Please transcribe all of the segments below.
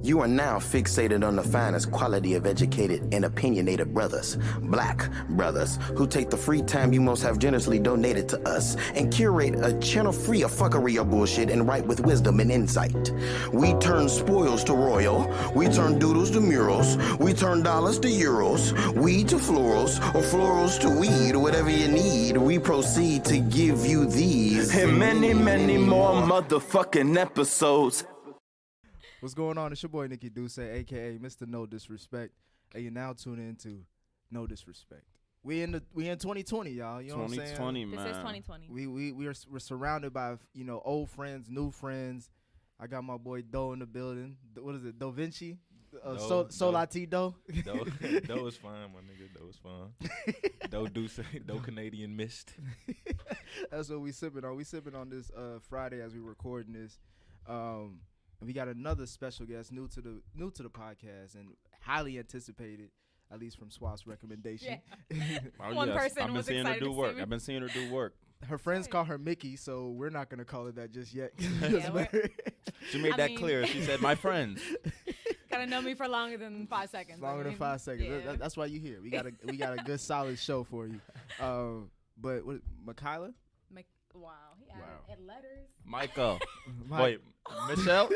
You are now fixated on the finest quality of educated and opinionated brothers, black brothers, who take the free time you most have generously donated to us and curate a channel free of fuckery or bullshit and write with wisdom and insight. We turn spoils to royal, we turn doodles to murals, we turn dollars to euros, weed to florals, or florals to weed, whatever you need. We proceed to give you these and many, many more motherfucking episodes. What's going on? It's your boy Nikki Duce, aka Mr. No Disrespect, and you're now tuning into No Disrespect. We in 2020, y'all. You know what I'm saying? 2020, man. This is 2020. We're surrounded by old friends, new friends. I got my boy Do in the building. What is it? Do Vinci? Solati Do. Do is fine, my nigga. Do is fine. Do Duce, Do Canadian Mist. That's what we sipping on. We sipping on this Friday as we recording this. And we got another special guest new to the podcast and highly anticipated, at least from Swap's recommendation. Yeah. One person was excited to see me. I've been seeing her do work. Her friends call her Mickey, so we're not gonna call her that just yet. Yeah, She made that clear. She said, "My friends." Gotta know me for longer than 5 seconds. Longer than 5 seconds. Yeah. That's why you here. We got a good solid show for you. But what, Michaela? Wow, he added letters. Michael. Wait, Michelle?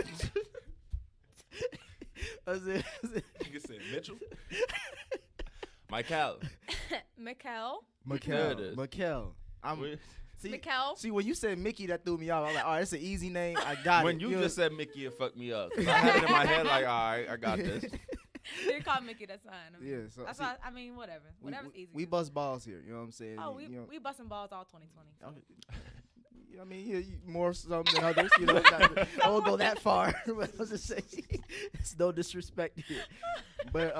That's it. You said Mitchell. Michael. Michal. Michael. Michal. See, when you said Mickey, that threw me off. I was like, all right, it's an easy name. I got it. When you just said Mickey, it fucked me up. I had it in my head like, all right, I got this. You're called Mickey, that's fine. I mean, Yeah, so that's why, whatever. Whatever's easy. We bust balls here, you know what I'm saying? Oh, we busting balls all 2020. So. I mean, you more some than others. You know, I won't go that far. But I was just saying, it's no disrespect here. But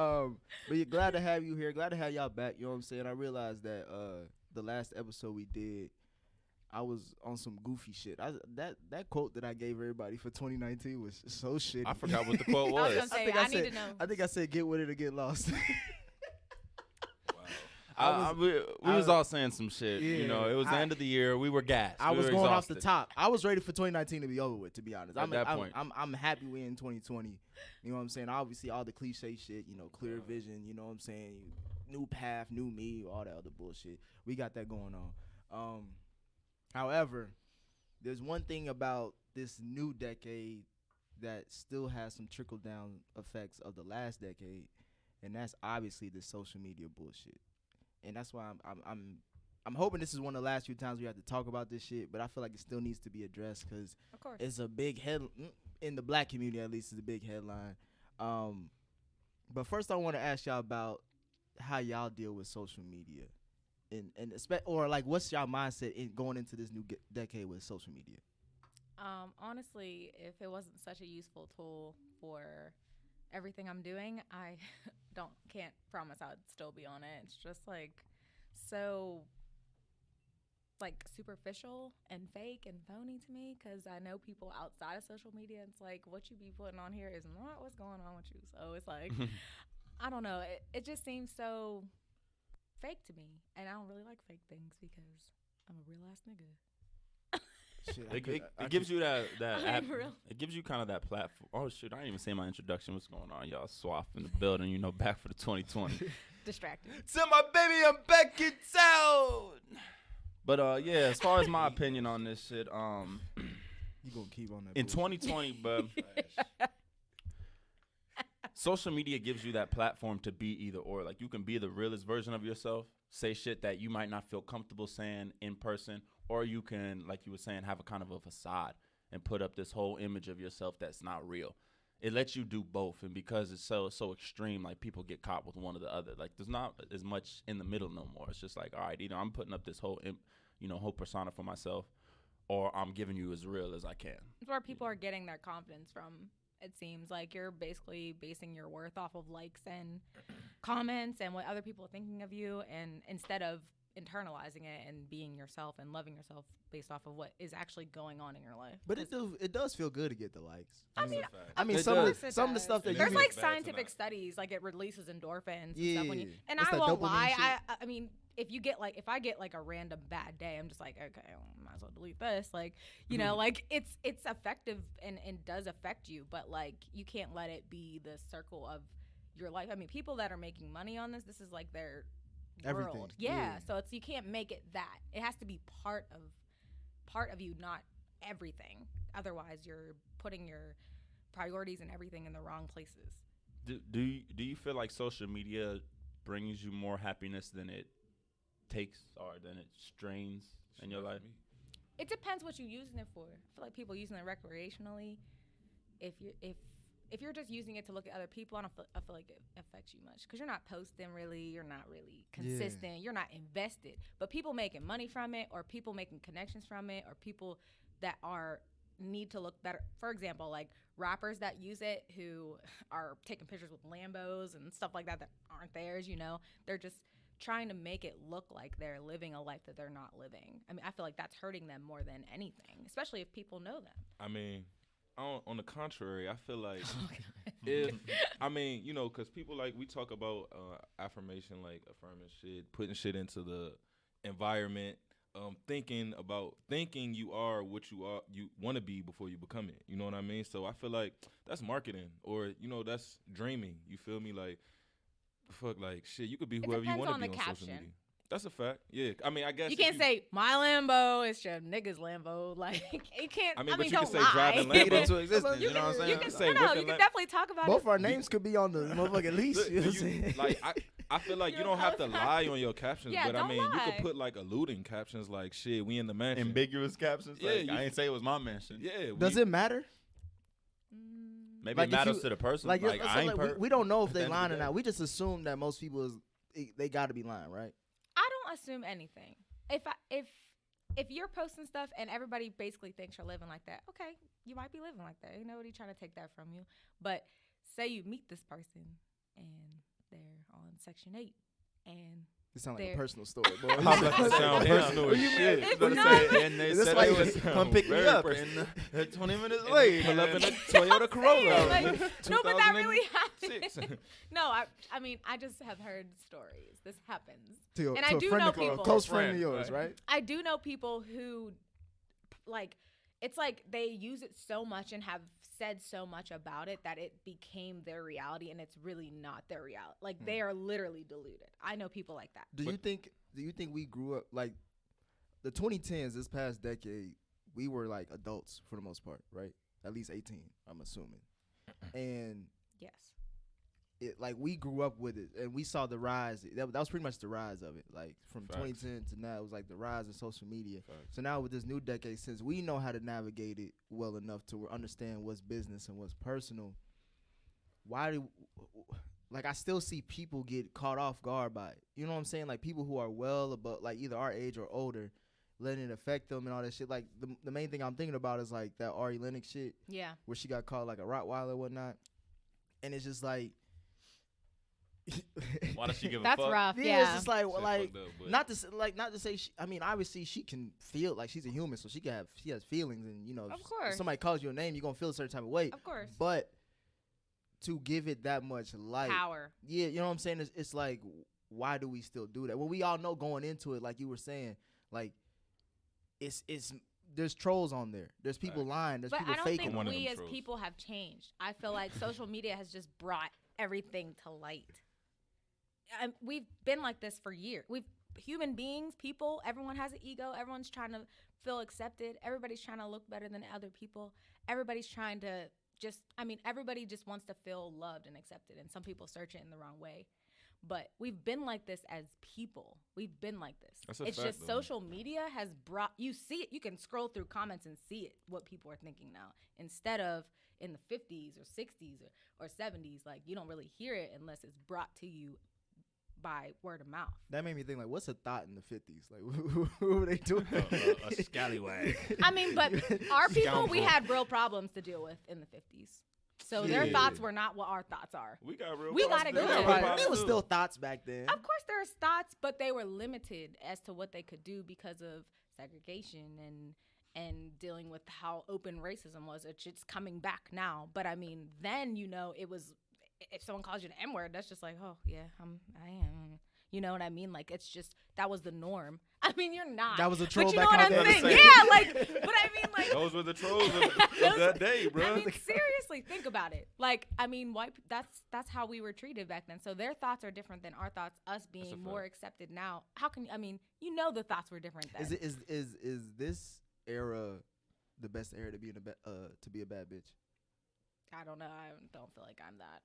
you're glad to have you here. Glad to have y'all back. You know what I'm saying? I realized that the last episode we did, I was on some goofy shit. That quote that I gave everybody for 2019 was so shitty. I forgot what the quote was. I was gonna say, I need to know. I think I said get with it or get lost. We was all saying some shit. Yeah, you know, it was the end of the year. We were gassed. I was were going exhausted. off the top. I was ready for 2019 to be over with, to be honest. At that point. I'm happy we're in 2020. You know what I'm saying? Obviously, all the cliche shit, clear vision, you know what I'm saying? New path, new me, all that other bullshit. We got that going on. However, there's one thing about this new decade that still has some trickle-down effects of the last decade, and that's obviously the social media bullshit. And that's why I'm hoping this is one of the last few times we have to talk about this shit, but I feel like it still needs to be addressed because it's a big head in the black community, at least. It's a big headline. But first, I want to ask y'all about how y'all deal with social media, or like what's y'all mindset in going into this new decade with social media? Honestly, if it wasn't such a useful tool for everything I'm doing, I can't promise I would still be on it. It's just so superficial and fake and phony to me because I know people outside of social media. It's like what you be putting on here is not what's going on with you. So it's like I don't know. It just seems so fake to me, and I don't really like fake things because I'm a real ass nigga. Shit, it gives you that It gives you kind of that platform. Oh shit, I didn't even say my introduction. What's going on, y'all? Swap in the building, back for the 2020. Distracted. Tell my baby I'm back in town. But yeah, as far as my opinion on this shit, You gonna keep on that in bullshit. 2020, but social media gives you that platform to be either or. Like you can be the realest version of yourself, say shit that you might not feel comfortable saying in person. Or you can, like you were saying, have a kind of a facade and put up this whole image of yourself that's not real. It lets you do both, and because it's so extreme, like people get caught with one or the other. Like there's not as much in the middle no more. It's just like, all right, I'm putting up this whole, whole persona for myself, or I'm giving you as real as I can. It's where people are getting their confidence from. It seems like you're basically basing your worth off of likes and comments and what other people are thinking of you, and instead of internalizing it and being yourself and loving yourself based off of what is actually going on in your life. But 'Cause it does feel good to get the likes. I mean, I mean, It some of does. the, some of the stuff that And there's you like it's bad to scientific not. studies, like it releases endorphins Yeah, and stuff when you, and it's I that won't dopamine lie, shit. I mean, if I get like a random bad day, I'm just like, okay, well, might as well delete this, like, you know, like it's effective and does affect you, but like you can't let it be the circle of your life. I mean, people that are making money on this is like their Everything, world. yeah. So you can't make it that. It has to be part of you, not everything. Otherwise, you're putting your priorities and everything in the wrong places. Do you feel like social media brings you more happiness than it takes or than it strains in your life? It depends what you're using it for. I feel like people using it recreationally. If you're just using it to look at other people, I feel like it affects you much because you're not posting really, you're not really consistent, you're not invested. But people making money from it, or people making connections from it, or people that need to look better. For example, like rappers that use it who are taking pictures with Lambos and stuff like that aren't theirs. You know, they're just trying to make it look like they're living a life that they're not living. I mean, I feel like that's hurting them more than anything, especially if people know them. I mean, on the contrary, I feel like if I mean, you know, because people like we talk about affirmation, like affirming shit, putting shit into the environment, thinking you are what you want to be before you become it. You know what I mean? So I feel like that's marketing, or you know, that's dreaming. You feel me? Like fuck, like shit, you could be whoever you depends want to on be the on caption. social media. That's a fact. Yeah, I mean, I guess You can't say my Lambo, it's your nigga's Lambo. Like you can't. I mean, but you don't can say lie. driving Make it Lambo. into existence. You You know what I'm saying? You can Say no, whipping you can Lam- definitely talk about Both it. our names could be on the motherfucking lease. Look, You know what I'm you- saying? like I feel like you You're don't have to both lie on your captions, Yeah, but I don't mean, you lie. could put like alluding captions, like shit, we in the mansion. Ambiguous captions. Yeah, Like, you- I ain't say it was my mansion. Yeah. Does it matter? Maybe Like, it if matters you- to the person. Like, Like, let's I say, ain't like, we don't know if at they the end of lying the or day. not. We just assume that most people they got to be lying, right? I don't assume anything. If you're posting stuff and everybody basically thinks you're living like that, okay, you might be living like that. Ain't nobody trying to take that from you. But say you meet this person and they're on Section 8 and It sounds like There. a personal story, boy. I'm about to sound personal as shit. It's Gonna not. say, and they Is this said like they was this? come pick me Very up personal. in 20 minutes And late. pull up in a and- Toyota Corolla. saying, like, no, but that really 2006. happened. No, I mean, I just have heard stories. This happens. to And to I a do friend know of- people. a close friend of Friend, yours, right. right? I do know people who, like, it's like they use it so much and have said so much about it that it became their reality, and it's really not their reality. Like, they are literally deluded. I know people like that. Do you think we grew up like the 2010s? This past decade, we were like adults for the most part, right? At least 18, I'm assuming. And Yes. it like we grew up with it, and we saw the rise. That was pretty much the rise of it. Like from Facts. 2010 to now, it was like the rise of social media. Facts. So now with this new decade, since we know how to navigate it well enough to understand what's business and what's personal, why do like I still see people get caught off guard by it? You know what I'm saying? Like people who are well above, like either our age or older, letting it affect them and all that shit. Like the main thing I'm thinking about is like that Ari Lennox shit Yeah. where she got called like a Rottweiler and whatnot, and it's just like. Why does she give a That's fuck? rough. Yeah, Yeah. it's just like, well, Shit like fucked up, but- not to say. I mean, obviously, she can feel like she's a human, so she has feelings, and you know, Of if course. somebody calls you a name, you're gonna feel a certain type of way. Of course. But to give it that much light, Power. yeah, you know what I'm saying? It's like, why do we still do that? Well, we all know going into it, like you were saying, like it's there's trolls on there. There's people Right. lying. There's But people I don't faking. think One of we them as trolls. people have changed. I feel like social media has just brought everything to light. We've been like this for years. Human beings, people, everyone has an ego. Everyone's trying to feel accepted. Everybody's trying to look better than other people. Everybody's trying to everybody just wants to feel loved and accepted. And some people search it in the wrong way. But we've been like this as people. We've been like this. That's a It's fact, just though. social media has brought, you see it, you can scroll through comments and see it, what people are thinking now. Instead of in the 50s or 60s or 70s, like you don't really hear it unless it's brought to you by word of mouth. That made me think like, what's a thought in the 50s? Like, what were they doing? A scallywag. I mean, but our people, we Scoundrel. had real problems to deal with in the 50s. So their Yeah. thoughts were not what our thoughts are. We got real. We thoughts gotta too. go. We got real Right. thoughts There was too. still thoughts back then. Of course, there's thoughts, but they were limited as to what they could do because of segregation and dealing with how open racism was. It's coming back now, but I mean, then it was if someone calls you the N word, that's just like, oh yeah, I am. You know what I mean? Like it's just that was the norm. I mean, you're not. That was a troll but you back know what in the I'm day. saying? Yeah, like, but I mean, like. Those were the trolls of that day, bro. I mean, seriously, think about it. Like, I mean, that's how we were treated back then. So their thoughts are different than our thoughts. Us being more accepted now. How can I mean, the thoughts were different then. Is this era the best era to be to be a bad bitch? I don't know. I don't feel like I'm that.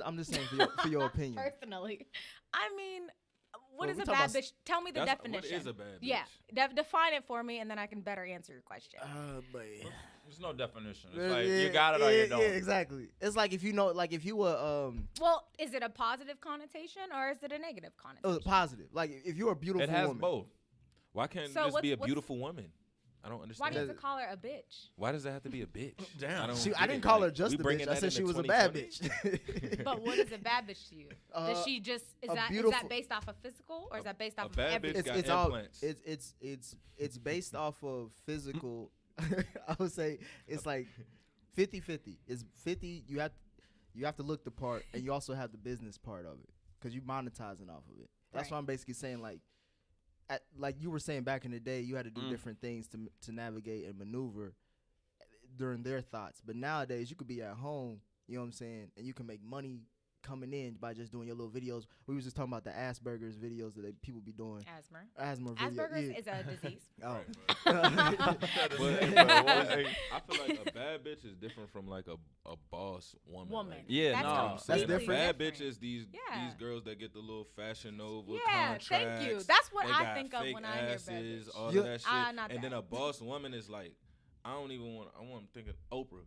I'm just saying for your opinion. Personally, I mean, what Well, is we a talk bad about bitch? Tell me the That's- definition. What is a bad bitch? Yeah, define it for me, and then I can better answer your question. There's no definition. It's like you got it or you don't. Yeah, exactly. It's like if you were Well, is it a positive connotation or is it a negative connotation? positive. Like if you're a beautiful It has woman. both. Why can't So it just be a what's- beautiful woman? I don't Why understand. do you have to call her a bitch? Why does that have to be a bitch? Damn. I didn't call her just a bitch. I said she was a bad bitch. But what is a bad bitch to you? Does she just is that beautiful- based off of physical or is that based off of bad bitch everything? got it's all implants. it's based off of physical. I would say it's like 50-50. It's 50. You have to look the part, and you also have the business part of it because you monetizing off of it. That's Right. what I'm basically saying. Like you were saying back in the day, you had to do different things to navigate and maneuver during their thoughts. But nowadays, you could be at home, you know what I'm saying, and you can make money coming in by just doing your little videos. We was just talking about the Asperger's videos that people be doing. Asthma video. Asperger's Yeah. is a disease. Oh. But, hey, bro, I feel like a bad bitch is different from like a boss woman. Woman. Like, Yeah, That's no. That's completely different. Bad bitches, these Yeah. girls that get the little Fashion Nova Yeah, contracts. thank you. That's what they I got think of fake when I hear bad asses, bitch. all Yeah. of that shit. Not And then that. a boss woman is like, I want to think of Oprah.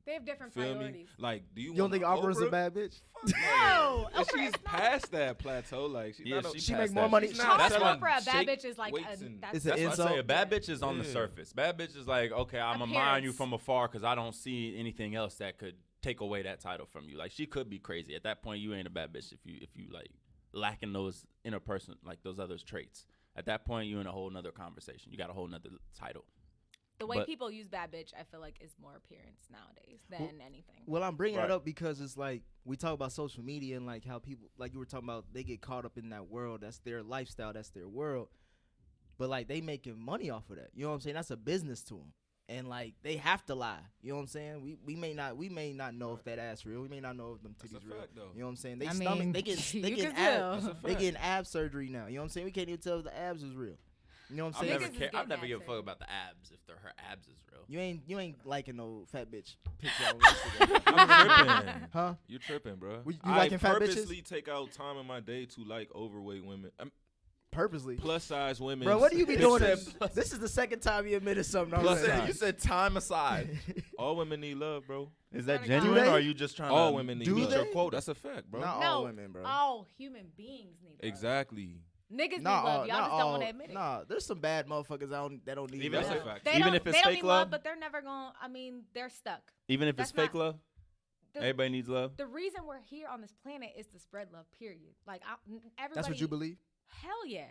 They have different Feel me? priorities. Like, do you You don't want think Oprah's a Oprah? bad bitch? No, And Oprah she's is not. past that plateau. Like, she's Yeah, not a- she She passed make more that. money. She's She- not- Calling that's when Oprah a bad shake bitch is like weights and- that's It's an That's what I insult. say. A bad bitch is on the Yeah. surface. Bad bitch is like, okay, I'm admiring you Appearance. from afar because I don't see anything else that could take away that title from you. Like she could be crazy. At that point, you ain't a bad bitch if you like lacking those interpersonal like those other traits. At that point, you in a whole nother conversation. You got a whole nother title. the way But- people use bad bitch. I feel like is more appearance nowadays than anything. Well, I'm bringing Right. it up because it's like we talk about social media and like how people, like you were talking about, they get caught up in that world. That's their lifestyle. That's their world. But like they making money off of that. You know what I'm saying? That's a business to them. And like they have to lie. You know what I'm saying? We may not know if that ass real. We may not know if them That's a titties real. fact, though. You know what I'm saying? They I stomach. mean, They get you they can getting tell. ab, That's a they fact. getting ab surgery now. You know what I'm saying? We can't even tell if the abs is real. You know what I'm I've saying? never Niggas is I've getting never that give a fuck too. about the abs if her abs is real. You ain't liking no fat bitch picture on Instagram. I'm tripping. Huh? You tripping, bro. You I liking fat bitches? purposely take out time in my day to like overweight women. Purposely. Plus size women. Bro, what do you be doing? Except This is the second time you admitted something. Plus already. size. You said time aside. all women need love, bro. Is that Do genuine they? or are you just trying All to women need do love. they? That's a fact, bro. Not no, all women, bro. all human beings need love. Exactly. Niggas need Not love. all. Y'all not just all. don't want to admit it. Nah, there's some bad motherfuckers that don't need Even love. That's if a fact. They Even don't, if it's they don't fake need love? but they're never going to, I mean, they're stuck. Even if That's it's fake not- love? The, Everybody needs love? the reason we're here on this planet is to spread love, period. Like, everybody. That's what you believe? Hell yeah.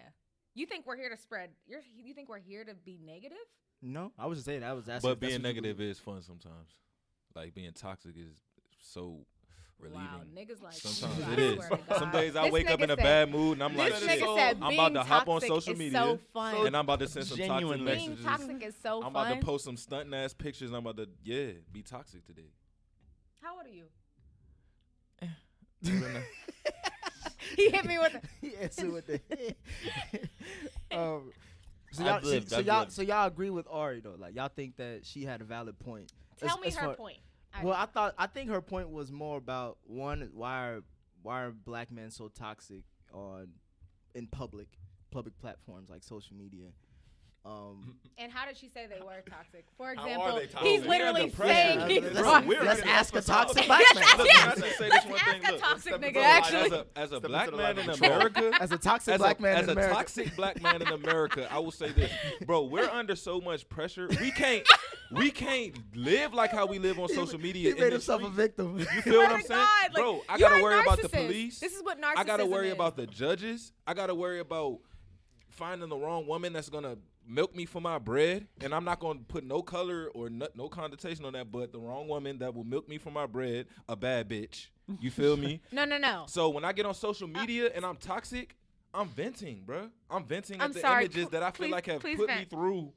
You think we're here to spread, you think we're here to be negative? No, I was just saying. I was asking. But if that's being what you negative believe. is fun sometimes. Like being toxic is so relieving. Wow, niggas like Sometimes you, I it is. swear to God. Some days I This wake up nigga in a said- bad mood and I'm like, This shit, nigga said I'm being about to hop on toxic social is media so fun. and I'm about to send some toxic Genuinely. Being messages. toxic is so I'm fun. about to post some stunting ass pictures and I'm about to, be toxic today. How old are you? Even He hit me with a, He answered with the. So I've y'all, lived, so I've y'all, lived. so y'all agree with Ari though? Like y'all think that she had a valid point? tell me As her far- point. Well, I think her point was more about one, why are black men so toxic in public platforms like social media? And how did she say they were toxic? For How are example, they toxic? he's We literally under pressure. saying Yeah, he's let's, toxic. let's ask a toxic black Yes, man. Look, yes. can I just say Let's this one ask thing? a Look, toxic step nigga. into the Actually, as a Step black into the man line in of control. America, As a toxic black man as in a America. toxic black man in America, I will say this, bro. We're under so much pressure. We can't live like how we live on social media. He in made the himself a streets. victim. You feel what Oh I'm my saying? God, like, Bro, I you're gotta a worry about the narcissist. police. This is what narcissism I gotta worry is. about the judges. I gotta worry about finding the wrong woman that's gonna milk me for my bread. And I'm not gonna put no color or no connotation on that, but the wrong woman that will milk me for my bread, a bad bitch. You feel me? No. So when I get on social media and I'm toxic, I'm venting, bro. I'm venting I'm at the sorry. images that I feel Please- like have please put me vent. through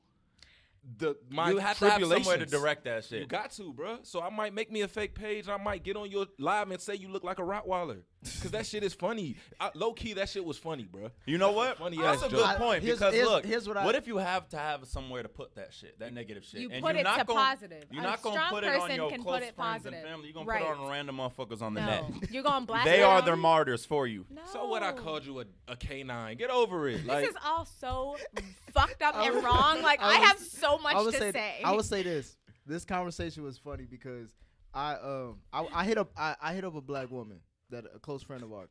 my You have to have tribulations. somewhere to direct that shit. You got to, bro. So I might make me a fake page. I might get on your live and say you look like a Rottweiler, cause that shit is funny. Low key, that shit was funny, bro. You know what? Funny That's ass a joke. good point. Here's- Because here's- look, here's what what I- if you have to have somewhere to put that shit, that negative shit? You and put you're it not to gonna, positive. You're A not gonna strong put it on person your can close put it friends positive. and family. You're gonna Right. put it on random motherfuckers on the No, net. you're gonna blast. They it are out. their martyrs for you. No. So what? I called you a canine. Get over it. Like This is all so fucked up and wrong. Like I have so much to say. I would say this. This conversation was funny because I hit up a black woman that a close friend of ours,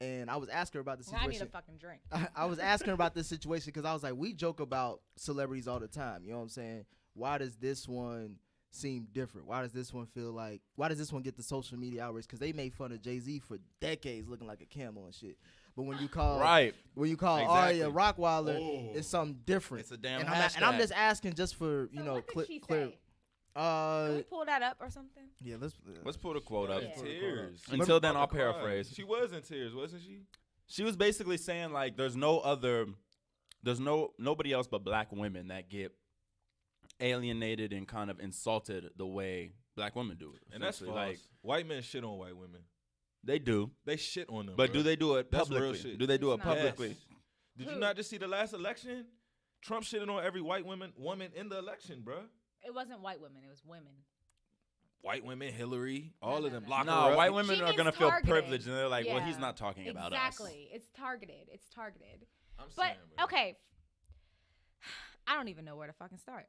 and I was asking her about the I need a situation. fucking drink. I was asking her about this situation because I was like, we joke about celebrities all the time. You know what I'm saying? Why does this one seem different? Why does this one feel like? Why does this one get the social media outrage? Because they made fun of Jay-Z for decades, looking like a camel and shit. But when you call Exactly. Arya Rockweiler, it's something different. It's a damn and hashtag. I'm just asking just for So what did she clear. say? Can we pull that up or something? Yeah, Let's pull the quote up. Yeah. tears. Until then, I'll About to cry. paraphrase. She was in tears, wasn't she? She was basically saying like, there's nobody else but black women that get alienated and kind of insulted the way black women do it. And that's false. Like White men shit on white women. they do, They shit on them. but bro. do they do it That's real publicly? shit. Do they do it It's not. publicly? Yes. Did you Who? not just see the last election? Trump shitting on every white woman in the election, bro. It wasn't white women. It was women. White women, Hillary, all No, of them. no, Lock No, her up. white women She are means gonna feel targeted. privileged, and they're like, "Well, he's Yeah. not talking about Exactly. It's targeted. It's targeted. I'm But saying, bro. okay, I don't even know where to fucking start.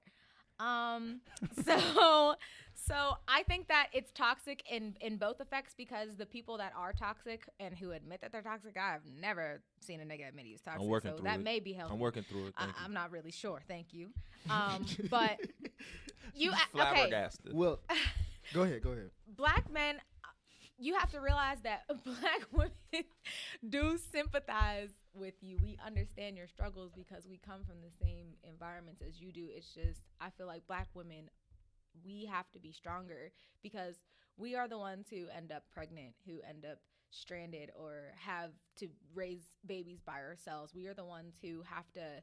So I think that it's toxic in both effects because the people that are toxic and who admit that they're toxic, I've never seen a nigga admit he's toxic. I'm working so through that it. may be healthy. I'm working through it. Thank you. I'm not really sure. Thank you. But you us." okay? Flabbergasted. Well, go ahead. Black men, you have to realize that black women do sympathize with you. We understand your struggles because we come from the same environments as you do. It's just, I feel like black women, we have to be stronger because we are the ones who end up pregnant, who end up stranded or have to raise babies by ourselves. We are the ones who have to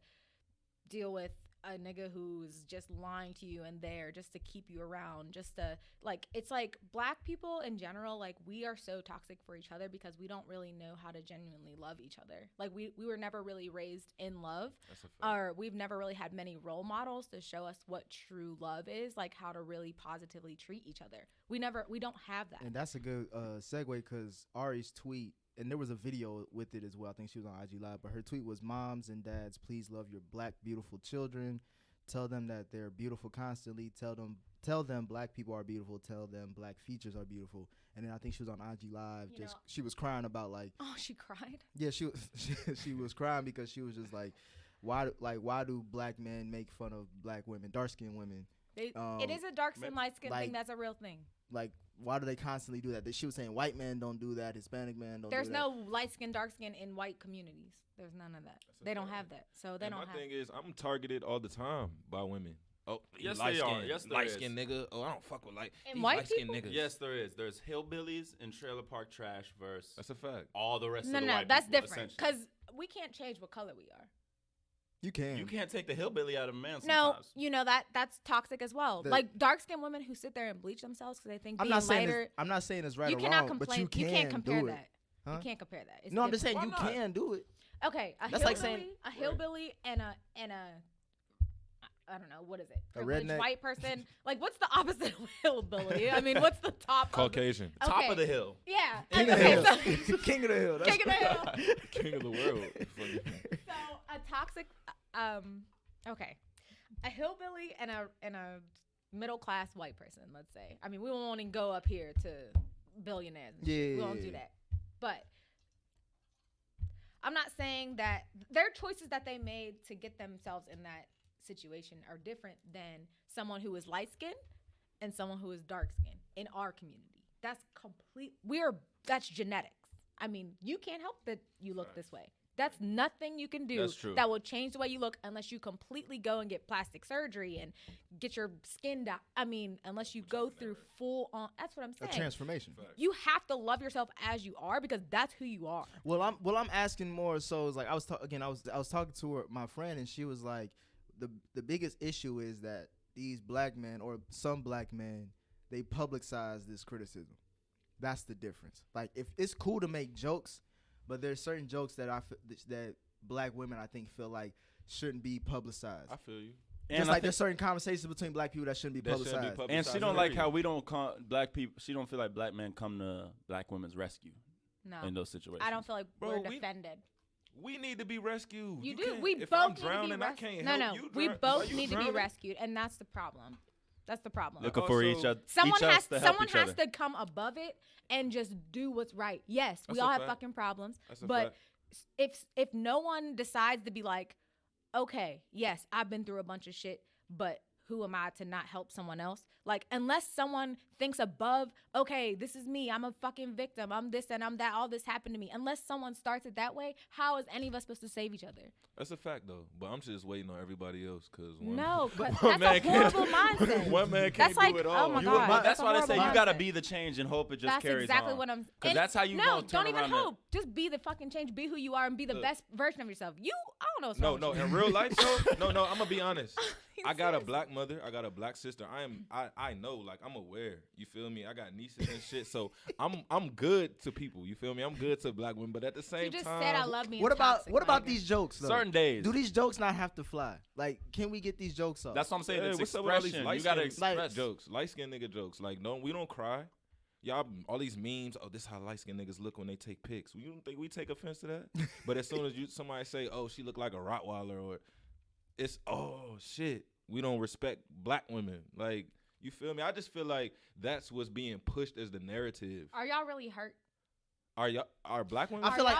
deal with a nigga who's just lying to you and there just to keep you around, just to like, it's like black people in general, like we are so toxic for each other because we don't really know how to genuinely love each other. Like we were never really raised in love, That's a fact. or we've never really had many role models to show us what true love is, like how to really positively treat each other. We don't have that. And that's a good segue because Ari's tweet, and there was a video with it as well. I think she was on IG Live, but her tweet was, "Moms and dads, please love your black beautiful children. Tell them that they're beautiful constantly. Tell them black people are beautiful. Tell them black features are beautiful." And then I think she was on IG Live. She was crying about like, Oh, she cried. yeah, she was crying because she was just like, why do black men make fun of black women, dark skinned women? It is a dark skin, light skin like- thing. That's a real thing. Like, why do they constantly do that? She was saying white men don't do that, Hispanic men don't There's do that. no light skin, dark skin in white communities. There's none of that. a They don't fact. have that. So they And don't my have. thing is, I'm targeted all the time by women. Oh, Yes, light they are. skin, Yes, there light is. skin nigga. Oh, I don't fuck with And these white light-skinned people? niggas. Yes, there is. There's hillbillies and trailer park trash versus That's a fact. all the rest No, of the no, white that's people, different. essentially. Because we can't change what color we are. You can. You can't take the hillbilly out of a man No, sometimes. you know that's toxic as well. The- Like dark skinned women who sit there and bleach themselves because they think I'm being not saying lighter. I'm not saying it's right You or cannot wrong, but complain. you can't compare do it. that. Huh? You can't compare that. It's No, I'm just saying different. you Why not? can do it. Okay, a That's hillbilly, like saying- a hillbilly and a I don't know, what is it? A Privileged redneck? white person. Like, what's the opposite of hillbilly? I mean, what's the top? Caucasian. Of, Top okay. of the hill. Yeah. King of the Okay, hill. so- King of the hill. That's King of the hill. King of the world. Funny. So a toxic, okay, a hillbilly and a middle class white person. Let's say. I mean, we won't even go up here to billionaires. And shit. We won't do that. But I'm not saying that their choices that they made to get themselves in that situation are different than someone who is light skinned and someone who is dark skinned in our community. That's that's genetics. I mean, you can't help that you look this way. That's nothing you can do that will change the way you look unless you completely go and get plastic surgery and get your skin down. I mean, unless you go through full on. That's what I'm saying. A transformation. You have to love yourself as you are because that's who you are. Well, I'm asking more. So it's like I was talking to my friend, and she was like, the biggest issue is that these black men or some black men, they publicize this criticism. That's the difference. Like, if it's cool to make jokes, but there's certain jokes that that black women, I think, feel like shouldn't be publicized. I feel you. Just like there's certain conversations between black people that shouldn't be publicized. And she don't like how we don't black people. She don't feel like black men come to black women's rescue. No. In those situations. I don't feel like we're defended. We need to be rescued. You do. We if both I'm need drowning, to be I can't No, help you. we both need to be rescued, and that's the problem. That's the problem. Looking for each other. Someone has to to come above it and just do what's right. Yes, we all have fucking problems, but if no one decides to be like, okay, yes, I've been through a bunch of shit, but who am I to not help someone else? Like, unless someone thinks above, okay, this is me, I'm a fucking victim, I'm this and I'm that, all this happened to me. Unless someone starts it that way, how is any of us supposed to save each other? That's a fact, though. But I'm just waiting on everybody else because that's a horrible mindset. One man can't do it all. Oh my God, that's why they say you gotta mindset. be the change and hope it just carries on. That's exactly what I'm. Because that's how you gonna turn don't even around hope. Just be the fucking change. Be who you are and be the best version of yourself. I don't know what's wrong with you. In real life, though, no. I'm gonna be honest. I got a black mother. I got a black sister. I know, like, I'm aware. You feel me? I got nieces and shit. So I'm good to people. You feel me? I'm good to black women. But at the same time, you just said I love me. What about these jokes, though? Certain days. Do these jokes not have to fly? Like, can we get these jokes off? That's what I'm saying. It's what's up with all these expression. You gotta express jokes, light skinned nigga jokes. Like, no, we don't cry. Y'all, all these memes. Oh, this how light skinned niggas look when they take pics. You don't think we take offense to that? But as soon as somebody say, oh, she look like a Rottweiler, or it's oh shit, we don't respect black women. Like, you feel me? I just feel like that's what's being pushed as the narrative. Are y'all really hurt? Are black women? I feel like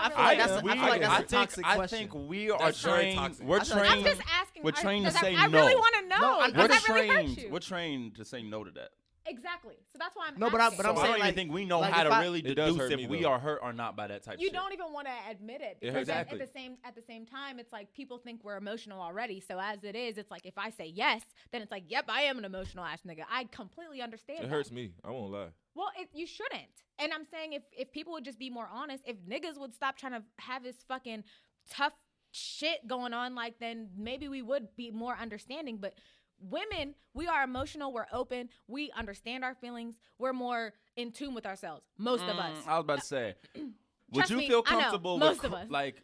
that's a toxic question. I think we are trained. We're I'm trained. just asking. We're trained to say I no. really want to know. Does that really hurt you? We're trained to say no to that. Exactly. So that's why I'm No, asking. but I'm I saying, don't like, even think we know like how if to I- really It does deduce hurt if me, we though. are hurt or not by that type You of shit. don't even want to admit it because Exactly. at the same time, it's like people think we're emotional already. So as it is, it's like if I say yes, then it's like, yep, I am an emotional ass nigga. I completely understand. It that. hurts me. I won't lie. Well, you shouldn't. And I'm saying if people would just be more honest, if niggas would stop trying to have this fucking tough shit going on, like, then maybe we would be more understanding. But women, we are emotional, we're open, we understand our feelings, we're more in tune with ourselves. Most of us. I was about to say, would Trust you me, feel I know, comfortable most with of us. like?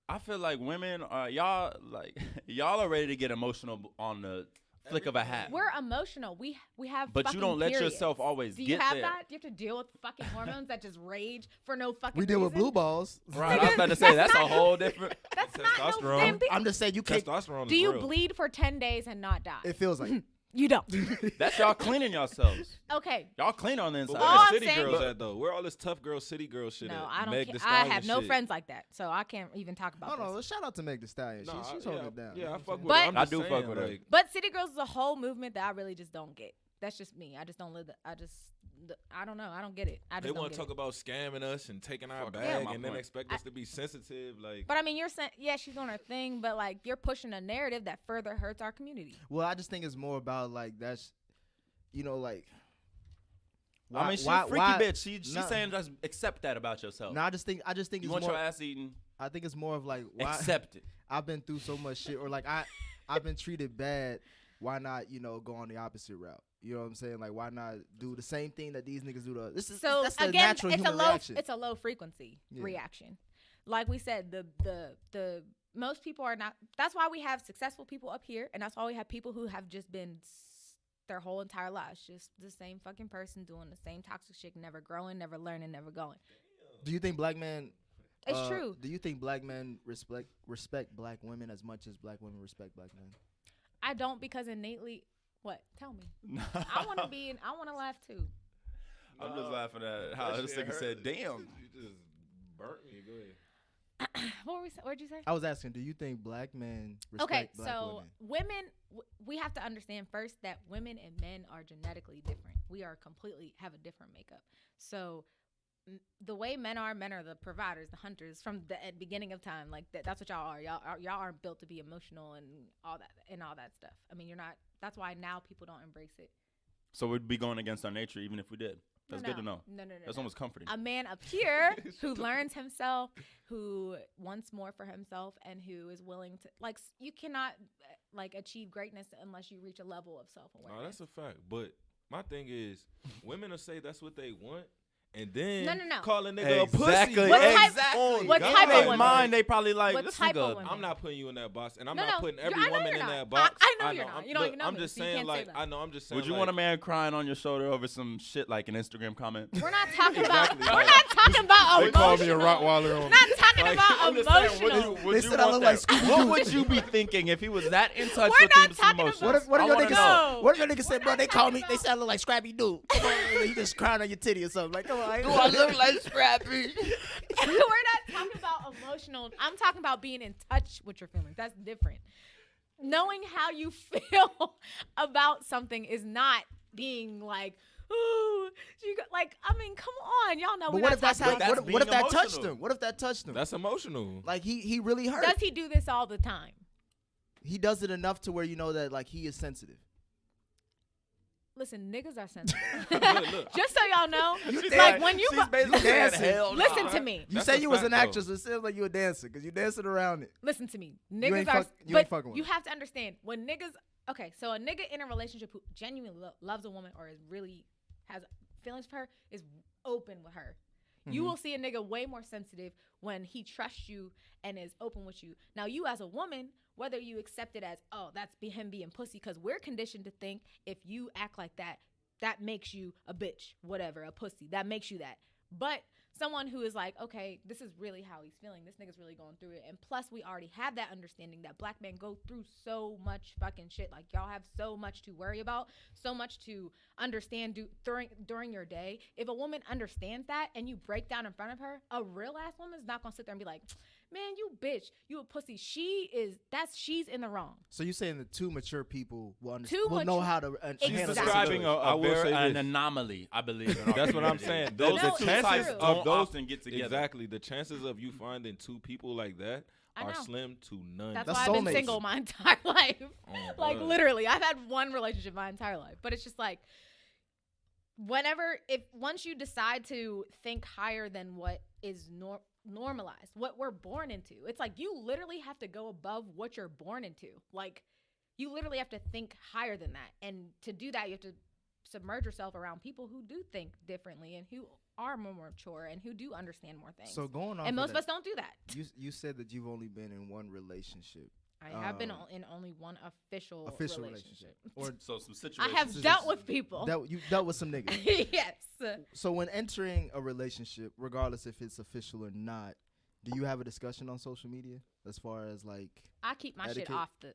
I feel like women are y'all are ready to get emotional on the flick of a hat. We're emotional. We have But you don't let periods. yourself always Do you get have there. that? Do you have to deal with fucking hormones that just rage for no fucking we deal with reason? blue balls. Right, I was about to say that's a whole different. That's not no Testosterone. same thing. I'm just saying you can't. Testosterone Do is you real. bleed for 10 days and not die? It feels like. You don't. That's y'all cleaning yourselves. Okay. Y'all clean on the But inside. where All the I'm city saying- girls at, though? Where all this tough girl, city girl shit No, at? I don't Meg care. Thee I Stallion have no shit. friends like that, so I can't even talk about No, this. shout out to Meg Thee Stallion. Nah, She's holding it down. Yeah, I fuck with But- her. I'm I just do saying, fuck with her. like, But City Girls is a whole movement that I really just don't get. That's just me. I just don't live. I don't know. I don't get it. I they just want don't to get talk about scamming us and taking our Fuck bag yeah, and then my expect us to be sensitive. Like, But I mean, you're saying, yeah, she's doing her thing, but like you're pushing a narrative that further hurts our community. Well, I just think it's more about like that's, like. I mean, she's why- a freaky why- bitch. She's nah. saying just accept that about yourself. No, I just think you it's want more. your ass eaten, I think it's more of like why accept it. I've been through so much shit, or like I've been treated bad. Why not, go on the opposite route? You know what I'm saying? Like, why not do the same thing that these niggas do to us? That's the again, natural it's human a low reaction. it's a low frequency Yeah. reaction. Like we said, the most people are not. That's why we have successful people up here, and that's why we have people who have just been their whole entire lives just the same fucking person doing the same toxic shit, never growing, never learning, never going. Do you think black men? It's true. Do you think black men respect black women as much as black women respect black men? I don't, because innately, what? Tell me. I want to laugh too. I'm just laughing at how that this shit nigga hurt. said, "Damn." You just burnt me. Go ahead. What'd you say? I was asking, do you think black men respect black women? We have to understand first that women and men are genetically different. We are have a different makeup. So the way men are the providers, the hunters from the beginning of time. Like that's what y'all are. Y'all aren't built to be emotional and all that stuff. I mean, you're not. That's why now people don't embrace it. So we'd be going against our nature even if we did. That's good to know. No. That's almost comforting. A man up here who learns himself, who wants more for himself, and who is willing to you cannot achieve greatness unless you reach a level of self-awareness. No, that's a fact. But my thing is, women will say that's what they want. And then No. call a nigga a pussy. What type of women? Mind, they probably like, what this type nigga, of women? I'm not putting you in that box, and I'm No, not putting every I know woman you're in not. that box. I know you're not. You don't even know I'm me, just so you saying, can't say that. I know. I'm just saying. would you want a man crying on your shoulder over some shit like an Instagram comment? We're not talking Exactly. about. We're not talking about They emotional. called me a Rottweiler on We're not talking about emotional. Would They you said I want look like that? What would you be thinking if he was that in touch We're with not his talking emotions? about- What if I your wanna niggas know. say? What if your niggas say, bro? not They call talking me. They about- say I look like Scrappy Doo. Come on, you just crying on your titty or something. Like, come on. Do I look like Scrappy? We're not talking about emotional. I'm talking about being in touch with your feelings. That's different. Knowing how you feel about something is not being like, ooh, I mean, come on, y'all know. But we're what not if that's talking how? about- What if that being touched emotional. him? What if that touched him? That's emotional. Like he really hurt. Does he do this all the time? He does it enough to where you know that he is sensitive. Listen, niggas are sensitive. Look. Just so y'all know, dance- when you she's basically dancing. listen to me. You That's say a you was fact, an though. actress. It sounds like you a dancer because you dancing around it. Listen to me. You Niggas ain't are, fuck- you ain't but fucking with you her. have to understand when niggas. Okay, so a nigga in a relationship who genuinely loves a woman or is really has feelings for her is open with her. You will see a nigga way more sensitive when he trusts you and is open with you. Now, you as a woman, whether you accept it as, oh, that's him being pussy, because we're conditioned to think if you act like that, that makes you a bitch, whatever, a pussy. That makes you that. But someone who is like, okay, this is really how he's feeling. This nigga's really going through it. And plus, we already have that understanding that black men go through so much fucking shit. Like, y'all have so much to worry about, so much to understand during your day. If a woman understands that and you break down in front of her, a real ass woman is not going to sit there and be like, man, you bitch, you a pussy. She's in the wrong. So you saying that two mature people will Two know mature- how to Exactly. He's handle describing situations. I will say an this. anomaly, I believe. in our That's what I'm community. saying. Those No, two it's types true. don't of those often get together. Exactly. The chances of you finding two people like that I are know. slim to none. That's That's why I've been soulmates. single my entire life. Oh, Like, God. literally, I've had one relationship my entire life. But it's just like, once you decide to think higher than what is normalized, what we're born into, it's like you literally have to go above what you're born into. Like, you literally have to think higher than that. And to do that, you have to submerge yourself around people who do think differently and who are more mature and who do understand more things. So going on, and most of us don't do that. You said that you've only been in one relationship, I have been in only one official relationship. or So some I situations. have dealt with people. you dealt with some niggas. Yes. So when entering a relationship, regardless if it's official or not, do you have a discussion on social media as far as like? I keep my shit Etiquette? off the.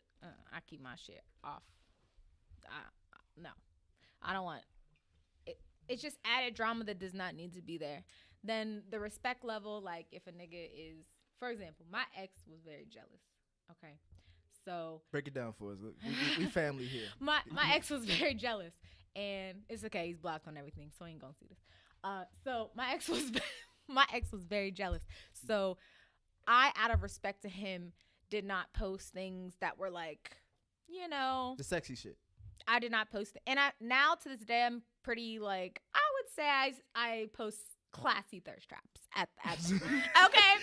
I keep my shit off. No, I don't want. It's just added drama that does not need to be there. Then the respect level, like if a nigga is, for example, my ex was very jealous. Okay, so Break it down for us. Look, we family here. my ex was very jealous, and it's okay. He's blocked on everything, so he ain't gonna see this. So my ex was very jealous. So I, out of respect to him, did not post things that were like, The sexy shit. I did not post it. And now to this day, I'm pretty like, I would say I post classy thirst traps at okay.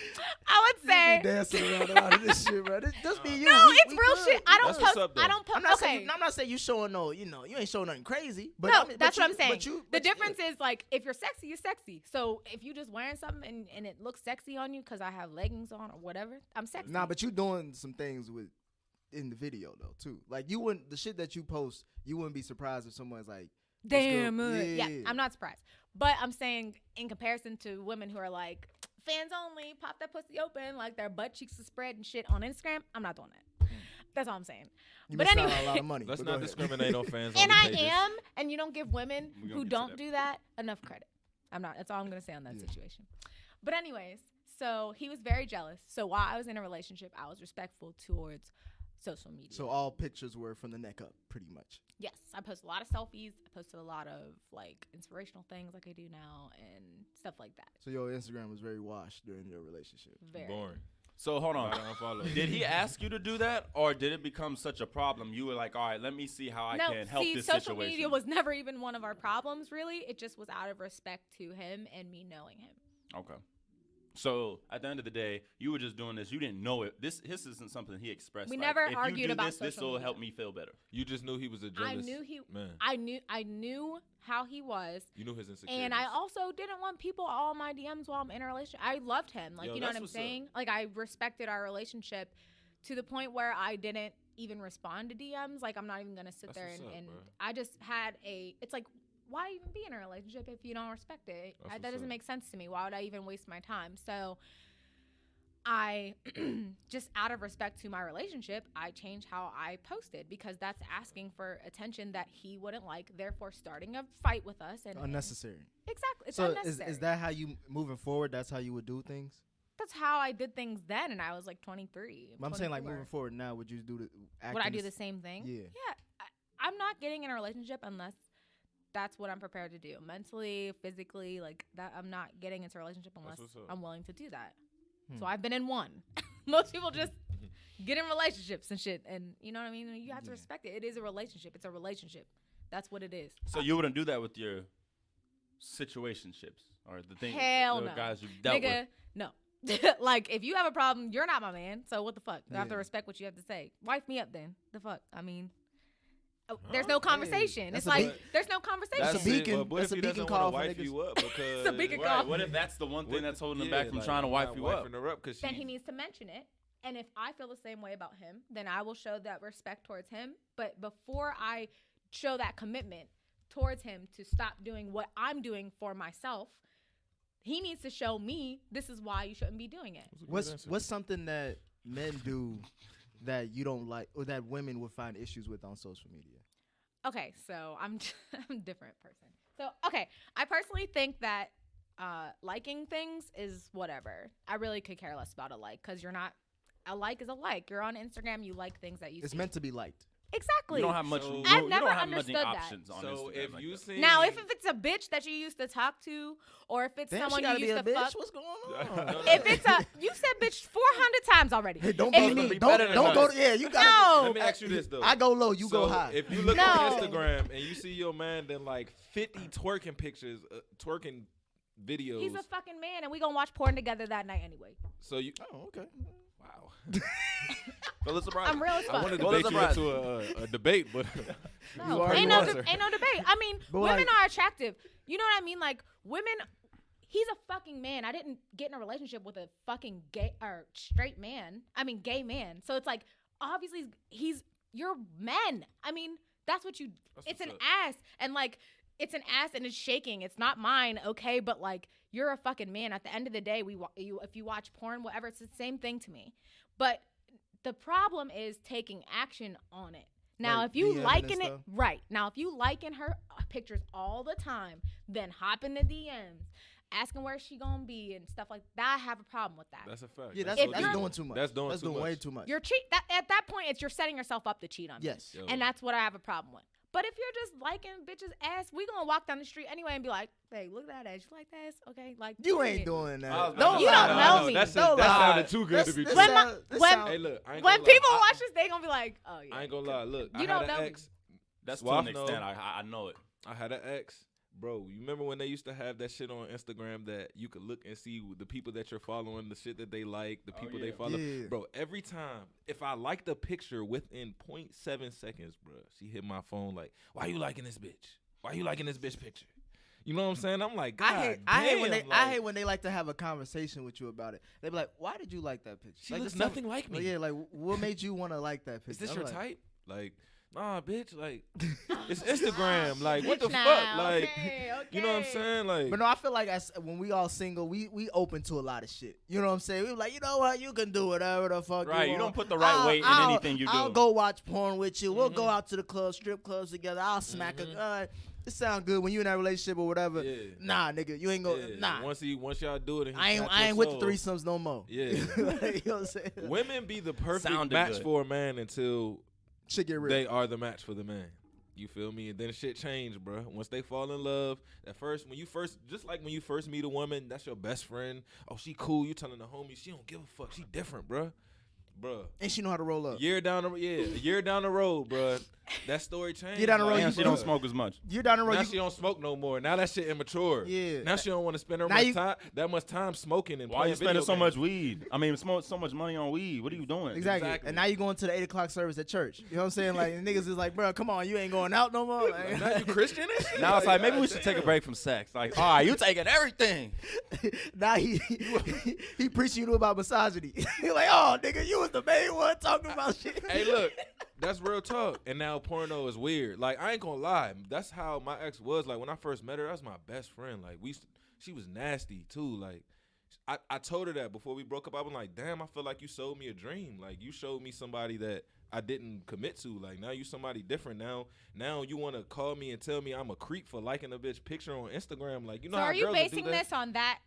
I would say. Dancing around a lot of this shit, bro. This be you. No, We it's real good. shit. I don't That's what's post. up, though. I don't post. I'm not Okay. saying. I'm not saying you showing no. You ain't showing nothing crazy. But No, I mean, that's but what I'm saying. the The difference is like if you're sexy, you're sexy. So if you just wearing something and it looks sexy on you because I have leggings on or whatever, I'm sexy. Nah, but you doing some things in the video though too. Like you wouldn't the shit that you post. You wouldn't be surprised if someone's like, damn. "This girl-" Yeah, I'm not surprised. But I'm saying in comparison to women who are like fans only, pop that pussy open, like their butt cheeks are spread and shit on Instagram, I'm not doing that. That's all I'm saying. You But missing out anyway. on a lot of money. Let's But go not ahead. discriminate on fans. And only I pages. am, and you don't give women We gonna who get to don't that. do that enough credit. I'm not. That's all I'm gonna say on that Yeah. situation. But anyways, So he was very jealous. So while I was in a relationship, I was respectful towards social media. So all pictures were from the neck up, pretty much. Yes, I posted a lot of selfies. I posted a lot of like inspirational things like I do now and stuff like that. So your Instagram was very washed during your relationship. Very. Boring. So hold on. I don't follow. Did he ask you to do that, or did it become such a problem? You were like, all right, let me see how I can help this social situation. media was never even one of our problems, really. It just was out of respect to him and me knowing him. Okay. So at the end of the day, you were just doing this. You didn't know it. This isn't something he expressed. We like, never if argued you do about this, this social will media. help me feel better. You just knew he was a jealous I knew he. man. I knew how he was. You knew his insecurities. And I also didn't want people all in my DMs while I'm in a relationship. I loved him. Like, Yo, you know what that's I'm what's saying? Like, I respected our relationship to the point where I didn't even respond to DMs. Like, I'm not even going to sit That's there what's up, and bro. I just had it's like, why even be in a relationship if you don't respect it? That's That what's doesn't up. make sense to me. Why would I even waste my time? So I just out of respect to my relationship, I changed how I posted because that's asking for attention that he wouldn't like, therefore starting a fight with us and Unnecessary. exactly. It's So unnecessary. is that how you moving forward? That's how you would do things. That's how I did things then, and I was like 23. I'm saying like 24. moving forward now. Would you do the? Would I do the same thing? Yeah. Yeah. I'm not getting in a relationship unless that's what I'm prepared to do, mentally, physically, like that. I'm not getting into a relationship unless what's up. I'm willing to do that. Hmm. So I've been in one. Most people just get in relationships and shit, and you know what I mean. You have to Yeah. respect it. It is a relationship. It's a relationship. That's what it is. So you wouldn't do that with your situationships or the thing, Hell the no. guys you've dealt Nigga, with. no. Like, if you have a problem, you're not my man. So what the fuck? I have to Yeah. respect what you have to say. Wife me up then. The fuck? I mean, there's no conversation. That's It's a like, big- there's no conversation. That's a beacon. But what That's if a he beacon doesn't wanna call for wife niggas. you up because a beacon Right. call. What if that's the one thing that's holding him back from like, trying to I'm wife not you up? wifing her up 'cause Then she- he needs to mention it. And if I feel the same way about him, then I will show that respect towards him. But before I show that commitment towards him to stop doing what I'm doing for myself, he needs to show me this is why you shouldn't be doing it. That's a good answer. What's something that men do that you don't like or that women would find issues with on social media? Okay, so I'm I'm a different person. So, okay, I personally think that liking things is whatever. I really could care less about a like because you're not, a like is a like. You're on Instagram, you like things that you It's see. meant to be liked. Exactly. You don't have much. So- you I've don't never have many understood that. options on So Instagram if like you that. see Now, if it's a bitch that you used to talk to, or if it's Damn, someone she gotta you be used a to bitch. fuck, What's going No, on? no. if it's a, you said bitch 400 times already. Hey, don't If- go Be me. better than Don't go. us. Yeah, you got. No. Let me ask you this though. I go low. You So go high. If you look No. on Instagram and you see your man, then like 50 twerking pictures, twerking videos. He's a fucking man, and we gonna watch porn together that night anyway. So you, Oh, okay. wow. Phyllis Surprise. I'm real as I fuck. wanted to Well, debate that's you right. into a debate, but No, you already ain't no, answered. ain't no debate. I mean, But women like- are attractive. You know what I mean? Like, women, he's a fucking man. I didn't get in a relationship with a fucking gay or straight man. I mean, gay man. So it's like, obviously, you're men. I mean, that's what you, That's it's an what's up. ass. And like, it's an ass and it's shaking. It's not mine, okay? But like, you're a fucking man. At the end of the day, if you watch porn, whatever, it's the same thing to me. But the problem is taking action on it. Now, Like if you DMing and liking it, stuff? right. Now, if you liking her pictures all the time, then hop in the DMs, asking where she gonna be and stuff like that, I have a problem with that. that's a fact. Yeah, If that's you're- doing too much. That's doing That's too doing way much. too much. You're at that point, you're setting yourself up to cheat on me. Yes. Yo. And that's what I have a problem with. But if you're just liking bitches' ass, we gonna walk down the street anyway and be like, hey, look at that ass. You like that ass? Okay, like You ain't period. doing that. I was about Don't to You say, lie. don't no, know me. That Don't lie. sounded too good to be This true. sound- this when sound- Hey, look, I ain't When gonna people lie. watch this, they gonna be like, oh yeah. I ain't gonna lie. Look, You I don't had know an me. ex. That's to Swaff an know. extent. I know it. I had an ex. Bro, you remember when they used to have that shit on Instagram that you could look and see the people that you're following, the shit that they like, the people they yeah. follow? Yeah. Bro, every time, if I liked a picture within 0.7 seconds, bro, she hit my phone like, why you liking this bitch? Why you liking this bitch picture? You know what I'm saying? I'm like, God I hate when damn, they I like, hate when they like to have a conversation with you about it. They be like, "Why did you like that picture?" She like, looks just tell nothing like me. Yeah, like what made you want to like that picture? Is this I'm your like, type? Like, nah, bitch. Like, it's Instagram. Like, what the Bitch fuck? now, Like, okay, you know what I'm okay. saying? Like, But no, I feel like when we all single, we open to a lot of shit. You know what I'm saying? We like, you know what? You can do whatever the fuck Right, you you want. don't put the right weight in anything you do. I'll go watch porn with you. We'll go out to the club, strip clubs together. I'll smack a gun. it sound good when you in that relationship or whatever. Yeah. Nah, nigga, you ain't gonna. Yeah. Nah, Once y'all do it, and he I got ain't your with soul. the threesomes no more. Yeah. Like, you know what I'm saying? Women be the perfect Sounded match good. for a man until Shit get real. they are the match for the man. You feel me? And then shit change, bro. Once they fall in love, when you first meet a woman, that's your best friend. Oh, she cool. You telling the homie she don't give a fuck. She different, bro. And she know how to roll up. A year down the road, bro. That story changed. Year down the road, And she you don't good. smoke as much. You're down the road. Now You, she don't smoke no more. Now that shit immature. Yeah. Now she don't want to spend that much time smoking and Why playing you spending video so games. much weed? I mean, so much money on weed. What are you doing? exactly. And now you going to the 8 o'clock service at church. You know what I'm saying? Like, niggas is like, bro, come on, you ain't going out no more. Like, Now you Christian and shit? Now it's like maybe we God should take a damn. break from sex. Like, all right, you taking everything. now he preaching you about misogyny. He like, oh, nigga, you was the main one talking about shit. Hey, look, that's real talk. And now porno is weird. Like, I ain't gonna lie. That's how my ex was. Like, when I first met her, that was my best friend. Like, she was nasty too. Like, I told her that before we broke up. I was like, damn, I feel like you sold me a dream. Like, you showed me somebody that I didn't commit to. Like, now you somebody different. Now you want to call me and tell me I'm a creep for liking a bitch picture on Instagram. Like, you know So how are you girls will basing do that? this on that?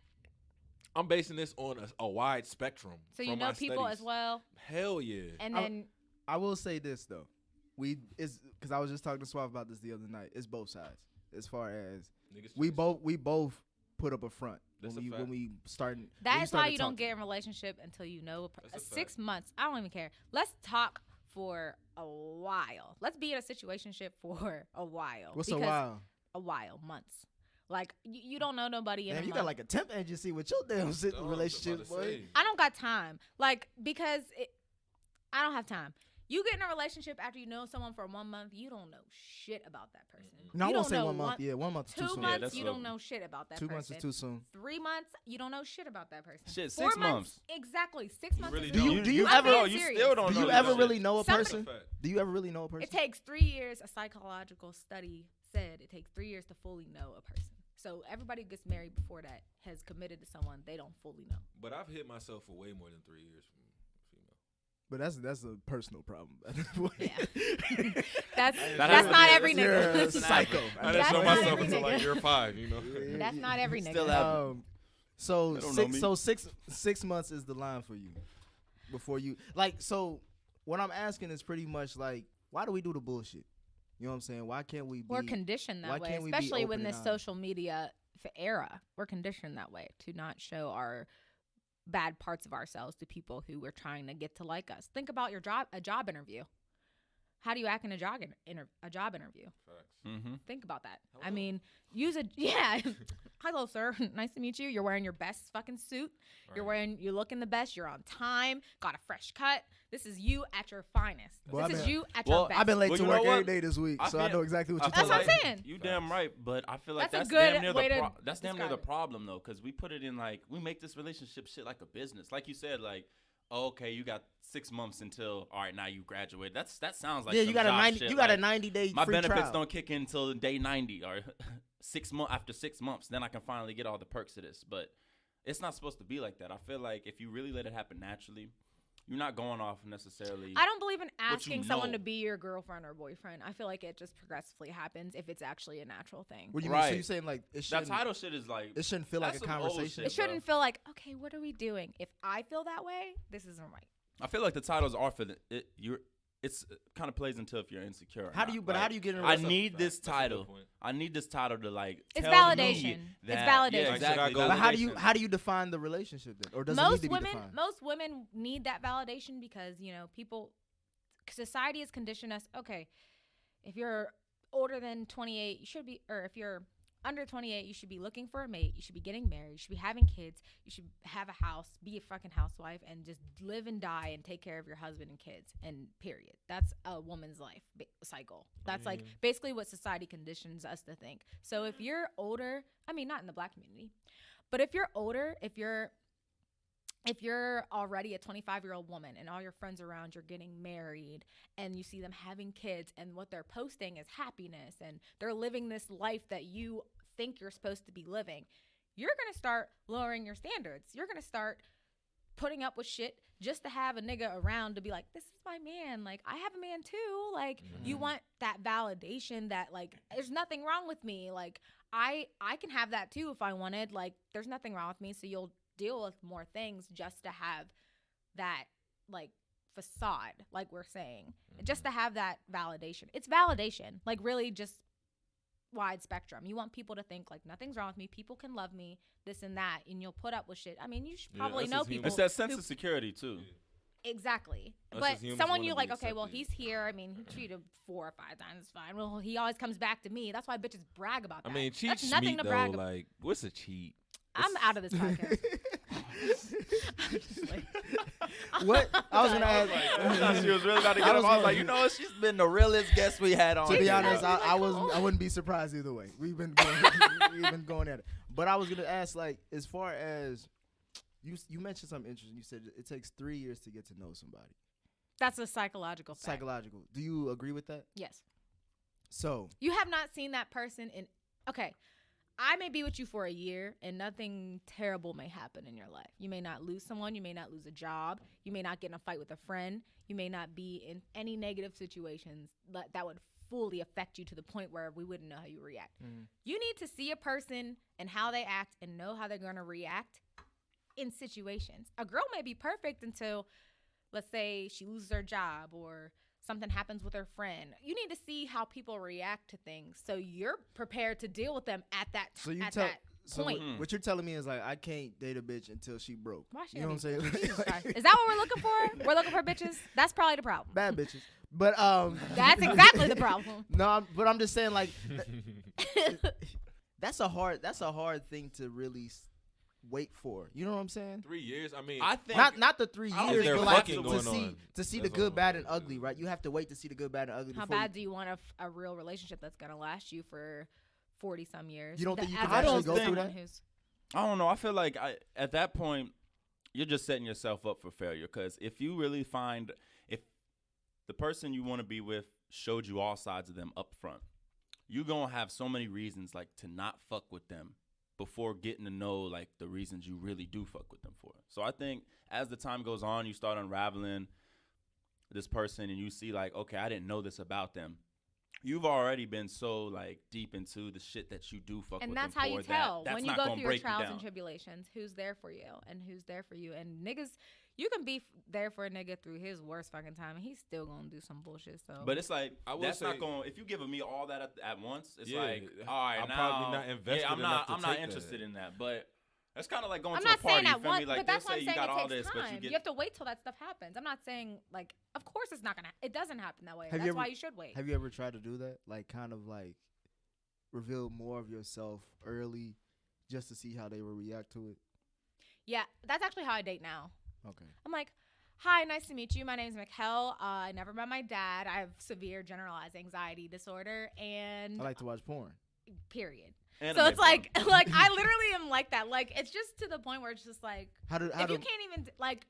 I'm basing this on a wide spectrum. So you from know my people studies. as well, Hell yeah. and then I will say this though, because I was just talking to Swav about this the other night. It's both sides. As far as Niggas we chase- both put up a front That's a when fact. we starting. that is why you don't get in a relationship until you know That's a fact. 6 months. I don't even care. Let's talk for a while. Let's be in a situationship for a while. What's a because while? A while, months. Like you don't know nobody in Damn, a you month. got like a temp agency with your damn I was about relationship, to boy. say. I don't got time. Like because I don't have time. You get in a relationship after you know someone for 1 month, you don't know shit about that person. No, I You won't don't say know 1 month. Yeah, 1 month is too 2 soon. months, that's you low. don't know shit about that 2 person. months is too soon. 3 months, you don't know shit about that person. Shit, 4 6 months. Exactly. 6 months. really is don't. good. Do you I'm ever- being No, you serious. still don't Do know you that ever shit. really know a Somebody- person? That's a fact. Do you ever really know a person? It takes 3 years. A psychological study said it takes 3 years to fully know a person. So everybody who gets married before that has committed to someone they don't fully know. But I've hit myself for way more than 3 years from female. But that's a personal problem. Yeah. That's happens. not every You're a nigga. psycho. I That's didn't show not myself every until like nigga. year 5, you know. That's not every nigga. Still have- So They don't know six, me. so six months is the line for you before you like. So what I'm asking is pretty much like, why do we do the bullshit? You know what I'm saying? Why can't we be? We're conditioned why that way, can't we be especially open when and this honest? social media era. We're conditioned that way to not show our bad parts of ourselves to people who we're trying to get to like us. Think about a job interview. How do you act in a job interview? Facts. Mm-hmm. Think about that. I Hello. mean, hello, sir. Nice to meet you. You're wearing your best fucking suit. You're looking the best. You're on time. Got a fresh cut. This is you at your finest. Well, This I've is been- you at well, your best. I've been late Well, to you know work every what? day this week, I so I feel- know exactly what I you're feel talking That's about. what I'm saying. You damn right, but I feel like That's that's a good damn near way to that's damn near the describe it. problem though, because we put it in like we make this relationship shit like a business. Like you said, like, oh, okay, you got 6 months until all right, now you graduate. That sounds like Yeah, some you got a job 90. shit. You got a Like, 90-day my free benefits trial. don't kick in until day 90 or 6 months after 6 months. Then I can finally get all the perks of this. But it's not supposed to be like that. I feel like if you really let it happen naturally, you're not going off necessarily. I don't believe in you asking someone know. to be your girlfriend or boyfriend. I feel like it just progressively happens if it's actually a natural thing. What do you mean? So Right. you saying like it That shouldn't? title shit is like It shouldn't feel like a that's some old conversation. shit. It shouldn't feel like, okay, what are we doing? If I feel that way, this isn't right. I feel like the titles are for it's kind of plays into if you're insecure. or How do not. you? But Like, how do you get in? a I relationship? need this That's a good title. point. I need this title to like. It's tell validation. me It's that- validation. Yeah, Like, exactly. should I go- But validation. how do you define the relationship then, or does it need to be defined? Most women need that validation because society has conditioned us. Okay, if you're older than 28, you should be, or if you're under 28, you should be looking for a mate. You should be getting married. You should be having kids. You should have a house, be a fucking housewife, and just live and die and take care of your husband and kids. And period. That's a woman's life cycle. That's like basically what society conditions us to think. So if you're older, I mean, not in the black community, but if you're older, if you're already a 25-year-old woman and all your friends around you're getting married and you see them having kids and what they're posting is happiness and they're living this life that you think you're supposed to be living, you're going to start lowering your standards. You're going to start putting up with shit just to have a nigga around to be like, this is my man. Like, I have a man too. Like, you want that validation that, like, there's nothing wrong with me. Like, I can have that too if I wanted. Like, there's nothing wrong with me. So you'll deal with more things just to have that, like, facade, like we're saying. Just to have that validation. It's validation. Like, really just wide spectrum. You want people to think, like, nothing's wrong with me. People can love me, this and that. And you'll put up with shit. I mean, you should probably know people. It's that sense of security, too. Exactly. Us But as humans someone wanna you're be like, okay, well, accepted. he's here. I mean, he cheated 4 or 5 times. It's fine. Well, he always comes back to me. That's why bitches brag about that. I mean, cheat That's nothing schmeat, to though. brag about. Like, what's a cheat? I'm out of this podcast. What? I was gonna ask. I thought she was really about to get him. I was like, you know what? She's been the realest guest we had on. To be here. honest, I wouldn't be surprised either way. We've been going at it. But I was gonna ask, like, as far as you mentioned something interesting. You said it takes 3 years to get to know somebody. That's a psychological fact. Psychological. Do you agree with that? Yes. So You have not seen that person in. Okay. I may be with you for a year and nothing terrible may happen in your life. You may not lose someone. You may not lose a job. You may not get in a fight with a friend. You may not be in any negative situations that would fully affect you to the point where we wouldn't know how you react. You need to see a person and how they act and know how they're going to react in situations. A girl may be perfect until, let's say, she loses her job or something happens with her friend. You need to see how people react to things so you're prepared to deal with them at that point. What you're telling me is, like, I can't date a bitch until she broke. Why she You know what I'm gotta saying? be- Jesus Christ. Is that what we're looking for? We're looking for bitches? That's probably the problem. Bad bitches. But That's exactly the problem. no, but I'm just saying, like, that's a hard thing to really wait for. You know what I'm saying? 3 years. I mean, I think Not the 3 I don't years, think but there's like fucking to going see on. to see the That's good, all. bad, and ugly, right? You have to wait to see the good, bad, and ugly. How before bad do you want a real relationship that's going to last you for 40-some years? You don't think you can I actually don't go through think- that? I don't know. I feel like at that point, you're just setting yourself up for failure. Because if you really if the person you want to be with showed you all sides of them up front, you're going to have so many reasons, like, to not fuck with them before getting to know, like, the reasons you really do fuck with them for. So I think as the time goes on, you start unraveling this person and you see, like, okay, I didn't know this about them. You've already been so, like, deep into the shit that you do fuck And with that's them how you for tell that's when you not go gonna through your break you trials down. and tribulations who's there for you and who's there for you. And niggas, you can be there for a nigga through his worst fucking time and he's still gonna do some bullshit. So, But it's like, I will that's say- not going. If you give me all that at once, it's Yeah, like, all right, I'm now, probably not invested I'm enough not. to I'm not take interested that. in that. But that's kind of like going I'm to a not party. saying You that feel one, me? Like but they'll that's what say I'm you saying. got all It takes this, but time. you get. You have to wait till that stuff happens. I'm not saying, like, of course it's not gonna. It doesn't happen that way. Have you That's ever- why you should wait. Have you ever tried to do that? Like, kind of like reveal more of yourself early, just to see how they will react to it. Yeah, that's actually how I date now. Okay. I'm like, hi, nice to meet you. My name's Michal. I never met my dad. I have severe generalized anxiety disorder, and I like to watch porn. period. Anime So it's porn. like I literally am like that. Like, it's just to the point where it's just like, How do if you can't even like,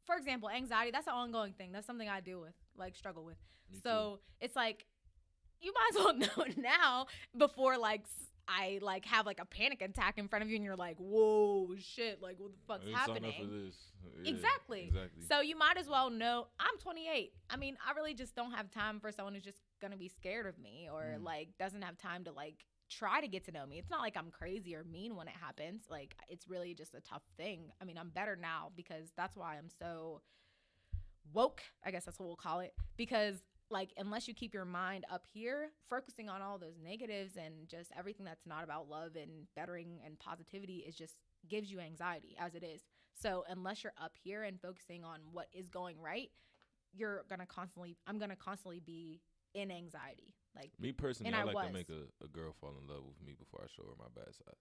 for example, anxiety, that's an ongoing thing. That's something I deal with, like, struggle with. Me So it's like, you might as well know now before, like, I like have like a panic attack in front of you and you're like, whoa, shit, like, what the fuck's I didn't sign up happening? for this. Yeah, Exactly. Exactly. So you might as well know. I'm 28. I mean, I really just don't have time for someone who's just gonna be scared of me or like doesn't have time to like try to get to know me. It's not like I'm crazy or mean when it happens. Like, it's really just a tough thing. I mean, I'm better now because that's why I'm so woke. I guess that's what we'll call it. Because, like, unless you keep your mind up here, focusing on all those negatives and just everything that's not about love and bettering and positivity is just gives you anxiety as it is. So unless you're up here and focusing on what is going right, I'm gonna constantly be in anxiety. Like, Me personally, and I I like was. to make a girl fall in love with me before I show her my bad sides.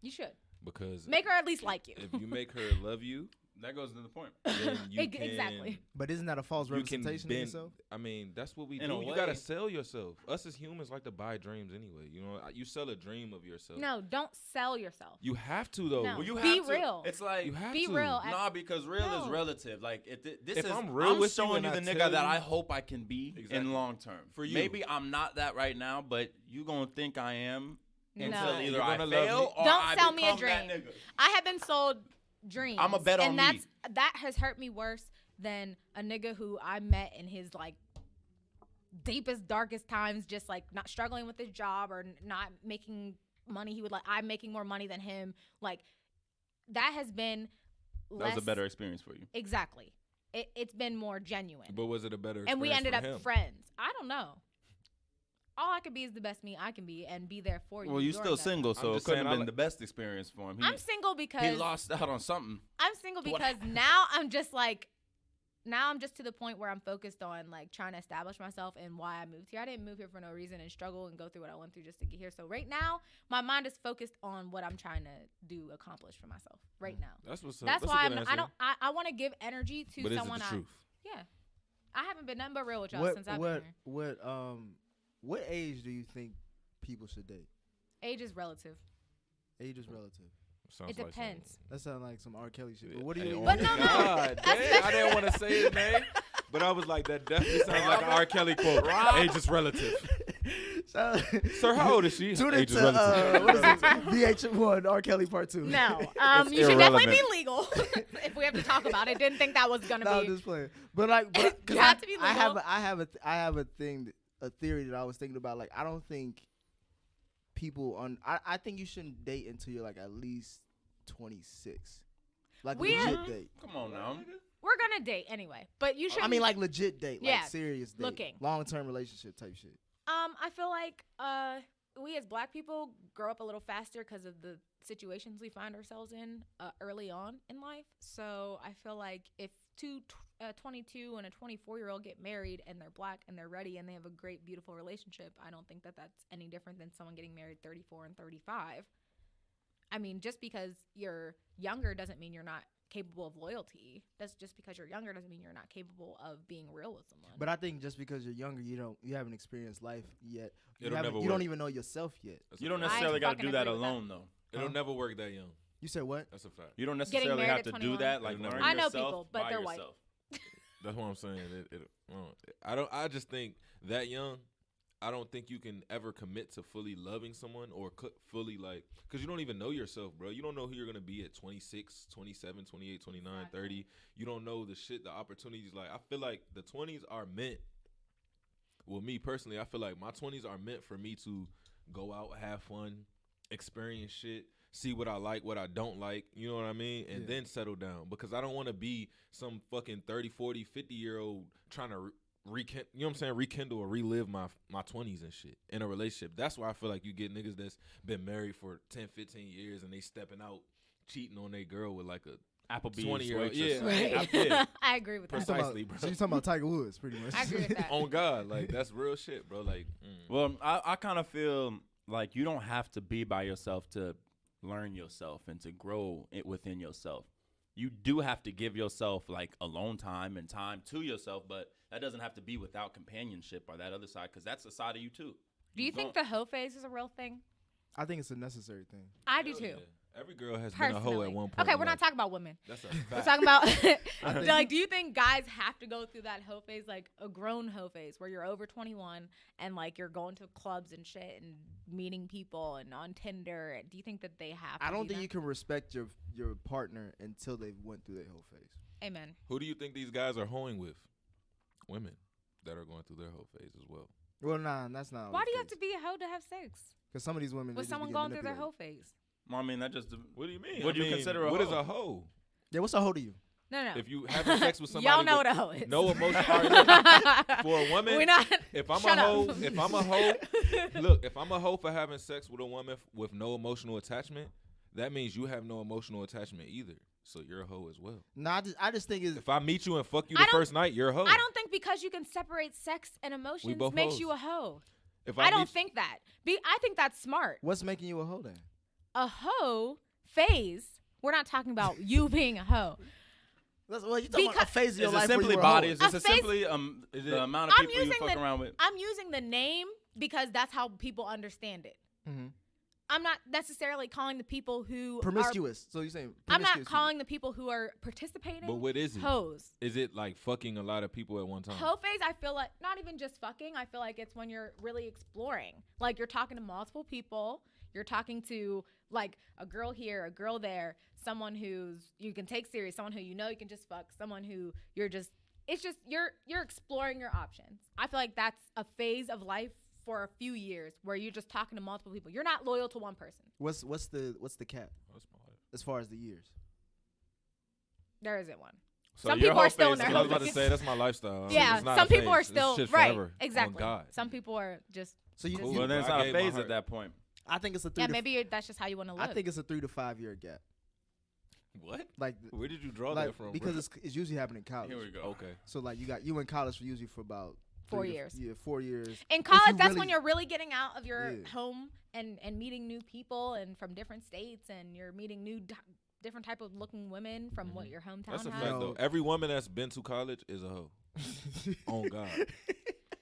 you should Because make her at least like you. if you make her love you, that goes to the point. then you Exactly. But isn't that a false You can representation of bend. yourself? I mean, that's what we In do. a You gotta way. sell yourself. Us as humans like to buy dreams anyway. You know, you sell a dream of yourself. No, don't sell yourself. You have to though. No. Well, you Be have to. real. It's like You have Be to. real. Nah, because real is No. relative. Like, this If is. I'm real with you showing and you I the nigga tell that you- I hope I can be Exactly. in long term. For you. Maybe I'm not that right now, but you gonna think I am No. until either You're I gonna love fail me. or Don't I sell me a become that dream. nigga. I have been sold dreams. I'ma bet on and me. that has hurt me worse than a nigga who I met in his like deepest, darkest times, just like not struggling with his job or not making money. He would like, I'm making more money than him. Like that has been less. That was a better experience for you. Exactly. It's been more genuine. But was it a better experience And we ended for up him? friends. I don't know. All I can be is the best me I can be and be there for you. Well, you during still that single, time. so I'm it just couldn't saying, have I been like- the best experience for him. I'm single because he lost out on something. I'm single What- because now I'm just like, now I'm just to the point where I'm focused on like trying to establish myself and why I moved here. I didn't move here for no reason and struggle and go through what I went through just to get here. So right now, my mind is focused on what I'm trying to accomplish for myself right now. That's what's up. That's a why good I answer. don't. I want to give energy to But is it someone. the truth? Yeah, I haven't been nothing but real with y'all since I've been here. What age do you think people should date? Age is relative. Age is relative. Sounds It like depends. That sounds like some R. Kelly shit. Some- But what do Hey, you? oh But my no, no. God, damn, I didn't want to say his name, but I was like, that definitely sounds like an R. Kelly quote. Age is relative. Sir, how old is she? Tune Age is into relative. what is it? VH1 R. Kelly Part 2. No, It's you should definitely irrelevant. be legal if we have to talk about it. Didn't think that was gonna No, I'm be. just playing. But like, You have to be I have, legal. I have a thing, a theory that I was thinking about. Like, I don't think people on. I think you shouldn't date until you're like at least 26. Like We legit are- date. Come on now. We're gonna date anyway, but you should. I mean, like legit date, like Yeah, serious date, looking. long term relationship type shit. I feel like we as Black people grow up a little faster because of the situations we find ourselves in early on in life. So I feel like if two 22 and a 24-year-old get married and they're Black and they're ready and they have a great, beautiful relationship, I don't think that that's any different than someone getting married 34 and 35. I mean, just because you're younger doesn't mean you're not capable of loyalty. That's just because you're younger doesn't mean you're not capable of being real with someone. But I think just because you're younger, you haven't experienced life yet. It'll never You don't work. even know yourself yet. That's You a don't fact. necessarily got to fucking do that agree with that. alone, though. It'll Huh? never work that young. You said what? That's a fact. You don't Getting necessarily married have at to do 21. that. Like, I learn know yourself people, but by they're white. yourself. That's what I'm saying. I don't. I just think that young. I don't think you can ever commit to fully loving someone or fully like, because you don't even know yourself, bro. You don't know who you're going to be at 26, 27, 28, 29, 30. You don't know the shit, the opportunities. Like, I feel like the 20s are meant, well, me personally, I feel like my 20s are meant for me to go out, have fun, experience shit, see what I like, what I don't like, you know what I mean? And then settle down, because I don't want to be some fucking 30, 40, 50-year-old trying to rekindle or relive my 20s and shit in a relationship. That's why I feel like you get niggas that's been married for 10, 15 years and they stepping out cheating on their girl with like a Applebee's 20-year-old. waitress. Yeah, Right. yeah. I agree with that. Precisely, bro. So you talking about Tiger Woods, pretty much. I agree with that. On God, like that's real shit, bro. Like, Well, I kind of feel like you don't have to be by yourself to learn yourself and to grow it within yourself. You do have to give yourself like alone time and time to yourself, but that doesn't have to be without companionship or that other side, because that's a side of you too. Do you think the hoe phase is a real thing? I think it's a necessary thing. I do hell too. yeah. Every girl has been a hoe Personally. at one point. Okay, in we're not life. talking about women. That's a We're fact. talking about think- like, do you think guys have to go through that hoe phase, like a grown hoe phase, where you're over 21 and like you're going to clubs and shit and meeting people and on Tinder? Do you think that they have? I to don't do think that? you can respect your partner until they've went through their whole phase. Amen. Who do you think these guys are hoeing with? Women that are going through their whole phase as well. Well, nah, that's not. Why do you have to be a hoe to have sex Because some of these women with they just someone be going getting through their hoe manipulated. phase? Well, I mean, that just What do you mean? What do you I mean, consider a what is hoe? a hoe? Yeah, what's a hoe to you? No. If you having sex with somebody, Y'all know with what a hoe is. no emotion. All right, look, for a woman, We're not. if I'm Shut a up. hoe, look, if I'm a hoe for having sex with a woman with no emotional attachment, that means you have no emotional attachment either. So you're a hoe as well. Nah, I just think it's. If I meet you and fuck you I the don't- first night, you're a hoe. I don't think because you can separate sex and emotions both makes hoes. you a hoe. If I don't meet- think that. I think that's smart. What's making you a hoe then? A hoe phase. We're not talking about you being a hoe. Well, you talking about a phase of your is life it simply where you were a hoe. body? Is A it phase- simply the amount of I'm people you using fuck the- around with? I'm using the name because that's how people understand it. Mhm. I'm not necessarily calling the people who Promiscuous. So you're saying I'm not promiscuous calling the people who are participating But what is it? hoes. Is it like fucking a lot of people at one time? Hoe phase, I feel like not even just fucking. I feel like it's when you're really exploring. Like you're talking to multiple people. You're talking to like a girl here, a girl there, someone who's you can take serious, someone who you know you can just fuck, someone who you're just it's just you're exploring your options. I feel like that's a phase of life for a few years where you're just talking to multiple people. You're not loyal to one person. What's the cap as far as the years? There isn't one. So some your people are whole still in phase their I was whole about to say that's my lifestyle. Yeah, It's not some a people are phase. still It's right. forever. Exactly. On God. Some people are just So you, Cool. you Well, then it's I not a gave my phase heart. at that point. I think it's a maybe that's just how you want to live. I think it's a 3 to 5 year gap. What? Like Where did you draw like that from? because bro? it's usually happening in college. Here we go. Okay. So like you in college for usually for about 4 years. 4 years. In If college, you that's really- when you're really getting out of your Yeah. home and meeting new people and from different states, and you're meeting different type of looking women from what your hometown That's a has. fact No. though. Every woman that's been to college is a hoe. On God.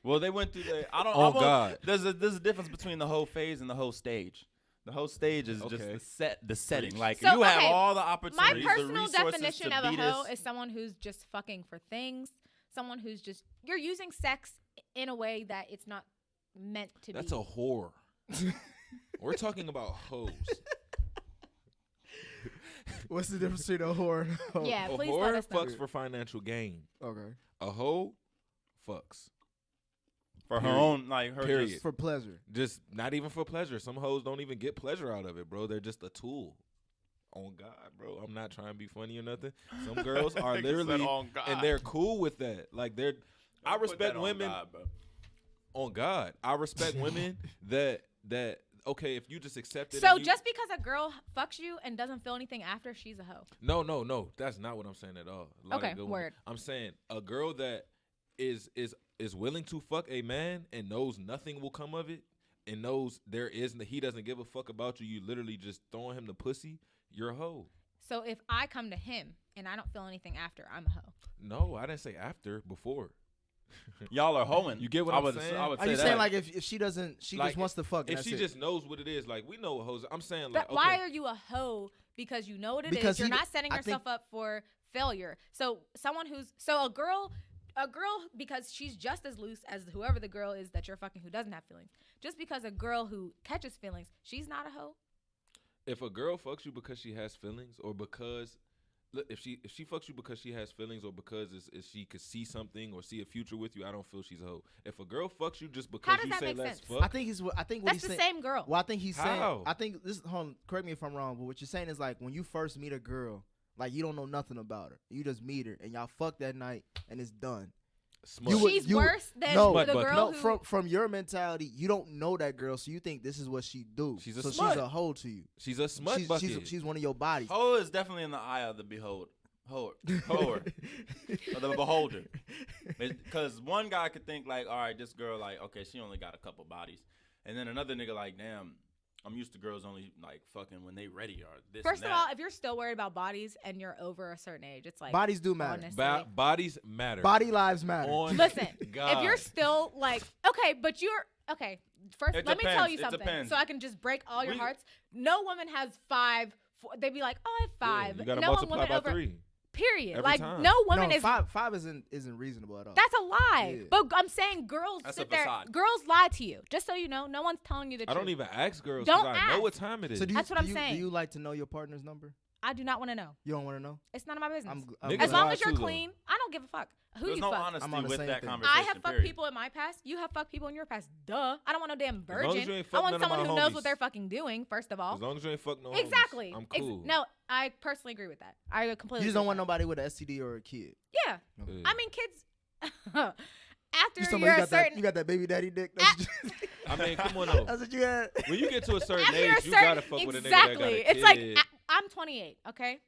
Well, they went through the. I don't. Oh, I won't- God. There's a difference between the whole phase and the whole stage. The whole stage is just Okay. the setting. Like So, you have okay, all the My opportunities, the personal resources definition to of a be hoe this. is someone who's just fucking for things. Someone who's just you're using sex in a way that it's not meant to That's be. a whore. We're talking about hoes. What's the difference between a whore and a hoe? Yeah, A please whore let us know. fucks for financial gain. Okay. A hoe fucks. For her Period. own, like her Period. just For pleasure. Just not even for pleasure. Some hoes don't even get pleasure out of it, bro. They're just a tool. On God, bro. I'm not trying to be funny or nothing. Some girls are Nigga said literally, on God. and they're cool with that. Like I Put that respect on women. God, bro. On God, I respect women that okay, if you just accept it. So and you, just because a girl fucks you and doesn't feel anything after, she's a hoe. no, that's not what I'm saying at all. A lot of Okay, good word. women. I'm saying a girl that is willing to fuck a man and knows nothing will come of it and knows he doesn't give a fuck about you. You literally just throwing him the pussy. You're a hoe. So if I come to him and I don't feel anything after, I'm a hoe. No, I didn't say after. Before. Y'all are hoeing. You get what I I'm would, saying? I would Are say you that. saying like if she doesn't, she Like, just wants to fuck? If that's she it. just knows what it is, like we know what hoes. I'm saying like But why okay. are you a hoe? Because you know what it is. Because You're he- not setting I yourself up for failure. So someone a girl because she's just as loose as whoever the girl is that you're fucking who doesn't have feelings. Just because a girl who catches feelings, she's not a hoe. If a girl fucks you because she has feelings, or because look, if she fucks you because she has feelings, or because she could see something or see a future with you, I don't feel she's a hoe. If a girl fucks you just because does you that say make let's sense? fuck, I think what That's he's the saying. same girl. Well, I think he's saying. How? I think this. Hold on, correct me if I'm wrong, but what you're saying is like when you first meet a girl, like you don't know nothing about her. You just meet her and y'all fuck that night and it's done. smut. She's worse than no, the But- girl no. who. From your mentality, you don't know that girl, so you think this is what she do. She's a so smut. she's a hoe to you. She's a smut she's, bucket. she's one of your bodies. Hoe is definitely in the eye of the beholder. Or the beholder. Because one guy could think like, all right, this girl like, okay, she only got a couple bodies, and then another nigga like, damn, I'm used to girls only like fucking when they ready or this. First and of all, that. if you're still worried about bodies and you're over a certain age, it's like Bodies do matter. honestly. Bodies matter. Body lives matter. On Listen, God. if you're still like, okay, but you're okay. First, It let me tell depends. you It something, depends. so I can just break all your We- hearts. No woman has 5. They'd be like, oh, I have 5. You gotta no multiply woman by over. 3. Period. every Like time. no woman no, is. five isn't reasonable at all. That's a lie. Yeah. But I'm saying girls That's sit a there. facade. Girls lie to you. Just so you know, no one's telling you the I truth. don't even ask girls Don't because I know ask. what time it is. So do you, That's what I'm do you, saying. Do you like to know your partner's number? I do not want to know. You don't want to know? It's none of my business. Niggas As long lie as you're too, though. clean, I don't give a fuck who There's you no fuck. honesty I'm on the with same that thing. conversation. I have fucked period. people in my past. You have fucked people in your past. Duh. I don't want no damn As long as virgin. you ain't I fucked want none of someone my who knows homies. what they're fucking doing, first of all. As long as you ain't fuck no Exactly. homies, I'm cool. No, I personally agree with that. I completely You just agree don't want with nobody with an STD or a kid. that. Yeah. Yeah. I mean, kids, after You somebody you're a got that? certain. You got that baby daddy dick? That's, I mean, come on though. that's what you had. When you get to a certain After a age, you certain- gotta fuck with a nigga exactly. that got a kid. It's like I'm 28, okay?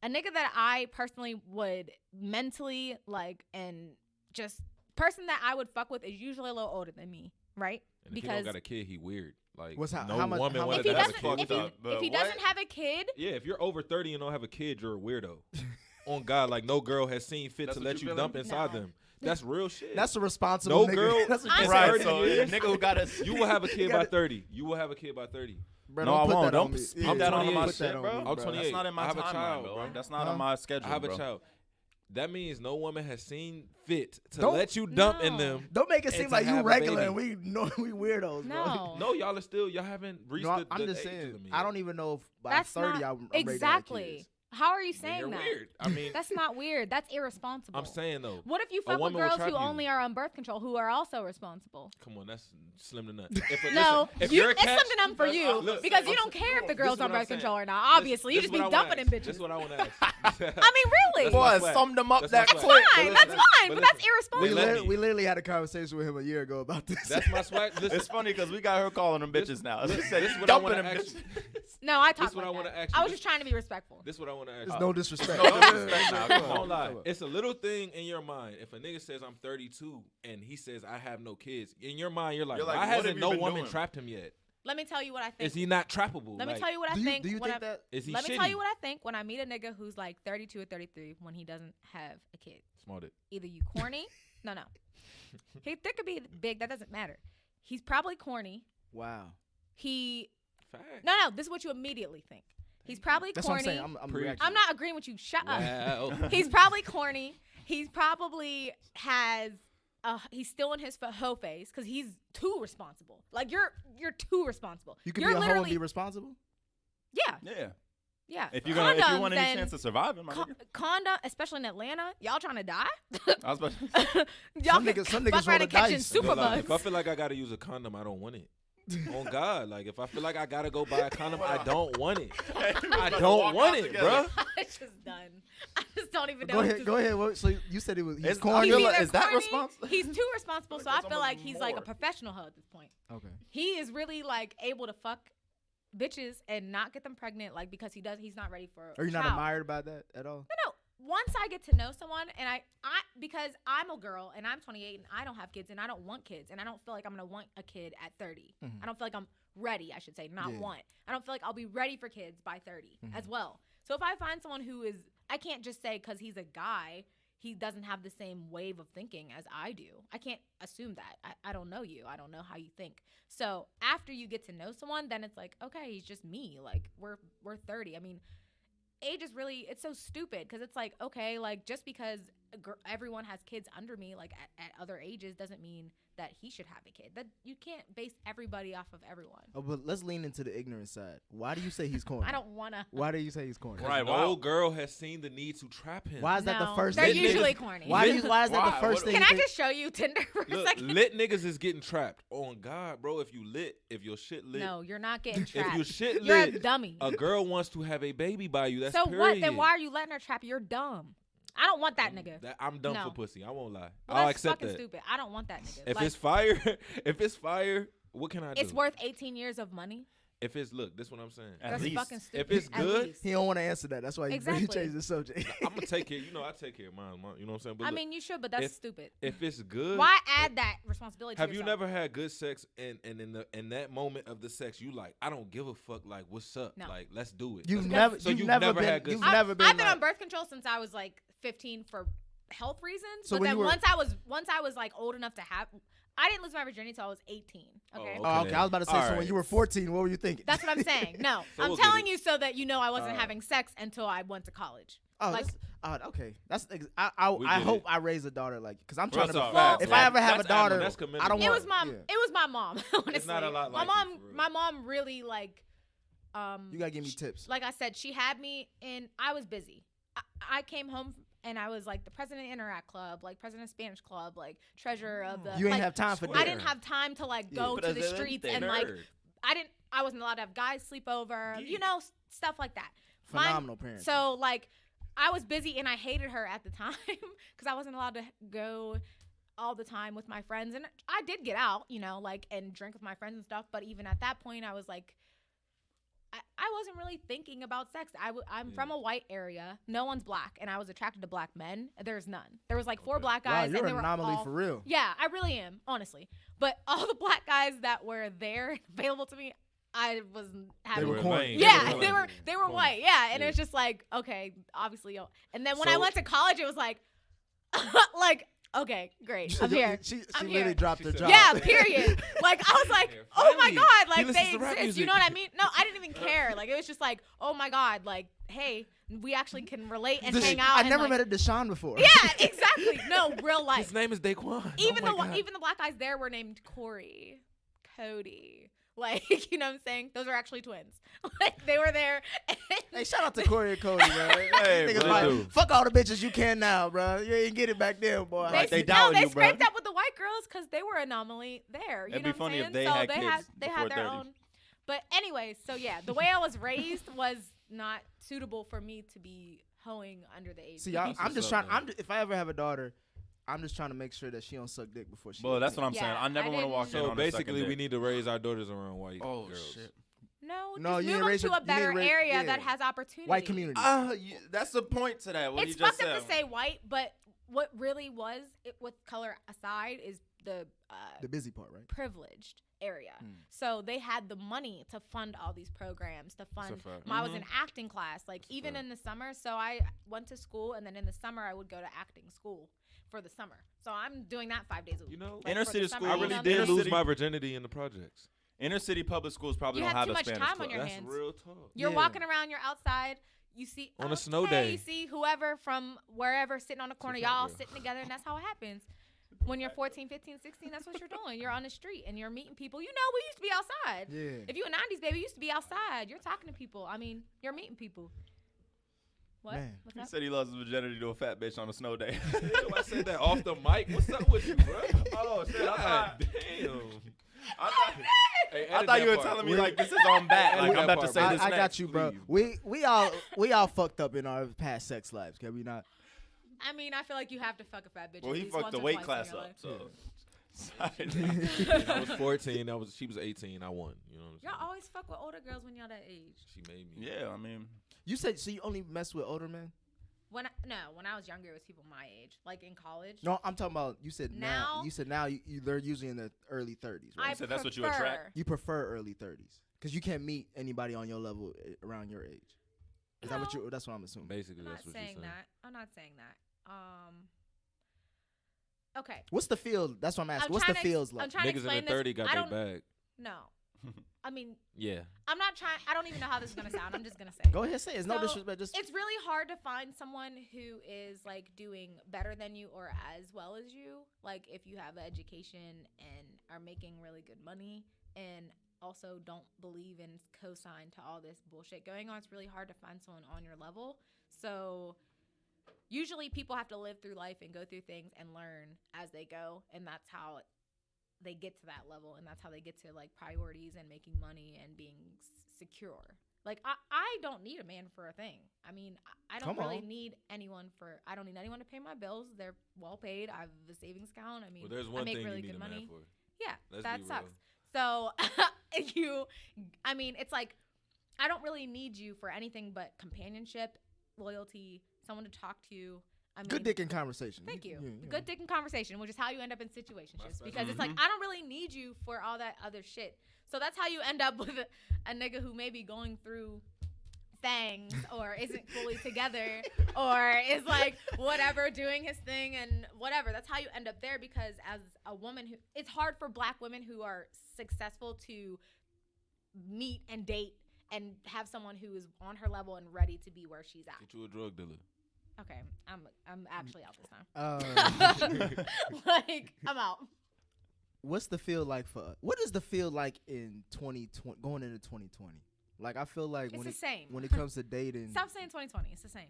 A nigga that I personally would mentally like and just person that I would fuck with is usually a little older than me, right? and if he don't got a kid, he weird. Like What's how- no how much- woman how wanted much- If he to have a doesn't, kid. if he, up, but if he what? doesn't have a kid, Yeah, if you're over 30 and don't have a kid, you're a weirdo. On God, like no girl has seen fit That's to what let you you feeling? dump inside No. them. That's real shit. That's a responsible No nigga. girl- That's a I'm good Right, 30 so years. the nigga who got us. you will have a kid by gotta- 30. You will have a kid by 30. Bro, No, don't I put won't. that on Don't me. speak Yeah, that don't on my put that shit, on bro. me, I'm That's 28. not in my I have a timeline, child, bro. bro. That's not Huh? on my schedule, I have bro. a child. that means no woman has seen fit to Don't- let you dump in No. them. Don't make it And seem to like you have a regular baby. and we know we weirdos, bro. No. No, y'all are still, y'all haven't reached No, the I'm just age saying. of me I yet. don't even know if by That's 30 not I'm ready to have exactly. kids. How are you Then saying you're that? weird. I mean, That's not weird. That's irresponsible. I'm saying though. What if you a fuck with woman will girls trap who you. only are on birth control who are also responsible? Come on, that's slim to nut. If No, if you, you're a it's catch, something up for you look, because you I'm don't saying- care if the this girl's is on what I'm birth saying. control or not. Obviously, you This just is be what I wanna dumping them ask. bitches. This is what I want to ask. I mean, really? Boy, Boy, summed them up That's that my quick. swag. Fine, But that's listen, fine, but but that's listen. irresponsible. Let me- We literally had a conversation with him a year ago about this. That's my swag. Listen, It's funny because we got her calling them bitches now. She said, this is what I dumping want to them ask bitches. you. No, I talk This is what like I wanna that. ask I you. was just trying to be respectful. This is what I want to ask It's you. no disrespect. No disrespect now. Come on. Don't lie. It's a little thing in your mind. If a nigga says I'm 32 and he says I have no kids, in your mind you're like, You're like, why what have hasn't you no been woman doing? trapped him yet? Let me tell you what I think. Is he not trappable? Let me Like, tell you what I think. Do you when think that? Is he Let shitty? me tell you what I think when I meet a nigga who's like 32 or 33 when he doesn't have a kid. Small dick. Either you corny. No. He there could be big. That doesn't matter. He's probably corny. Wow. He Fact. no. This is what you immediately think. He's probably That's corny. what I'm saying. I'm Preach. reacting. I'm not agreeing with you. Shut up. Wow. He's probably corny. He's probably has. He's still in his hoe phase because he's too responsible. Like you're too responsible. You could you're be a hoe and literally be responsible. yeah. Yeah. If you want Condoms any and chance of surviving, my nigga. condom, especially in Atlanta, y'all trying to die? I was about to Y'all Some can niggas fuck roll around the and catching dice. No, like, if I superbugs. feel like I gotta use a condom, I don't want it. On God, like if I feel like I gotta go buy a condom, I don't want it. I don't want it, bro. It's just done. I just don't even know. Go what ahead. to Go say. ahead. What- So you said he's It's- corny. I feel He's like- either is that corny, responsible? He's too responsible, so I It's feel like almost he's like a more. professional hoe at this point. Okay. He is really like able to fuck bitches and not get them pregnant, like because he's not ready for. Are you a not child. admired about that at all? No. Once I get to know someone, and I because I'm a girl and I'm 28 and I don't have kids and I don't want kids and I don't feel like I'm gonna want a kid at 30. Mhm. I don't feel like I'm ready. I should say, not Yeah. want. I don't feel like I'll be ready for kids by 30 Mhm. as well. So if I find someone who is, I can't just say because he's a guy, he doesn't have the same wave of thinking as I do. I can't assume that. I don't know you. I don't know how you think. So after you get to know someone, then it's like, okay, he's just me. Like we're 30. I mean, age is really, it's so stupid because it's like, okay, like just because everyone has kids under me, like at other ages, doesn't mean that he should have a kid. That you can't base everybody off of everyone. Oh, but let's lean into the ignorant side. Why do you say he's corny? I don't wanna. Why do you say he's corny? Right. No wow. girl has seen the need to trap him. Why is that the No, first they're thing? usually niggas- corny. Why is that Why? the first What- thing? Can you I think- just show you Tinder for a Look, second? lit niggas is getting trapped. On God, bro. If you lit, if your shit lit, No, you're not getting if trapped. you shit You're a lit, dummy. a girl wants to have a baby by you. That's So period. what? Then why are you letting her trap you? You're dumb. I don't want that nigga. I'm dumb No. for pussy. I won't lie. Well, I'll that's accept fucking that. stupid. I don't want that nigga. If Like, it's fire, if it's fire, what can I do? it's worth 18 years of money. If it's look, this what I'm saying. At That's least. fucking stupid. If it's At good, least. He don't want to answer that. That's why he Exactly. changed the subject. I'm gonna take care. You know, I take care of mine. You know what I'm saying? But I look, mean, you should, but that's if- stupid. if it's good, Why add that responsibility? have to you yourself? never had good sex and in that moment of the sex, you like, I don't give a fuck. Like, what's up? No. Like, let's do it. You've Let's go. never, So you've never been, had good you've sex. never been. I've been like, on birth control since I was like 15 for health reasons. So but when then you were- once I was like old enough to have, I didn't lose my virginity until I was 18. Okay. Oh, Oh, okay. I was about to say. All So when right. you were 14, what were you thinking? That's what I'm saying. No, So I'm we'll get telling it. you so that you know I wasn't having sex until I went to college. Oh, like- okay. That's. We I get hope it. I raise a daughter like, because I'm Real trying to. talk. Well, If I ever have a That's daughter, admirable. That's I don't commendable. It want. was my yeah. it was my mom. Honestly, not a lot my like mom you, for real. my mom really like. You gotta give me tips. Like I said, she had me in. I was busy. I came home and I was like the president of Interact Club, like president of Spanish Club, like treasurer of the. You ain't like, have time for Swear. I dinner. didn't have time to like Yeah. go to the streets and like Nerd. I wasn't allowed to have guys sleep over, you Geek. know, stuff like that. Phenomenal parent. So like I was busy and I hated her at the time because I wasn't allowed to go all the time with my friends, and I did get out, you know, like and drink with my friends and stuff. But even at that point, I was like, I wasn't really thinking about sex. I'm from a white area. No one's black, and I was attracted to black men. There's none. There was like 4 black Wow, guys, you're and they an were anomaly all for real. yeah, I really am, honestly. But all the black guys that were there and available to me, I was having. were corny. Yeah, They were they were corny. white. Yeah, and Yeah. it was just like, okay, obviously. And then when So- I went to college, it was like, like Okay, great. I'm here. She I'm really here. dropped She her said- job. Yeah, period. Like I was like, Yeah, oh my finally. god, He like listens they to rap exist. You music. know what I mean? No, I didn't even care. Like it was just like, oh my god, like hey, we actually can relate and hang out. I and, never like, met a Deshaun before. Yeah, exactly. No, real life. His name is Daquan. Even Oh my God. even the black guys there were named Corey, Cody. Like, you know what I'm saying? Those are actually twins. Like they were there. And Hey, shout out to Corey and Cody, bro. Hey, Niggas bro. like, Dude. fuck all the bitches you can now, bro. You ain't get it back then, boy. Like, they no, doubted they you, bro. scraped up with the white girls because they were anomaly there. You It'd know be what I'm funny if saying? they so had they kids had they before had their 30. own. But anyway, so yeah, the way I was raised was not suitable for me to be hoeing under the age. See, of I'm 18. I'm just what's trying. up, If I ever have a daughter, I'm just trying to make sure that she don't suck dick before she. Well, that's what I'm Yeah, saying. I never I want to walk didn't- in So on a second basically, we date. need to raise our daughters around white Oh girls. shit. No, No, just you need move to them raise to a- a better you need to raise- area yeah. that has opportunity. White community. That's the point to that. What It's he just fucked up said. to say white, but what really was, it, with color aside, is the the busy part, right? privileged area. Hmm. So they had the money to fund all these programs, to fund. fact. I was in acting class, like even fact. in the summer. So I went to school, and then in the summer I would go to acting school for the summer. So I'm doing that 5 days a week. You know, Like, Inner for the city summer, school- I you really know what did I'm saying? lose city- my virginity in the projects. Inner city public schools probably You don't have have too a much Spanish time on club. your That's hands. real talk. You're Yeah. walking around, you're outside. You see On a snow okay, day. You see whoever from wherever sitting on the corner, fat y'all girl. sitting together, and that's how it happens. When you're 14, 15, 16, that's what you're doing. You're on the street and you're meeting people. You know, we used to be outside. Yeah. If you a 90s baby, you used to be outside. You're talking to people. I mean, you're meeting people. What? Man. What's He up? said he lost his virginity to a fat bitch on a snow day. I said that off the mic. What's up with you, bro? Oh shit! God damn. I thought, Hey, I edit thought you that were part. telling me like this is on bat. Edit Like I'm that about to part, say bro. this I next. got you, bro. please. We all fucked up in our past sex lives. Can we not? I mean, I feel like you have to fuck a fat bitch. Well, at he least fucked once the or weight twice in class your up. life. So. I was 14. She was 18. I won. You know what I'm saying? Y'all always fuck with older girls when y'all that age. She made me. Yeah, I mean, You said so. You only mess with older men? When I was younger, it was people my age, like in college. No, I'm talking about. You said now. Now? You said now. They're usually in their early 30s, right? I So that's what you attract? prefer- You prefer early 30s because you can't meet anybody on your level around your age. Is that what No. you? That's what I'm assuming. Basically, I'm not that's what you're saying saying. that. I'm not saying that. Okay. What's the feel? That's what I'm asking. I'm What's the trying to feels I'm like? trying to Niggas in explain their 30 this. got I their don't. bag. No. I mean, Yeah. I'm not trying. I don't even know how this is gonna sound. I'm just gonna say. Go ahead, say it. It's no So, disrespect. Just It's really hard to find someone who is like doing better than you or as well as you. Like if you have an education and are making really good money and also don't believe and co-sign to all this bullshit going on, it's really hard to find someone on your level. So usually people have to live through life and go through things and learn as they go, and that's how they get to that level, and that's how they get to like priorities and making money and being secure. Like I don't need a man for a thing. I mean, I don't Come really on. need anyone for. I don't need anyone to pay my bills. They're well paid. I have a savings account. I mean, Well, there's I one make thing really you need good a man money. for. Yeah, Let's that be sucks. real. So I mean, it's like I don't really need you for anything but companionship, loyalty, someone to talk to. I mean, good dick in conversation. Thank you. Yeah. Good dick in conversation, which is how you end up in situationships. My Because it's like, I don't really need you for all that other shit. So that's how you end up with a nigga who may be going through things or isn't fully together or is like whatever doing his thing and whatever. That's how you end up there, because as a woman who, it's hard for black women who are successful to meet and date and have someone who is on her level and ready to be where she's at. Get you a drug dealer. Okay, I'm actually out this time. Like, I'm out. What's the feel like for? What is the feel like in 2020 going into 2020? Like I feel like It's the same. when it comes to dating. Stop saying 2020. It's the same.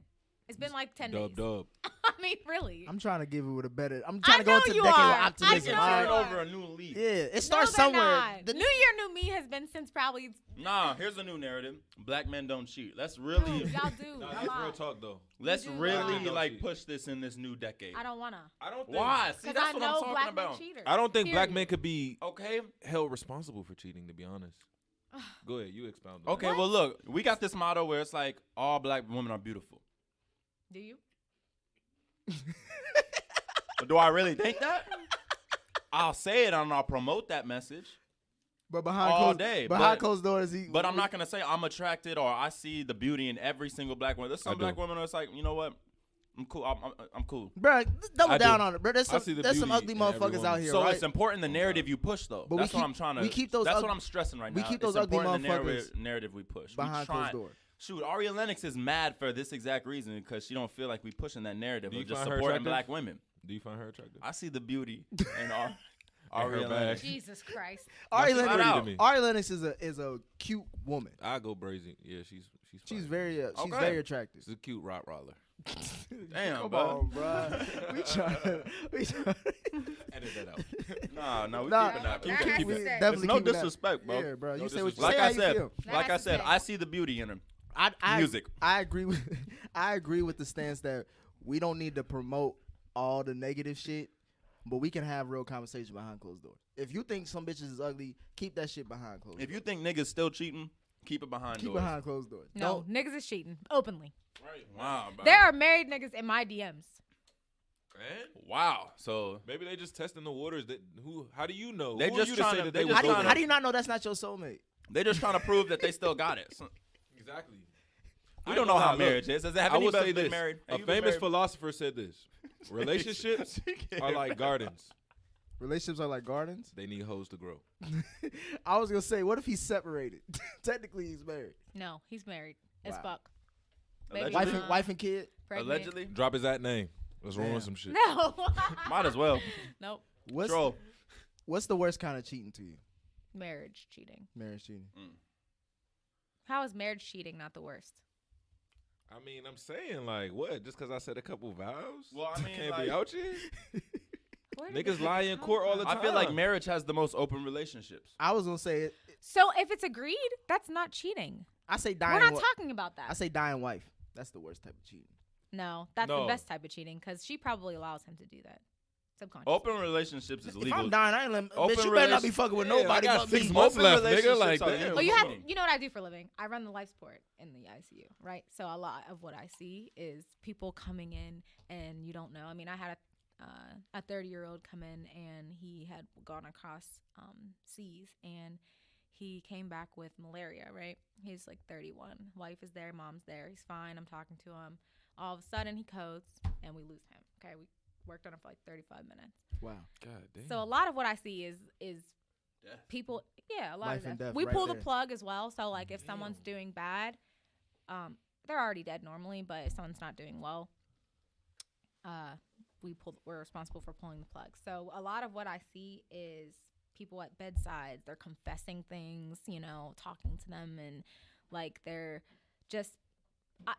It's been like 10 days. Dub. I mean, really. I'm trying to give it with a better. I'm I trying to go know into the you decade are. with I optimism. know all you right? are. over a new leaf. Yeah, it No, starts they're somewhere. not. New Year, New Me has been since probably. Nah, here's a new narrative. Black men don't cheat. Let's No, really, y'all do. Nah, a that's lot. real talk though. let's do really lie. like push this in this new decade. I don't wanna. I don't think. Why? See, Because that's I what know I'm talking black about. men cheaters. I don't think black Period. men could be Okay. held responsible for cheating. To be honest. Go ahead, you expound. On Okay. that. Well, look, we got this motto where it's like all black women are beautiful. Do you? But do I really think that? I'll say it and I'll promote that message. But behind all closed, day, behind but- closed doors, But I'm not gonna say I'm attracted or I see the beauty in every single black woman. There's I some do. black women that's like, you know what? I'm cool. I'm cool. Bro, double I down do. on it, bro. There's I see the some beauty ugly in motherfuckers everyone. out here, So right? it's important the narrative you push, though. But That's what I'm trying to. we keep those That's ugly- what I'm stressing right we now. keep It's those ugly important the motherfuckers narrative we push. behind closed door. Shoot, Aria Lennox is mad for this exact reason because she don't feel like we pushing that narrative Do you of just find her supporting attractive? black women. Do you find her attractive? I see the beauty in her Aria bag. Lennox. Jesus Christ. Ari she's pretty to Lennox, me. Ari Lennox is a cute woman. I go brazy. Yeah, she's She's fine. very Okay. very attractive. She's a cute rottweiler. Damn, Come bro. on, bro. we try. Edit that out. No, we Nah, keeping that. That has to Keep it. stay. definitely It's no keeping that. disrespect, bro. Yeah, bro. No You say what you disrespect. say. Like How I you said, feel. That like I has to said, stay. I see the beauty in him. I Music. I agree with I agree with the stance that we don't need to promote all the negative shit, but we can have real conversation behind closed doors. If you think some bitches is ugly, keep that shit behind closed If doors. you think niggas still cheating, keep it behind Keep doors. behind closed doors. No, niggas is cheating openly. Wow, bro. There are married niggas in my DMs. Wow. So Maybe they just testing the waters. That how do you know? They Who are just you to tryna- say that they they just would How go do, you, there? how do you not know that's not your soulmate? they just trying to prove that they still got it. So, Exactly. we I don't ain't know gonna how lie, marriage look, is. Have I will anybody say been this. married? A Have you been famous married? philosopher said this. Relationships are like gardens. Relationships are like gardens. They need hoes to grow. I was gonna say, what if he's separated? Technically, he's married. No, he's married as Wow. fuck. Allegedly. Wife and kid. Pregnant. Allegedly. Drop his at name. Let's roll Damn. on some shit. No. Might as well. Nope. Troll. What's the worst kind of cheating to you? Marriage cheating. Marriage cheating. How is marriage cheating not the worst? I mean, I'm saying like what? Just because I said a couple vows? Well, I mean, can't like- be out here. Where did Niggas this lie in come court all from? the I feel like time. marriage has the most open relationships. I was gonna say it. So if it's agreed, that's not cheating. I say dying. We're not wa- talking about that. I say dying wife. That's the worst type of cheating. No, that's No. the best type of cheating because she probably allows him to do that subconsciously. Open relationships is If legal. I'm dying, I ain't let. Open Bitch, you better not be relation- fucking with Yeah, I nobody got but 6 me. months Open left, nigga. relationships Like, are damn. legal. Well, Meaning. you know what I do for a living? I run the life support in the ICU, right? So a lot of what I see is people coming in and you don't know. I mean, I had a 30-year-old come in and he had gone across seas and he came back with malaria, right? He's like 31. Wife is there, mom's there. He's fine. I'm talking to him. All of a sudden, he codes and we lose him. Okay, we worked on it for like 35 minutes. Wow. God damn. So a lot of what I see is Death. people, yeah, a lot Life of and death. death We right pull there. the plug as well. So like if someone's doing bad, they're already dead normally. But if someone's not doing well, we're responsible for pulling the plug. So a lot of what I see is people at bedsides. They're confessing things, you know, talking to them, and like they're just.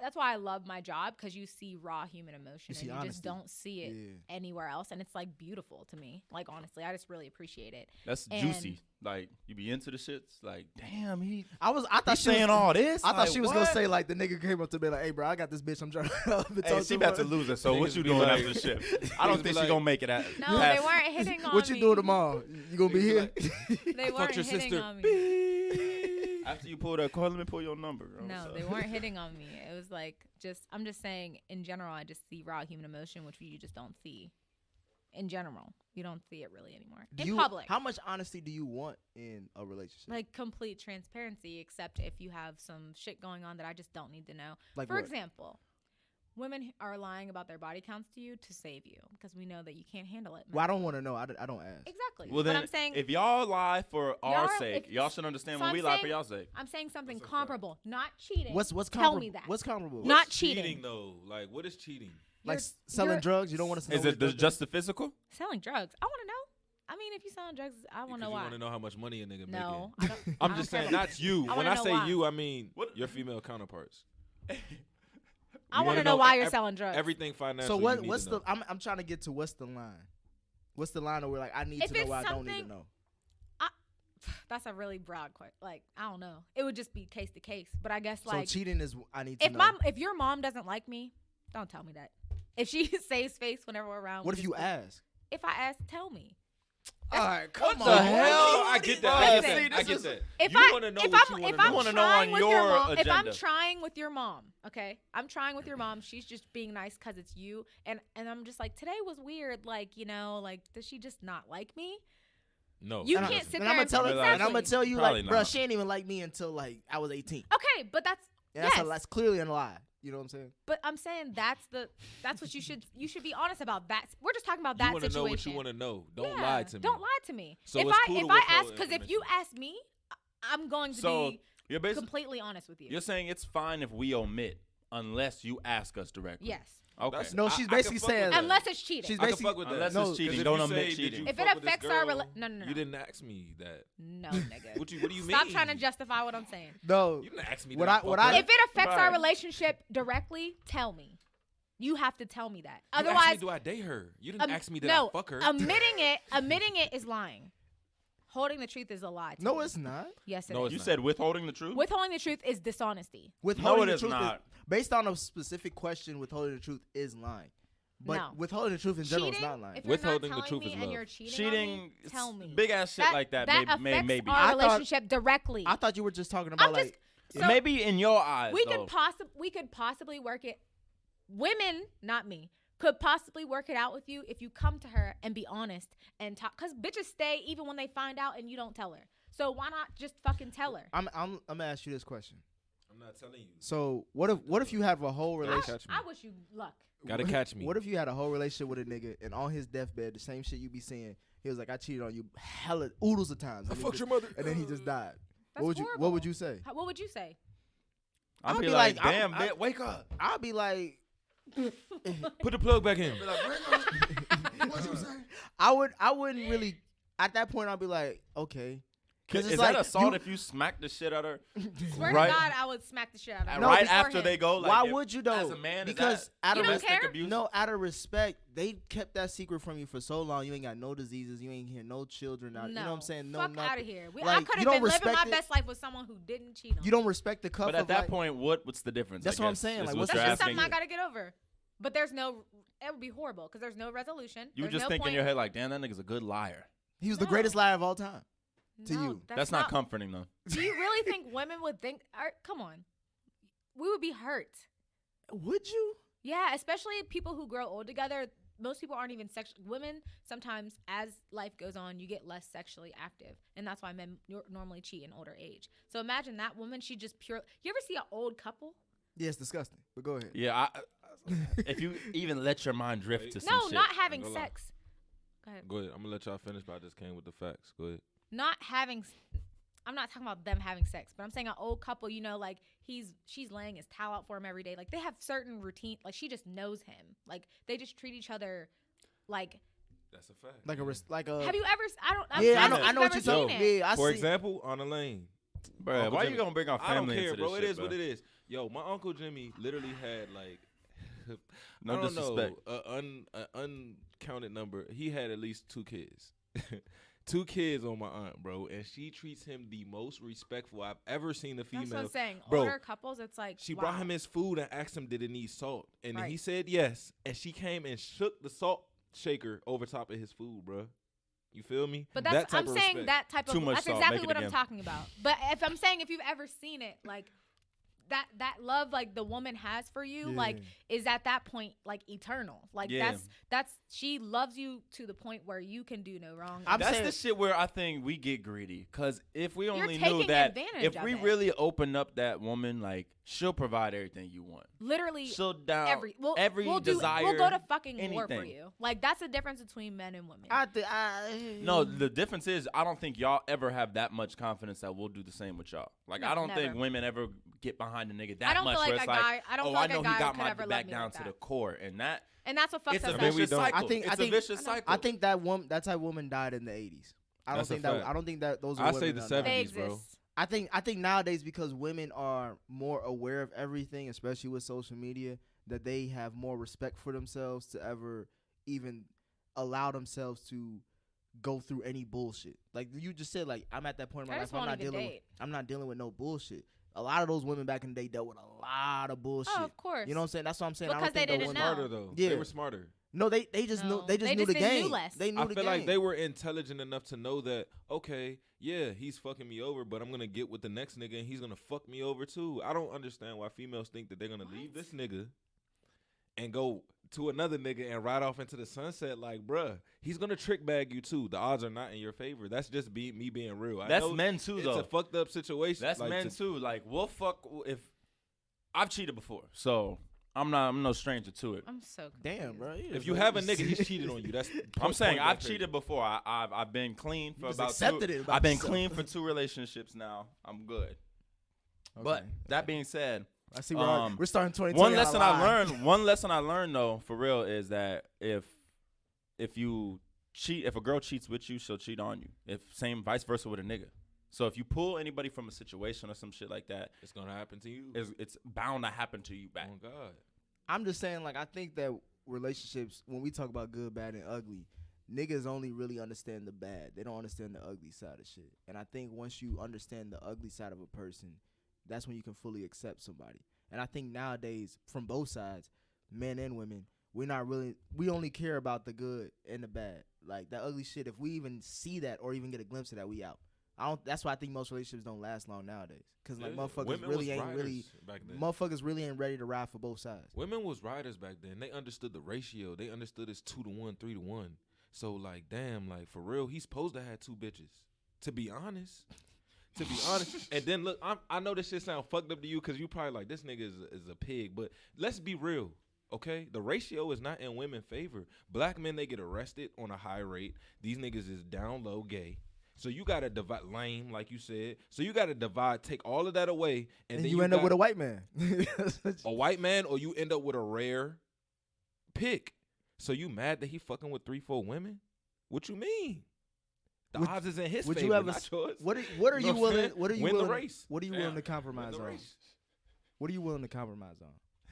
That's why I love my job because you see raw human emotion see and you honesty. just don't see it Yeah. anywhere else, and it's like beautiful to me. Like honestly, I just really appreciate it. That's And- juicy. Like you be into the shits. Like damn, I he's thought she was saying all this. I thought Like, she was what? gonna say like the nigga came up to me like, "Hey, bro, I got this bitch. I'm trying to Hey, she about to lose it. So what Niggas you be doing like- after the shift? I don't niggas be think she like- gonna make it at. No, past- they weren't hitting on What you me. doing tomorrow? You gonna be here? They weren't your hitting sister. on me. After you pull that call, let me pull your number. Bro. No, So- they weren't hitting on me. It was like I'm just saying in general, I just see raw human emotion, which you just don't see. In general, you don't see it really anymore in public. How much honesty do you want in a relationship? Like complete transparency, except if you have some shit going on that I just don't need to know. Like For what? example, women are lying about their body counts to you to save you because we know that you can't handle it. Well, I don't want to know. I don't ask. Exactly. Well, but then, I'm saying if y'all lie for our Y'all- sake, if- y'all should understand so when I'm we lie for saying- y'all sake. I'm saying something That's a fact. comparable, not cheating. What's Tell comparable? me that. What's comparable? Not What's cheating. though? Like what is cheating? Like You're- selling you're drugs? You don't want to. Is it just the physical? selling drugs? I want to know. I mean, if you're selling drugs, I want to know You why. want to know how much money a nigga No, making. I don't. I'm I just don't care saying, about- not you. I When wanna I know say why. you, I mean What? your female counterparts. I You want wanna to know know why you're ev- selling drugs. Everything financial. So you what? need What's to the? know. I'm trying to get to what's the line? What's the line where like I need If to know it's what I don't need to something- know? That's a really broad question. Like I don't know. It would just be case to case. But I guess So like cheating is I need to if know. if your mom doesn't like me, don't tell me that. If she saves face whenever we're around. What we if you just- ask? If I ask, tell me. All right, come the hell? I get that. I get Listen. that. I get that. If You I wanna know if what I'm you if wanna I'm know. wanna know on trying with your your mom, if I'm agenda. trying with your mom, okay, I'm trying with your mom. She's just being nice because it's you, and I'm just like today was weird. Like like does she just not like me? No. You And can't I- sit and there I'm gonna and tell her, Exactly. and I'm gonna tell you Probably like, bro, not. she ain't even like me until like I was 18. Okay, but that's And that's yes. that's clearly a lie. You know what I'm saying? But I'm saying that's what you should be honest about. That we're just talking about that You want to situation. know what you want to know. Don't Yeah, lie to me. Don't lie to me. So if it's I cool to if I ask, withhold because if you ask me, I'm going to be you're basically completely honest with you. You're saying it's fine if we omit unless you ask us directly. Yes. Okay. No, she's I basically can fuck with saying that. Unless it's cheating. she's I can basically fuck with that. Unless No, it's 'Cause cheating, if don't you omit say, "Did cheating. you If fuck it with this affects our girl?" no. You didn't ask me that. No, nigga. What do you mean? Stop trying to justify what I'm saying. no. You didn't ask me What that. I- what fucker. I- If it affects our Right. relationship directly, tell me. You have to tell me that. You asked me, Otherwise, do I date her? You didn't ask me that no, I fuck her. admitting it is lying. Holding the truth is a lie. to No, me. it's not. Yes, it No, is. You not. said withholding the truth? Withholding the truth is dishonesty. Withholding it the is truth not. based on a specific question. Withholding the truth is lying, but No. withholding the truth in general is Cheating, not lying. if you're Withholding not the telling truth is me and love. you're cheating, Cheating, on me, tell me. big ass shit like that, affects maybe. our I thought- relationship directly. I thought you were just talking about I'm like. just so Maybe in your eyes, we though. could possibly work it. Women, not me, could possibly work it out with you if you come to her and be honest and talk. Cause bitches stay even when they find out and you don't tell her. So why not just fucking tell her? I'm gonna ask you this question. I'm not telling you. So what if you have a whole relationship? Catch me. I wish you luck. Gotta catch me. What if you had a whole relationship with a nigga and on his deathbed, the same shit you be saying, he was like, I cheated on you hella oodles of times. I and he fucked just- your mother. And then he just died. That's What would horrible. you say? What would you say? I'll I'd be be like, like, damn, I- bitch, wake up. I'll be like, Put the plug back in. I wouldn't really. At that point, I'd be like, okay, because Is it's that like assault you- if you smack the shit out of her? Swear Right. to God, I would smack the shit out of her. No, right beforehand. after they go? Like, why if- would you though? As a man, because is out that of don't domestic care? abuse? no, out of respect, they kept that secret from you for so long. You ain't got no diseases. You ain't hear no children. Out, No, you know what I'm saying? No, fuck nothing. out of here. I Like, could you have don't been living my respect it. best life with someone who didn't cheat on You me. don't respect the cuff But at of that like, point, what's the difference? That's I what I'm guess, saying, is like, what what's you're That's just asking. something I gotta get over. But there's no. It would be horrible because there's no resolution. You There's just no think in point. your head like, damn, that nigga's a good liar. he was the No. greatest liar of all time. to No, you. That's not comforting though. Do you really think women would think? Come on, we would be hurt. Would you? Yeah, especially people who grow old together. Most people aren't even sexual. Women sometimes, as life goes on, you get less sexually active, and that's why men normally cheat in older age. So imagine that woman. She just pure. You ever see an old couple? Yeah, it's disgusting. But go ahead. Yeah, if you even let your mind drift to some No, shit. not having gonna lie. sex. Go ahead. Go ahead. I'm gonna let y'all finish, but I just came with the facts. Go ahead. Not having. I'm not talking about them having sex, but I'm saying an old couple. You know, like she's laying his towel out for him every day. Like they have certain routine. Like she just knows him. Like they just treat each other. Like That's a fact. Like a. have you ever? I don't. I'm Yeah, I asking know. if I know you've what you're ever talking. seen it. Yeah, I For see. example, on the lane. Bruh, Uncle why Jimmy. you gonna bring our I don't family care, into bro. this It shit, is what bro? it is. Yo, my Uncle Jimmy literally had like No I don't disrespect. know, an uncounted number. He had at least 2 kids. 2 kids on my aunt, bro, and she treats him the most respectful I've ever seen a female. That's what I'm saying. Bro, Older couples, it's like She wow. brought him his food and asked him, did it need salt? And he Right. said yes. And she came and shook the salt shaker over top of his food, bro. You feel me? But That that's type I'm of saying respect. that type Too of. much That's salt, exactly make it what I'm again. talking about. But if I'm saying if you've ever seen it, like that love like the woman has for you, like is at that point like eternal. Like Yeah. that's she loves you to the point where you can do no wrong. I'm That's saying- the shit where I think we get greedy. Cause if we only knew taking that, advantage if of we it. really open up that woman, like she'll provide everything you want. Literally She'll down every every desire. we'll go to fucking war for anything. you. Like that's the difference between men and women. No, the difference is I don't think y'all ever have that much confidence that we'll do the same with y'all. Like No, I don't think never. women ever get behind a nigga that I don't much feel where like it's a like, guy. I don't oh, feel like I know a guy he got could my ever love back me down like to that. the core, and that And that's what fucks it's us a up. mean, we vicious don't. cycle. I think- It's I think- a vicious I know. cycle. I think that type of woman died in the 80s. I That's a don't think that. fact. I don't think that those. Are I women say the that 70s, They died. bro. exist. I think nowadays because women are more aware of everything, especially with social media, that they have more respect for themselves to ever even allow themselves to go through any bullshit. Like you just said, like I'm at that point in my I life. just I'm won't not even dealing. date. I'm not dealing with no bullshit. A lot of those women back in the day dealt with a lot of bullshit. Oh, of course. You know what I'm saying? That's what I'm saying. I Because don't think they those didn't women- know. Smarter though. Yeah. They were smarter. No, they just No. knew. They just They knew just the knew game. less. They knew I the feel game. like they were intelligent enough to know that, okay, yeah, he's fucking me over, but I'm gonna get with the next nigga and he's gonna fuck me over too. I don't understand why females think that they're gonna leave this nigga and go to another nigga and ride off into the sunset. Like, bruh, he's gonna trick bag you too. The odds are not in your favor. That's just me being real. I that's know men too, it's though. a fucked up situation. That's like, men too. Like we'll fuck if I've cheated before, so I'm no stranger to it. I'm so confused. Damn, bro. If you have a nigga, he's cheated on you. That's I'm saying point I've blank cheated before. I've been clean for just about accepted it about I've been yourself. clean for 2 relationships now. I'm good. Okay. But that being said, I see we're starting 2020. one lesson I learned though, for real, is that if you cheat, if a girl cheats with you, she'll cheat on you. If same vice versa with a nigga. So if you pull anybody from a situation or some shit like that, it's gonna happen to you. It's bound to happen to you back. Oh God. I'm just saying, like, I think that relationships, when we talk about good, bad, and ugly, niggas only really understand the bad. They don't understand the ugly side of shit. And I think once you understand the ugly side of a person, that's when you can fully accept somebody. And I think nowadays, from both sides, men and women, we only care about the good and the bad. Like, that ugly shit, if we even see that or even get a glimpse of that, we out. That's why I think most relationships don't last long nowadays. Cause like motherfuckers really ain't ready to ride for both sides. Women was riders back then. They understood the ratio. They understood it's 2 to 1, 3 to 1. So like, damn, like for real, he's supposed to have 2 bitches. To be honest. And then look, I know this shit sound fucked up to you because you probably like, this nigga is a pig. But let's be real. Okay, the ratio is not in women's favor. Black men, they get arrested on a high rate. These niggas is down low gay. So you gotta divide, lame, like you said. So you gotta divide, take all of that away, and then you end up with a white man. A white man, or you end up with a rare pick. So you mad that he fucking with 3-4 women? What you mean? The odds is in his favor, not yours. What are you willing? What are you win willing? the race? What are you willing to compromise Win the on? race. What are you willing to compromise on?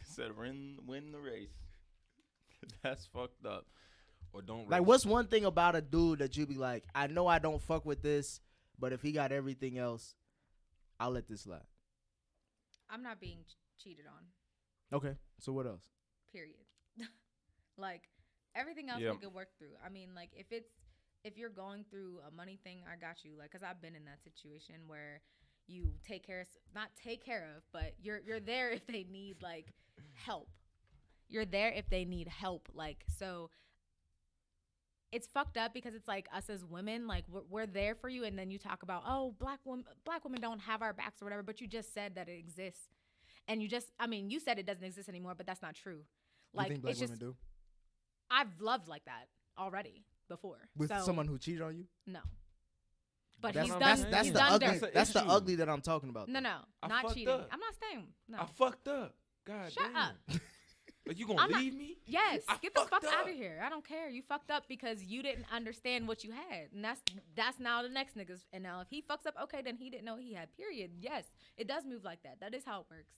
He said win the race. That's fucked up. Or don't Like, race. what's one thing about a dude that you be like, I know I don't fuck with this, but if he got everything else, I'll let this slide. I'm not being cheated on. Okay, so what else? Period. Like, everything else Yeah. we can work through. I mean, like, if you're going through a money thing, I got you. Like, cause I've been in that situation where you not take care of, but you're there if they need like help. You're there if they need help. Like, so it's fucked up because it's like us as women, like we're there for you, and then you talk about, oh, black women don't have our backs or whatever, but you just said that it exists, and you said it doesn't exist anymore, but that's not true. Like, you think black it's just women do? I've loved like that already before With so, someone who cheated on you? No, but That's he's that's done. that's he's the done ugly. dirt. That's the issue. ugly that I'm talking about. No, I not fucked cheating. up. I'm not saying no. I fucked up. God Shut damn. up. Like, you gonna I'm not- leave me? Yes, I get the fuck fucked out up. of here. I don't care. You fucked up because you didn't understand what you had, and that's now the next niggas. And now if he fucks up, okay, then he didn't know he had. Period. Yes, it does move like that. That is how it works.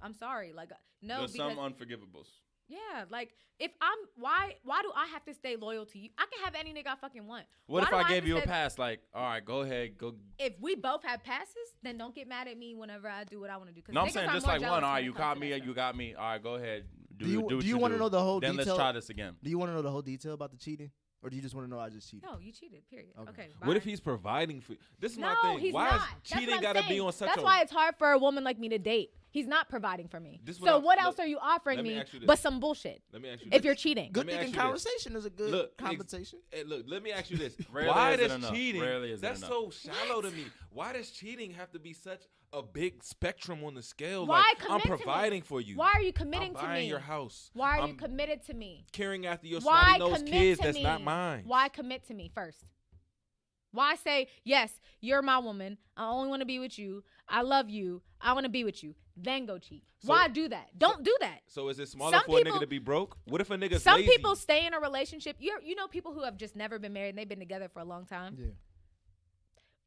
I'm sorry. Like, no, There's because some unforgivables. yeah, like if why do I have to stay loyal to you? I can have any nigga I fucking want. What Why if do I have gave to you a stay- pass? Like, all right, go ahead, go. If we both have passes, then don't get mad at me whenever I do what I want to do. 'Cause No, I'm niggas saying are just more like jealous one. All when right, it you comes caught to me, that you stuff. got me. All right, go ahead. Do you what want to know the whole Then detail? let's try this again. Do you want to know the whole detail about the cheating, or do you just want to know I just cheated? No, you cheated. Period. Okay. Okay. What if bye. he's providing for you? This is No, my thing. he's Why not. is That's cheating what I'm gotta be saying. on such That's a... why it's hard for a woman like me to date. He's not providing for me. This So what what I'm- else look, are you offering let me me ask you this. but some bullshit? Let me ask you If this. you're cheating. Good Let me thinking ask you this. conversation is a good Look, compensation. Hey, look, let me ask you this. Rarely Why is it does enough. cheating... Rarely is it That's enough. so shallow to me. Why does cheating have to be such a big spectrum on the scale? Why like, commit I'm to me? providing for you. Why are you committing I'm to buying me? your house. Why are I'm you committed to me? caring after your Why snotty-nosed commit kids to that's me? not mine. Why commit to me first? Why say, yes, you're my woman. I only want to be with you. I love you. I want to be with you. Then go cheat. Why do that? Don't do that. So is it smaller Some for a people- nigga to be broke? What if a nigga's Some lazy? people stay in a relationship. You know people who have just never been married and they've been together for a long time. Yeah.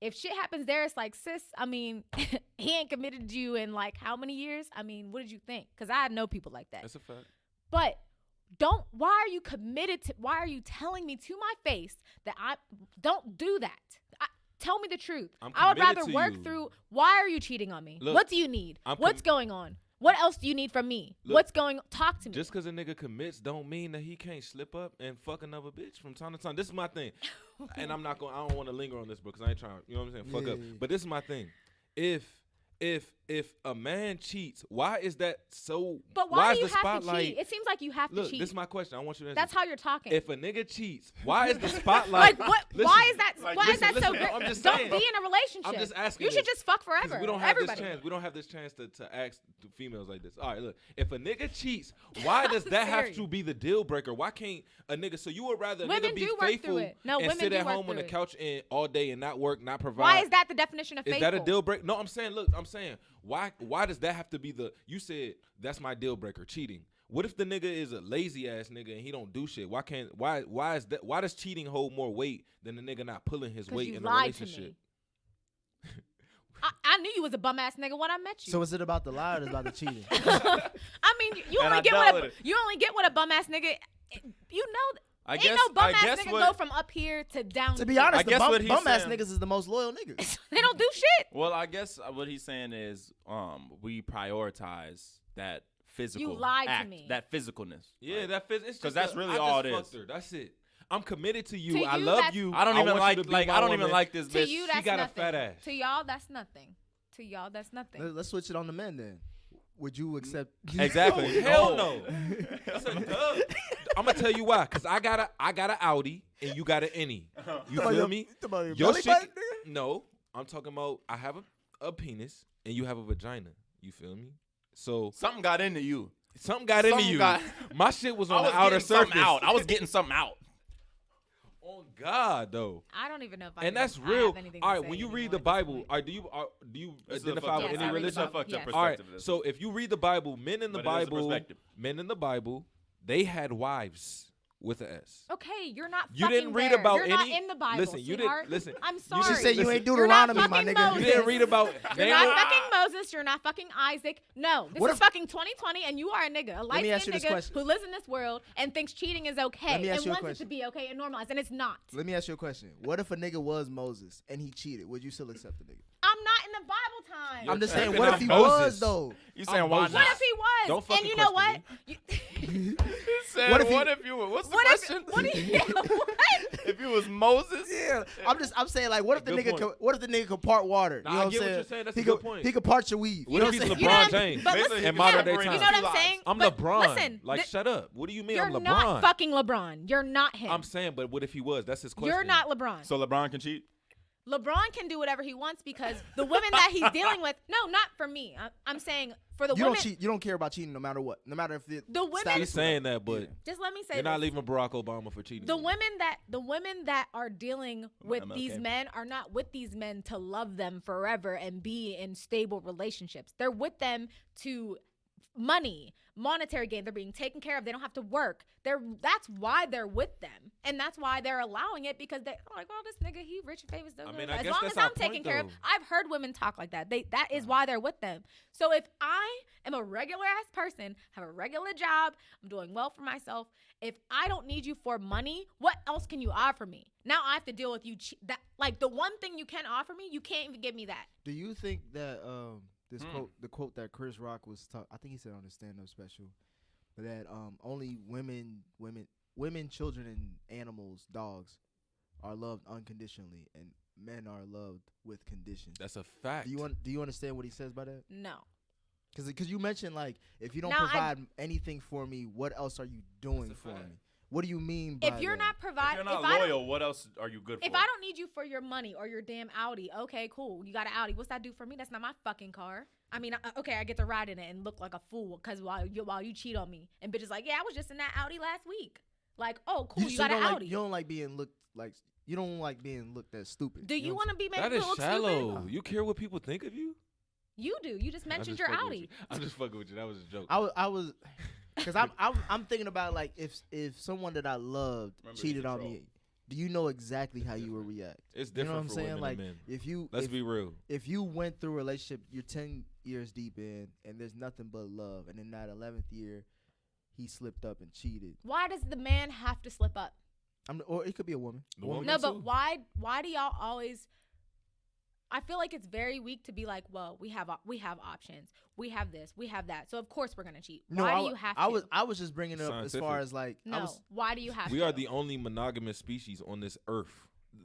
If shit happens there, it's like, sis, I mean, he ain't committed to you in like how many years? I mean, what did you think? Because I know people like that. That's a fact. But why are you committed to, why are you telling me to my face that don't do that? Tell me the truth. I'm I would committed rather to work you. through, why are you cheating on me? Look, what do you need? I'm What's going on? What else do you need from me? Look, What's going on? Talk to me. Just because a nigga commits don't mean that he can't slip up and fuck another bitch from time to time. This is my thing. And I don't want to linger on this because I ain't trying, you know what I'm saying? Fuck up. Yeah. But this is my thing. If if a man cheats, why is that so? But why is do you the have spotlight? to cheat? It seems like you have to Look, cheat. this is my question. I want you to answer. That's how you're talking. If a nigga cheats, why is the spotlight? like what? Listen, why is that? like, why listen, is that so listen, great? I'm just Don't saying, be in a relationship. I'm just asking. You should this, just fuck 'cause forever. We don't have Everybody. this chance. We don't have this chance to ask the females like this. All right, look. If a nigga cheats, why does that have Serious. to be the deal breaker? Why can't a nigga? So you would rather a Women nigga be do work faithful through it. No, and women sit do at work home on through the it. couch and all day and not work, not provide? Why is that the definition of Is faithful? that a deal breaker? No, I'm saying, look, why does that have to be the? You said that's my deal breaker, cheating. What if the nigga is a lazy ass nigga and he don't do shit? Why is that? Why does cheating hold more weight than the nigga not pulling his 'Cause weight you in a lied to relationship? me. I knew you was a bum ass nigga when I met you. So is it about the lie or is it about the cheating? I mean, you And only I get dealt what with it. you only get what a bum ass nigga. You know, I ain't guess- no bum I ass guess nigga what- go from up here to down. To be here. honest, I the guess what he's bum ass saying- niggas is the most loyal niggas. They don't do shit. Well, I guess what he's saying is we prioritize that physical You lied to act, me. that physicalness. Yeah, Right? that fits. 'Cause that's really all it is. That's it. I'm committed to you. To I you, love that's- you. I don't even want like you to be like my I don't even woman. like this To bitch. you, she that's got a nothing. fat ass. To y'all, that's nothing. To y'all, that's nothing. Let's switch it on the men then. Would you accept? Exactly. Hell no. That's a dub. I'm gonna tell you why. Cause I got a Audi and you got an Innie. You feel me? Your shit. No, I'm talking about. I have a penis and you have a vagina. You feel me? So Something got into you. something got into Something you. got- My shit was I on was the outer getting something surface. out. I was getting something out. On God though. I don't even know if I And even that's have real. anything All to right, say when you read anymore the at this Bible, point. do you This is a identify fucked with up- any I read the religion? Bible. Fucked up Yes. All right. perspective of this. So if you read the Bible, men in the But it is a Bible, perspective. men in the Bible, they had wives with an S. Okay, you're not. You didn't fucking read there. about You're not any- in the Bible. listen, you didn't- sweetheart. listen. I'm You sorry. just said you ain't You're not Deuteronomy, my fucking nigga. You Moses. didn't read about. You're not fucking Moses. You're not fucking Isaac. No, this What is if- fucking 2020, and you are a nigga, a Let me ask light-skinned you this nigga question. who lives in this world and thinks cheating is okay Let me ask and you a wants it question. to be okay and normalized, and it's not. Let me ask you a question. What if a nigga was Moses and he cheated? Would you still accept the nigga? I'm not in the Bible time. I'm just tripping saying, what if on he Moses. was though? You saying I'm why Moses. not? What if he was? Don't and fucking you know what? question You- Said, What if he- what if you were? What's the what if? question? What if? Yeah, what? If you was Moses? Yeah, I'm saying like, what if the Good nigga point. what if the nigga could part water? Nah, you know I what get I'm what saying? you're saying. That's he a could, good point. He could part your weave. What if he's what I'm LeBron saying? You know what I'm- James but Basically, listen, in modern yeah, day you know times? You know what I'm Two saying? I'm But LeBron. Listen, Like, shut up. What do you mean you're I'm LeBron? not fucking LeBron. You're not him. I'm saying, but what if he was? That's his question. You're not LeBron. So LeBron can cheat? LeBron can do whatever he wants because the women that he's dealing with. No, not for me. I'm saying for the You women. don't cheat. You don't care about cheating no matter what. No matter if it. The women- status He's is saying that, but Just let me say you're not this. leaving Barack Obama for cheating. The women that are dealing with MLK. these men are not with these men to love them forever and be in stable relationships. They're with them to monetary gain. They're being taken care of. They don't have to work. That's why they're with them, and that's why they're allowing it because they're like, well, this nigga, he rich and famous. I mean, as I guess long that's as our I'm taken point, care of, though. I've heard women talk like that. That is why they're with them. So if I am a regular ass person, have a regular job, I'm doing well for myself. If I don't need you for money, what else can you offer me? Now I have to deal with you. That like the one thing you can offer me, you can't even give me that. Do you think that this quote, the quote that Chris Rock was I think he said on his stand-up special, that only women, children, and animals, dogs, are loved unconditionally, and men are loved with conditions. That's a fact. Do you understand what he says by that? No. Because you mentioned like, if you don't Now, provide anything for me, what else are you doing That's a for fact. me? What do you mean by If you're that? not If providing, you're not I don't- loyal, what else are you good for? if I don't need you for your money or your damn Audi, okay, cool. You got an Audi. What's that do for me? That's not my fucking car. I mean, okay, I get to ride in it and look like a fool because while you cheat on me, and bitches like, yeah, I was just in that Audi last week. Like, oh, cool, you so got an don't Audi. Like, you don't like being looked like. You don't like being looked at stupid. Do you know what want to be made That to is look shallow. stupid? You care what people think of you? You do. You just I'm mentioned just your fucking with Audi. you. I'm just fucking with you. That was a joke. I was, because I'm thinking about like if someone that I loved Remember, cheated he's a on troll. me, do you know exactly how you would react? It's You know what different I'm for saying? women Like and men. if you Let's be real. if you went through a relationship, you're 10 years deep in, and there's nothing but love, and in that 11th year, he slipped up and cheated. Why does the man have to slip up? Or it could be a woman. The woman No, too. but why do y'all always? I feel like it's very weak to be like, well, we have options, we have this, we have that, so of course we're gonna cheat. Why do you have to? I was just bringing it up as far Scientific. as like no. Why do you have to? We are the only monogamous species on this earth.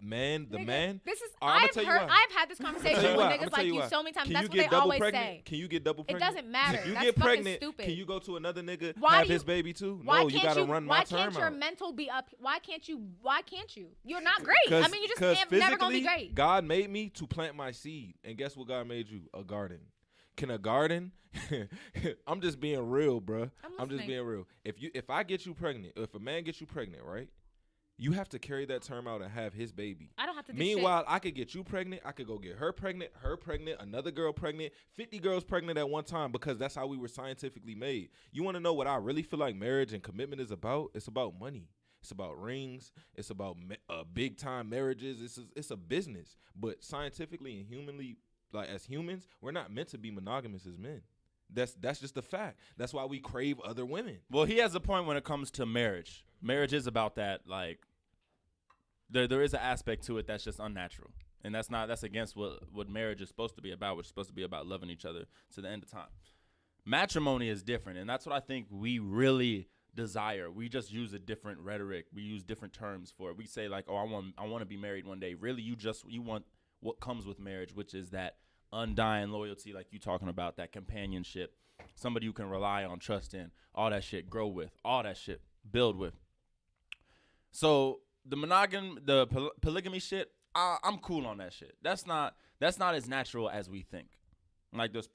the man. This is I'ma I've tell you heard. why. I've had this I'ma conversation tell you with why. niggas I'ma tell like you you why. so many times. Can That's you what get they double always pregnant? say. Can you get double It pregnant? doesn't matter. If you That's get fucking pregnant, stupid. can you go to another nigga, Why have do his you- baby too? Why No, you can't gotta you? run Why my term can't your out. mental be up? Why can't you? Why can't you? You're not great. I mean, you just never gonna be physically, great. God made me to plant my seed, and guess what? God made you a garden. Can a garden? I'm just being real, bruh. I'm just listening. being real. If I get you pregnant, if a man gets you pregnant, right? You have to carry that term out and have his baby. I don't have to do Meanwhile, I could get you pregnant. I could go get her pregnant, another girl pregnant, 50 girls pregnant at one time because that's how we were scientifically made. You want to know what I really feel like marriage and commitment is about? It's about money. It's about rings. It's about big time marriages. It's a business. But scientifically and humanly, like as humans, we're not meant to be monogamous as men. That's just a fact. That's why we crave other women. Well, he has a point when it comes to marriage. Marriage is about that, like, there is an aspect to it that's just unnatural. And that's against what marriage is supposed to be about, which is supposed to be about loving each other to the end of time. Matrimony is different, and that's what I think we really desire. We just use a different rhetoric. We use different terms for it. We say like, oh, I want to be married one day. Really, you want what comes with marriage, which is that undying loyalty, like you talking about, that companionship, somebody you can rely on, trust in, all that shit, grow with, all that shit, build with. So the polygamy shit, I'm cool on that shit. That's not as natural as we think. Like there's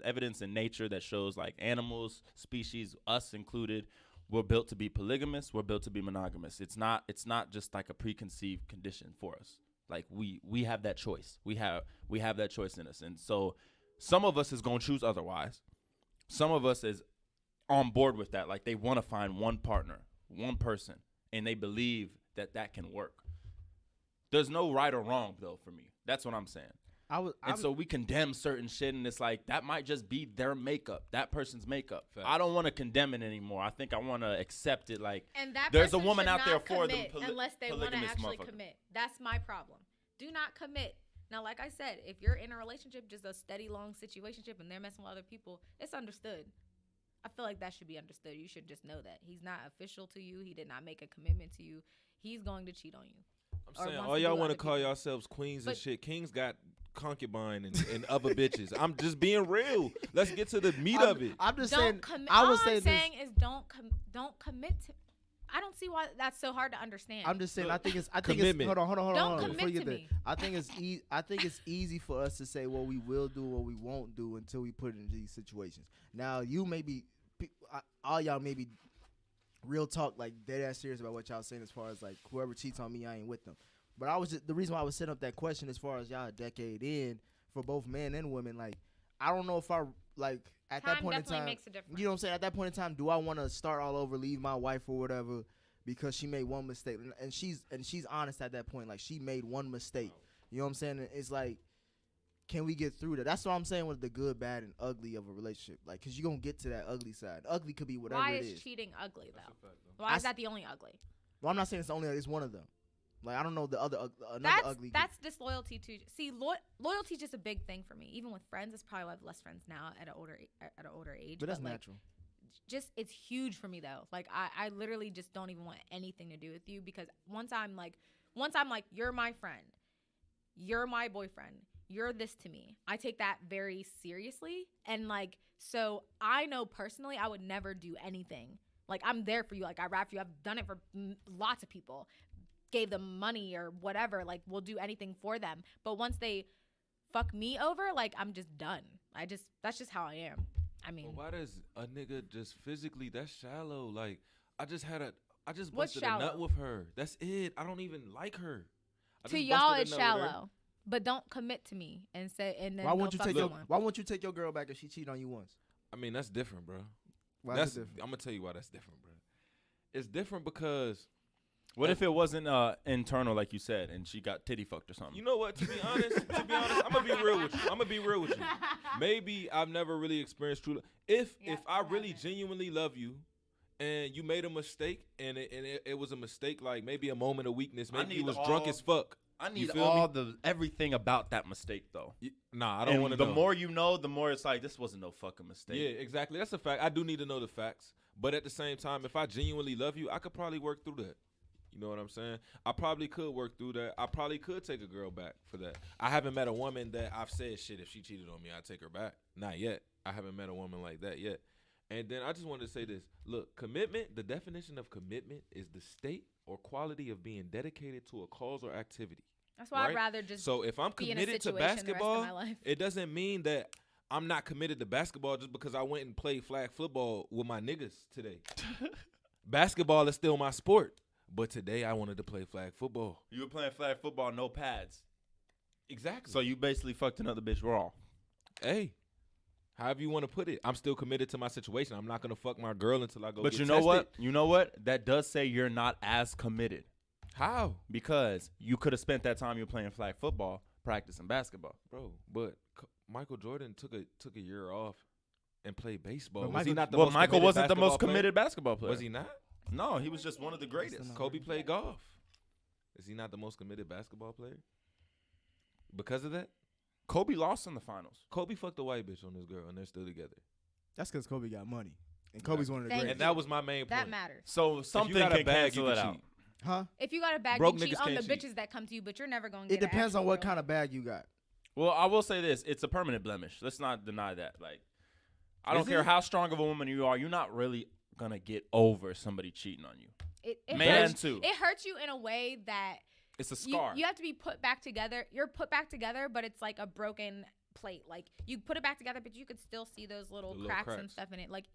evidence in nature that shows like animals, species, us included, we're built to be polygamous, we're built to be monogamous. It's not just like a preconceived condition for us. Like we have that choice. We have that choice in us. And so some of us is going to choose otherwise. Some of us is on board with that. Like they want to find one partner, one person, and they believe that can work. There's no right or wrong though for me. That's what I'm saying. So we condemn certain shit, and it's like that might just be their makeup, that person's makeup. Fact. I don't want to condemn it anymore. I think I want to accept it. Like And that there's a person woman should out there not for them commit unless they want to polygamous actually motherfucker. commit. That's my problem. Do not commit. Now, like I said, if you're in a relationship, just a steady, long situationship, and they're messing with other people, it's understood. I feel like that should be understood. You should just know that he's not official to you. He did not make a commitment to you. He's going to cheat on you. I'm saying all y'all want to call yourselves queens and shit. Kings got concubine and other bitches. I'm just being real. Let's get to the meat of it. I'm just Don't saying. commit. I All would I'm say saying is don't commit to. I don't see why that's so hard to understand. I'm just saying. Look, I think it's. commitment. Hold on. Don't Before you commit get to there, me. I think it's. I think it's easy for us to say what we will do, what we won't do until we put it in these situations. Now, you may be, all y'all may be, real talk, like dead ass serious about what y'all saying as far as like whoever cheats on me, I ain't with them. But I was just, the reason why I was setting up that question as far as y'all a decade in for both men and women, like I don't know if I like at Time that point in definitely time. makes a difference. You know what I'm saying? At that point in time, do I want to start all over, leave my wife or whatever because she made one mistake? And she's honest at that point. Like she made one mistake. You know what I'm saying? It's like, can we get through that? That's what I'm saying with the good, bad, and ugly of a relationship. Like, cause you're gonna get to that ugly side. Ugly could be whatever Why it is is. cheating ugly though? That's a fact, though. Why is that the only ugly? Well, I'm not saying it's the only. It's one of them. Like I don't know the other another ugly. That's disloyalty too. See, loyalty is just a big thing for me. Even with friends, it's probably why I have less friends now at an older age. But that's like, natural. Just it's huge for me though. Like I literally just don't even want anything to do with you because once I'm like you're my friend, you're my boyfriend, you're this to me. I take that very seriously, and like so I know personally I would never do anything. Like I'm there for you. Like I rap for you. I've done it for lots of people. Gave them money or whatever, like we'll do anything for them. But once they fuck me over, like I'm just done. That's just how I am. I mean, But why does a nigga just physically, that's shallow? Like I just What's busted a nut shallow? with her. That's it. I don't even like her. I to just y'all busted it's a nut with her. shallow. But don't commit to me and say and then Why go won't you fuck take your someone. Why won't you take your girl back if she cheated on you once? I mean, that's different, bro. Why That's is it different? I'm gonna tell you why that's different, bro. It's different because What if it wasn't internal, like you said, and she got titty fucked or something? you know what? To be honest, I'm gonna be real with you. Maybe I've never really experienced true love. If I really genuinely love you, and you made a mistake, and it was a mistake, like maybe a moment of weakness, maybe you was drunk as fuck. I You need feel me? everything about that mistake though. Nah, I don't want to The know. more you know, the more it's like this wasn't no fucking mistake. Yeah, exactly. That's a fact. I do need to know the facts, but at the same time, if I genuinely love you, I could probably work through that. You know what I'm saying? I probably could work through that. I probably could take a girl back for that. I haven't met a woman that I've said, shit, if she cheated on me, I'd take her back. Not yet. I haven't met a woman like that yet. And then I just wanted to say this. Look, commitment, the definition of commitment is the state or quality of being dedicated to a cause or activity. That's why right? I'd rather just So if I'm be in a committed to situation the rest of basketball, my life. it doesn't mean that I'm not committed to basketball just because I went and played flag football with my niggas today. Basketball is still my sport. But today I wanted to play flag football. You were playing flag football, no pads. Exactly. So you basically fucked another bitch raw. Hey, however you want to put it, I'm still committed to my situation. I'm not gonna fuck my girl until I go. But get you know tested. what? You know what? That does say you're not as committed How, because you could have spent that time you were playing flag football practicing basketball. bro? But Michael Jordan took a year off and played baseball. But Was he Michael- not the Well, most Michael committed wasn't the basketball most player? committed basketball player. Was he not? No, he was just one of the greatest. Kobe played golf. Is he not the most committed basketball player? Because of that, Kobe lost in the finals. Kobe fucked a white bitch on this girl, and they're still together. That's because Kobe got money, and Kobe's one of the Thank greatest. And that was my main point. That matters. So If something you got can a bag, cancel you it can out. cheat. Huh? If you got a bag, Broke you cheat niggas on the can't cheat. bitches that come to you, but you're never gonna get. It depends on what kind of bag you got. Well, I will say this: it's a permanent blemish. Let's not deny that. Like, I don't Is care it? how strong of a woman you are, you're not really gonna get over somebody cheating on you. It Man, hurts, too. It hurts you in a way that It's a you, scar. you have to be put back together. You're put back together, but it's like a broken plate. Like you put it back together, but you could still see those little, The little cracks and cracks. stuff in it. Like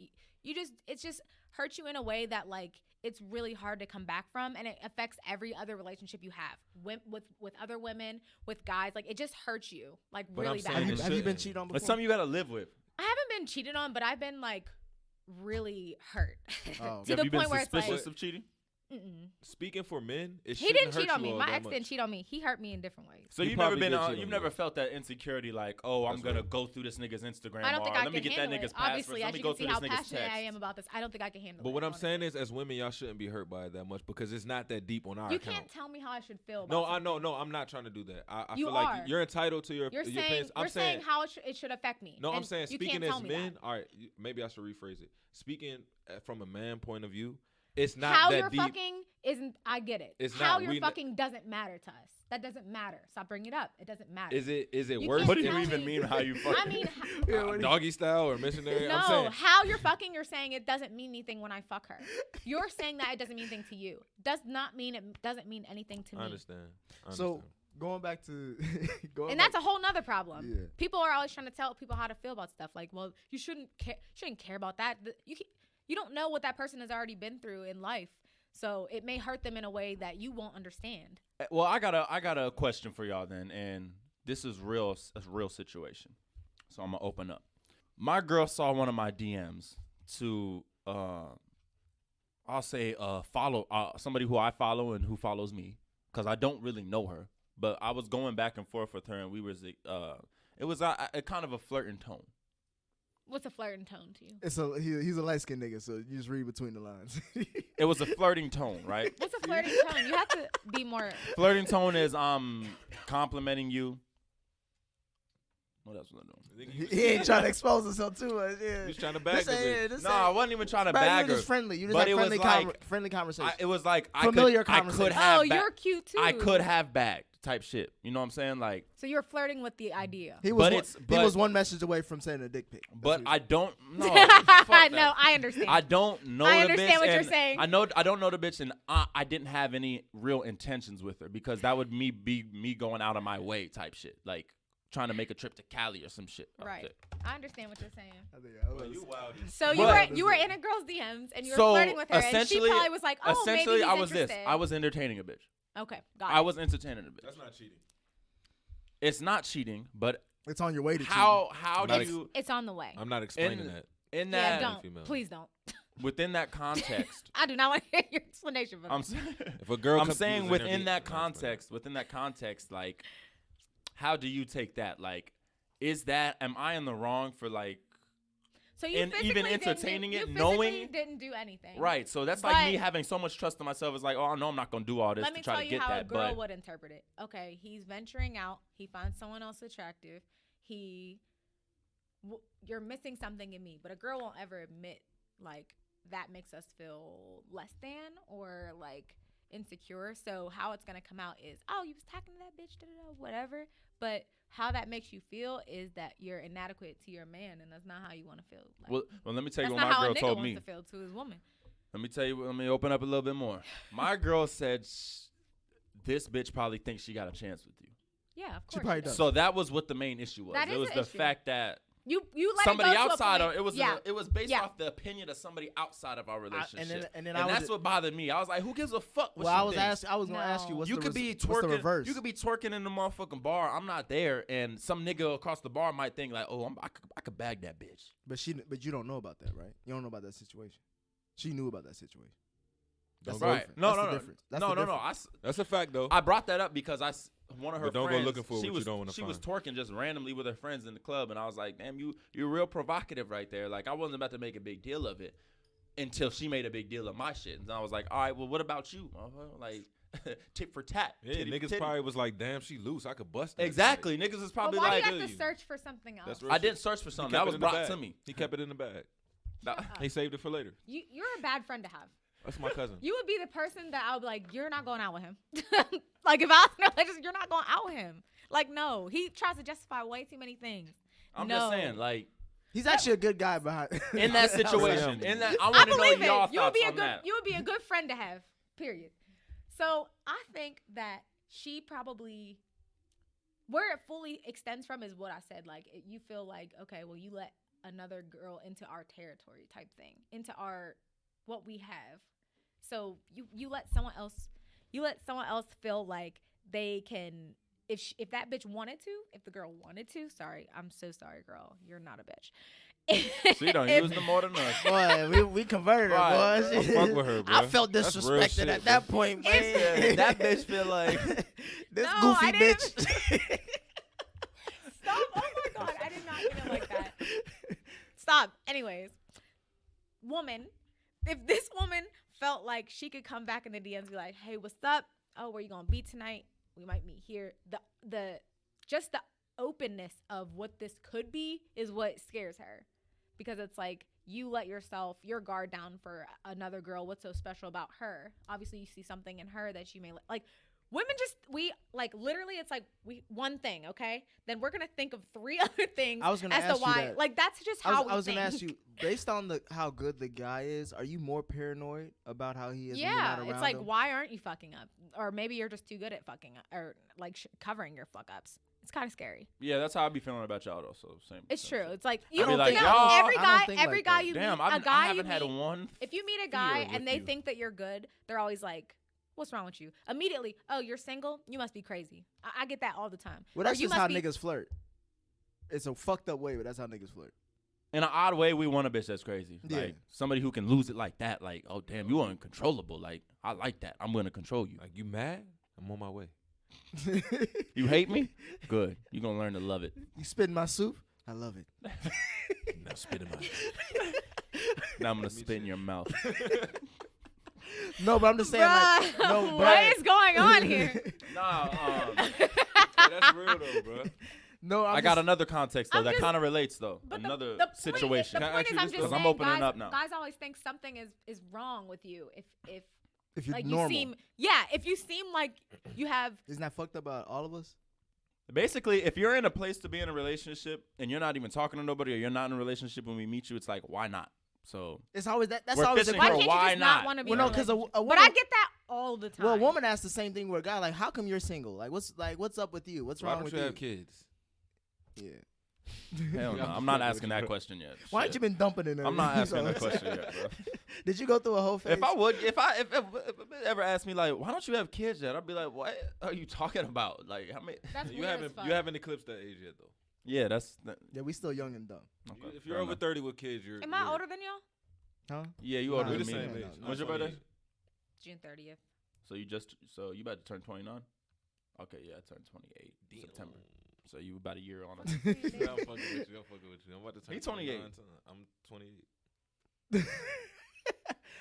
it's just hurts you in a way that like it's really hard to come back from, and it affects every other relationship you have with other women, with guys. Like it just hurts you like But I'm really saying bad. Have you, it have you been shouldn't. cheated on before? It's something you gotta live with. I haven't been cheated on, but I've been like really hurt Oh. to Have the you been point where it's like, suspicious of cheating? mm-mm. Speaking for men, it He shouldn't didn't hurt cheat on you me. all My that ex much. didn't cheat on me. He hurt me in different ways. So He you've never probably been, did cheat on you've you. never felt that insecurity, like, oh, I'm That's gonna right. go through this nigga's Instagram. I don't bar. think I Let me can get that handle nigga's it. password. Obviously, Let as me you go can see through how this nigga's passionate I text. am about this. I don't think I can handle But it. what I'm honestly. saying is, as women, y'all shouldn't be hurt by it that much because it's not that deep on our You account. can't tell me how I should feel. About No, I something. know. No, I'm not trying to do that. I You feel like are. you're entitled to your You're saying opinions. I'm you're saying how it should affect me. No, I'm and saying you speaking can't as tell me men. that. All right, maybe I should rephrase it. Speaking from a man point of view, it's not How that you're deep. fucking isn't. I get it. It's how not. you're We n- fucking doesn't matter to us. That doesn't matter. Stop bringing it up. It doesn't matter. Is it You worse? can't What do you tell even me- mean how you fucking? I mean, Doggy style or missionary? I'm no. saying How you're fucking, you're saying it doesn't mean anything when I fuck her. You're saying that it doesn't mean anything to you. Does not mean it doesn't mean anything to me. I understand. So going back to And that's a whole nother problem. Yeah. People are always trying to tell people how to feel about stuff. Like, well, you shouldn't care about that. You don't know what that person has already been through in life, so it may hurt them in a way that you won't understand. Well, I got a question for y'all then, and this is a real situation. So I'm gonna open up. My girl saw one of my DMs to I'll say follow somebody who I follow and who follows me, because I don't really know her, but I was going back and forth with her, and it was a kind of a flirting tone. What's a flirting tone to you? It's he's a light skinned nigga, so you just read between the lines. It was a flirting tone, right? What's a flirting tone? You have to be more. Flirting tone is complimenting you. What else was I doing? he ain't trying to expose himself too much. Yeah. He's trying to bag the bitch. No, I wasn't even trying to Bro, bag you her. just friendly. You just But have it was friendly, like- friendly conversation. It was like Familiar I could conversation. have Oh, you're cute too. I could have bagged type shit. You know what I'm saying? Like, So you're flirting with the idea. he was but one, it's- he but- was one message away from sending a dick pic. but I don't know. No, I understand. I don't know I the understand bitch. what you're and saying. I don't know the bitch, and I didn't have any real intentions with her, because that would be me going out of my way type shit, like trying to make a trip to Cali or some shit. Right. I understand what you're saying. But- So you were in a girl's DMs and you were So flirting with her, and she essentially- probably was like, "Oh, maybe Essentially, he's I was interested." I was entertaining a bitch. Okay, got I it. was entertaining a bitch. That's not cheating. It's not cheating, but It's on your way to how not do ex- you It's on the way. I'm not explaining in that. in Yeah, that don't. female. Please don't. within that context? I do not want to hear your explanation for I'm that. If a girl I'm comes saying using within her that dick, I'm not explaining context, like, how do you take that? Like, am I in the wrong for, like, So you and physically even didn't entertaining do, it, you knowing- physically didn't do anything. right? So that's like me But- having so much trust in myself. It's like, oh, I know I'm not gonna do all this Let to me try tell to you get how a that, girl but would interpret it. Okay, he's venturing out. He finds someone else attractive. You're missing something in me, but a girl won't ever admit like that makes us feel less than, or like insecure. So how it's gonna come out is, oh, you was talking to that bitch, whatever. But how that makes you feel is that you're inadequate to your man, and that's not how you want to feel. Like, well, let me tell you that's what not my how girl a nigga told wants me. to feel to his woman. Let me open up a little bit more. My girl said this bitch probably thinks she got a chance with you. Yeah, of She course. probably does. does. So that was what the main issue was. That It is was the the issue. fact that You let somebody it go outside to a of point. it was based Yeah. off the opinion of somebody outside of our relationship. and And I was that's what bothered me. I was like, who gives a fuck what Well, she I thinks? was gonna ask you, No. what's You the could be what's the twerking. reverse? You could be twerking in the motherfucking bar. I'm not there, and some nigga across the bar might think like, "Oh, I could bag that bitch." but you don't know about that, right? You don't know about that situation. She knew about that situation. That's Don't the go- difference. No, That's no, the no, difference. That's no, the no, no. difference. That's a fact, though. I brought that up because one of her But don't go friends, looking for she what you was don't wanna she was find. twerking just randomly with her friends in the club, and I was like, "Damn, you're real provocative right there." Like I wasn't about to make a big deal of it until she made a big deal of my shit, and I was like, "All right, well, what about you, motherfucker?" Like tit for tat. Yeah, titty for niggas titty. probably was like, damn, she loose. I could bust that. Exactly. Niggas is But probably why like, do you have to you. search for something else? That's real I shit. didn't search for He something. kept That it was in the brought bag. to me. He kept it in the bag. Nah. He saved it for later. You're a bad friend to have. That's my cousin. You would be the person that I would be like, you're not going out with him. Like if I was in a relationship, you're not going out with him. Like no, he tries to justify way too many things. I'm No. just saying, like He's actually a good guy behind. in that situation, Yeah. in that, I I want to know believe y'all it. You would thoughts be a on good. that. You would be a good friend to have. Period. So I think that she probably, where it fully extends from is what I said. Like you feel like, okay, well, you let another girl into our territory type thing, into our what we have. So you let someone else feel like they can, if that bitch wanted to, if the girl wanted to, sorry, I'm so sorry, girl, you're not a bitch. She don't If- use them more than us. Boy, we converted her, Right. boy. I fuck with her, bro. I felt That's real disrespected shit, at bro. that point, man. Yeah, that bitch feel like this No, goofy I didn't- bitch. Stop! Oh my god, I did not mean it like that. Stop. Anyways, woman, if this woman felt like she could come back in the DMs and be like, "Hey, what's up? Oh, where you gonna be tonight? We might meet here." The just the openness of what this could be is what scares her, because it's like you let your guard down for another girl. What's so special about her? Obviously, you see something in her that you may like. Women we literally it's like one thing, okay? Then we're gonna think of 3 other things I was gonna as to ask you why. that. Like that's just how I was we gonna think. ask you, based on how good the guy is, are you more paranoid about how he is? when you're Yeah, not around it's like him? why aren't you fucking up? Or maybe you're just too good at fucking up, or like covering your fuck ups. It's kind of scary. yeah, that's how I be feeling about y'all though. So same. It's same true. shit. It's like I you be don't like, think y'all- every I don't guy, think every like guy that. you Damn, meet, I a guy haven't you had meet, one. if you meet a guy fear and with they you. think that you're good, they're always like, "What's wrong with you?" Immediately, "Oh, you're single? You must be crazy." I get that all the time. Well, Or that's you just must how be- niggas flirt. It's a fucked up way, but that's how niggas flirt. In an odd way, we want a bitch that's crazy. Yeah. Like somebody who can lose it like that. Like, oh damn, you are uncontrollable. Like, I like that. I'm gonna control you. Like, you mad? I'm on my way. You hate me? Good. You gonna learn to love it. You spit in my soup? I love it. Now spit in my Now I'm gonna spit in your mouth. No, but I'm just saying, like, Bruh, no, what is going on here? Nah, Yeah, that's real, though, bro. no, I got another context though I'm that just- kind of relates though. But Another the situation. The Can I point ask is, you I'm this, just though? saying, I'm opening guys, up now. guys always think something is wrong with you if you're like normal. you seem if you seem like you have Isn't that fucked up about all of us? Basically, if you're in a place to be in a relationship and you're not even talking to nobody or you're not in a relationship when we meet you, it's like, why not? So It's always that. That's We're always the fishing why for can't question. why you just not not? want to be? Well, in no, a because relationship? a But woman, I get that all the time. well, a woman asks the same thing with a guy. Like, how come you're single? Like, what's up with you? What's Why wrong don't with you you? have kids? Yeah. hell no, I'm I'm not fucking asking with that you. question yet. Why Shit. ain't you been dumping in her? I'm not asking that question yet, bro. Did you go through a whole phase? If I would, if ever asked me like, why don't you have kids yet? I'd be like, what are you talking about? Like, how many? That's You weird haven't as fuck. you haven't eclipsed that age yet, though. Yeah, that's. Yeah, we still young and dumb. Okay, If fair you're over enough. 30 with kids, you're. Am I older than y'all? Huh? Yeah, you Nah, older We're than the me. same no, age. no, When's your I'm birthday? 28. June 30th. So you about to turn 29? Okay, yeah, I turned 28 September. So you about a year on it. Yeah, I'm fucking with you. I'm about to turn He 28. 29, I'm 28.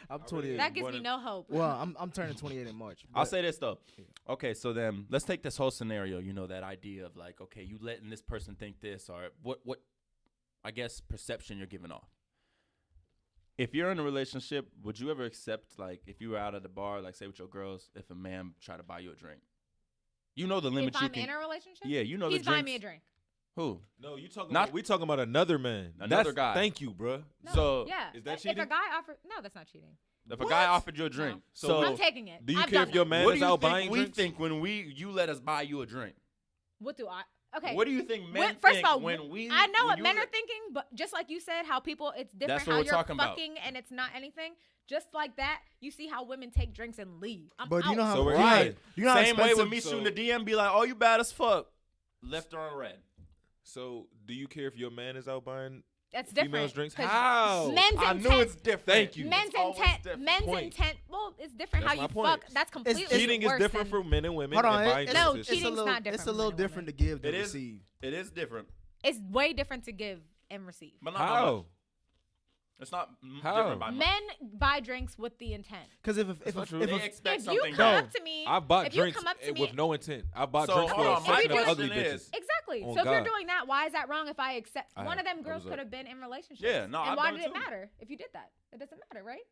I'm I 28. really- That gives Born me in- no hope. Well, I'm turning 28 in March. I'll but- say this though. Okay, so then let's take this whole scenario. You know, that idea of like, okay, you letting this person think this, or what I guess perception you're giving off. If you're in a relationship, would you ever accept, like, if you were out at the bar, like, say with your girls, if a man tried to buy you a drink? You know the limit If you I'm can. in a relationship, Yeah, you know he's the buying drinks. me a drink. Who? No, you talking. Not- We talking about another man. Another guy. Thank you, bruh. No, So, yeah, is that if cheating? a guy offer, no, that's not cheating. If a guy offered you a drink, No. so I'm taking it. Do you I've care done if your that. man what is do you out think buying we drinks? think when you let us buy you a drink? What do I? Okay. What do you think men First think of all, when we? I know when what you men let- are thinking, but just like you said, how people, it's different That's what how we're you're talking about. fucking and it's not anything. Just like that, you see how women take drinks and leave. I'm But you out. know how So we're right. even. You know how Same way expensive- with me shooting the DM, be like, "Oh, you bad as fuck." Left or on red. So, do you care if your man is out buying That's females different. drinks? 'Cause How? Men's I intent. knew it's different. Thank you. Men's It's always intent. different. Men's Point. intent. Well, it's different That's how my you point. fuck. That's completely Cheating is worse different than- for men and women. Hold on, and buying it's, No, drinks is- it's a cheating's little, not different it's a from little men and different to women. give than It is. receive. It is different, It's way different to give and receive. but not by How? much. It's not How? different by much. Men buy drinks with the intent. Because if not true. They if expect If you something come back. up to me, I bought if you drinks come up to me, with no intent. I bought So, drinks hold for on, my fucking question ugly is- bitches. exactly. Oh, So if you're God. doing that, why is that wrong? If I accept I one of have. them I girls was could up. have been in relationships. Yeah, no, and I've why done did it it too. matter if you did that? It doesn't matter, right?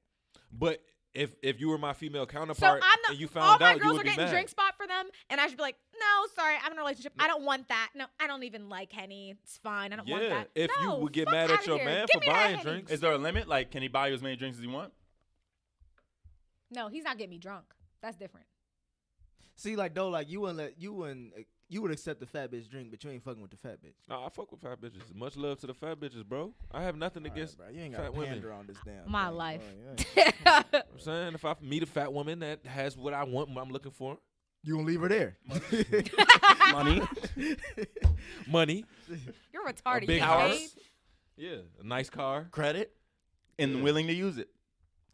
But if you were my female So counterpart I'm and you all found my out, you girls would are be getting mad. drinks bought for them, and I should be like, no, sorry, I'm in a relationship. I don't want that. No, I don't even like Henny. It's fine. I don't want Yeah, that. if you No, would get fuck mad at outta your here. man Give for me that buying Henny. drinks. Is there a limit? Like, can he buy you as many drinks as he want? No, he's not getting me drunk. That's different. see like though like you would accept the fat bitch drink, but you ain't fucking with the fat bitch. No, I fuck with fat bitches. Much love to the fat bitches, bro. I have nothing against Bro, you ain't fat got women. pander on this damn. My thing, life. bro. You ain't- I'm saying if I meet a fat woman that has what I want, what I'm looking for, You gonna leave her there? Money. money, You're a retarded. big You house, paid? yeah, a nice car. Credit. And Yeah. willing to use it.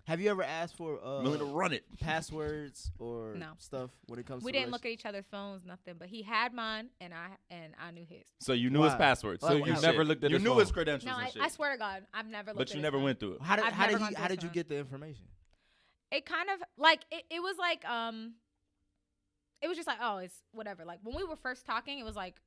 Have you ever asked for Willing to run it. passwords or No. stuff when it comes We to didn't look at each other's phones, nothing. But he had mine, and I knew his. So you knew his Wow. password. So So you you never never looked at You his knew phone. his credentials No, and I shit. swear to God, I've never looked But at you his never phone. went through it. How did I've how did never he gone how through did you his get the information? It kind of like it was like it was just like, oh, it's whatever. Like when we were first talking, it was like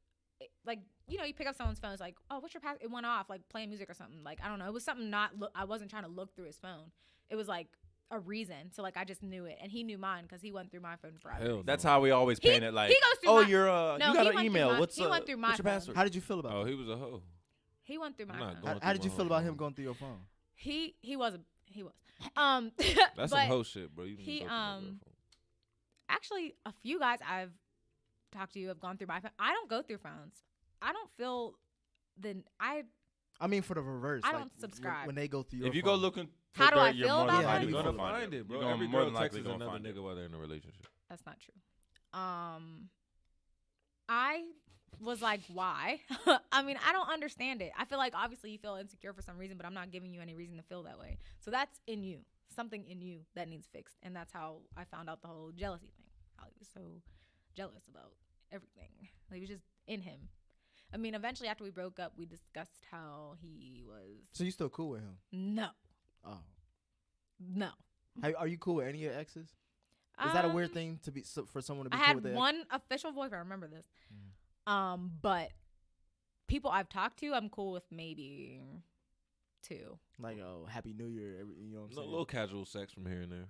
you know, you pick up someone's phone, it's like, oh, what's your password? It went off, like playing music or something. Like I don't know, it was something I wasn't trying to look through his phone. It was like a reason, so like I just knew it, and he knew mine because he went through my phone for Hell That's no. how we always He- paint it. Like, he goes through oh, my- you're No, you he got went an through email. my- What's he went through my what's your phone. password? How did you feel about Oh, that? he was a hoe. He went through my I'm not phone. going How did you through feel my about him phone. going through your phone? He was That's but some hoe shit, bro. You didn't he, go through my girl phone. actually a few guys I've talked to have gone through my phone. I don't go through phones. I don't feel I mean, for the reverse. I like, don't subscribe. when they go through your If you phone. go looking for How do I dirt, you're feel more about than that? likely You're You're gonna gonna gonna find it, bro. You're gonna Every more girl than likely texts gonna another find it. nigga while they're in a relationship. That's not true. I was like, why? I mean, I don't understand it. I feel like obviously you feel insecure for some reason, but I'm not giving you any reason to feel that way. So that's in you, something in you that needs fixed. And that's how I found out the whole jealousy thing. How he was so jealous about everything. Like, it was just in him. I mean, eventually after we broke up, we discussed how he was. So you still cool with him? No. Oh. No. Are you cool with any of your exes? Is that a weird thing to be for someone to be I cool had with their one official boyfriend. I remember this. But people I've talked to, I'm cool with maybe 2. ex? Like, oh, Happy New Year, you know what I'm No, saying? little casual sex from here and there.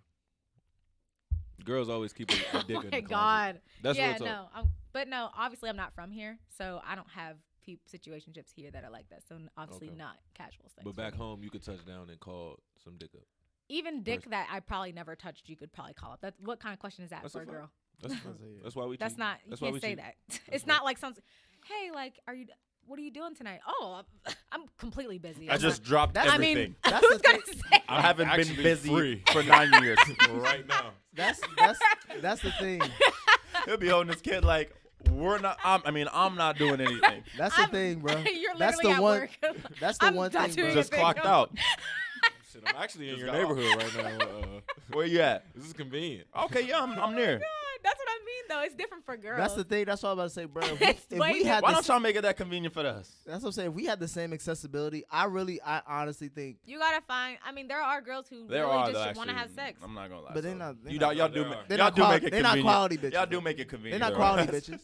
Girls always keep a dick Oh in the my closet. God. That's yeah, real talk. no. But no, obviously I'm not from here, so I don't have situationships here that are like that. So obviously Okay. not casual sex. But for back me. home, you could touch down and call some dick up. Even dick that I probably never touched, you could probably call up. That's what kind of question is that That's for a a fact. girl? That's, that's why we. That's cheat. not. You That's why can't we say cheat. that. That's It's why- not like some. Hey, like, what are you doing tonight? Oh, I'm completely busy. I I'm just not- dropped I everything. mean, That's who's the gonna say? I haven't been actually busy free. for 9 years. right now. That's the thing. He'll be holding his kid like I'm not doing anything. That's the I'm- thing, bro. You're That's literally the at one. work. That's the I'm one not thing, doing bro. Just anything. clocked out. Shit, I'm actually in Just your got off. neighborhood right now. Where you at? This is convenient. Okay, yeah, I'm near. God, that's what I mean, though. It's different for girls. That's the thing. That's all I'm about to say, bro. It's If way we had Why this, don't y'all make it that convenient for us? that's what I'm saying. If we had the same accessibility, I honestly think. You gotta find. I mean, there are girls who There really are just though, want to have actually. sex. I'm not gonna lie. But they're so. not. You They're y'all not, do. They're they're Y'all not do make it they're not convenient. quality bitches. Y'all do make it convenient. They're not though. quality bitches.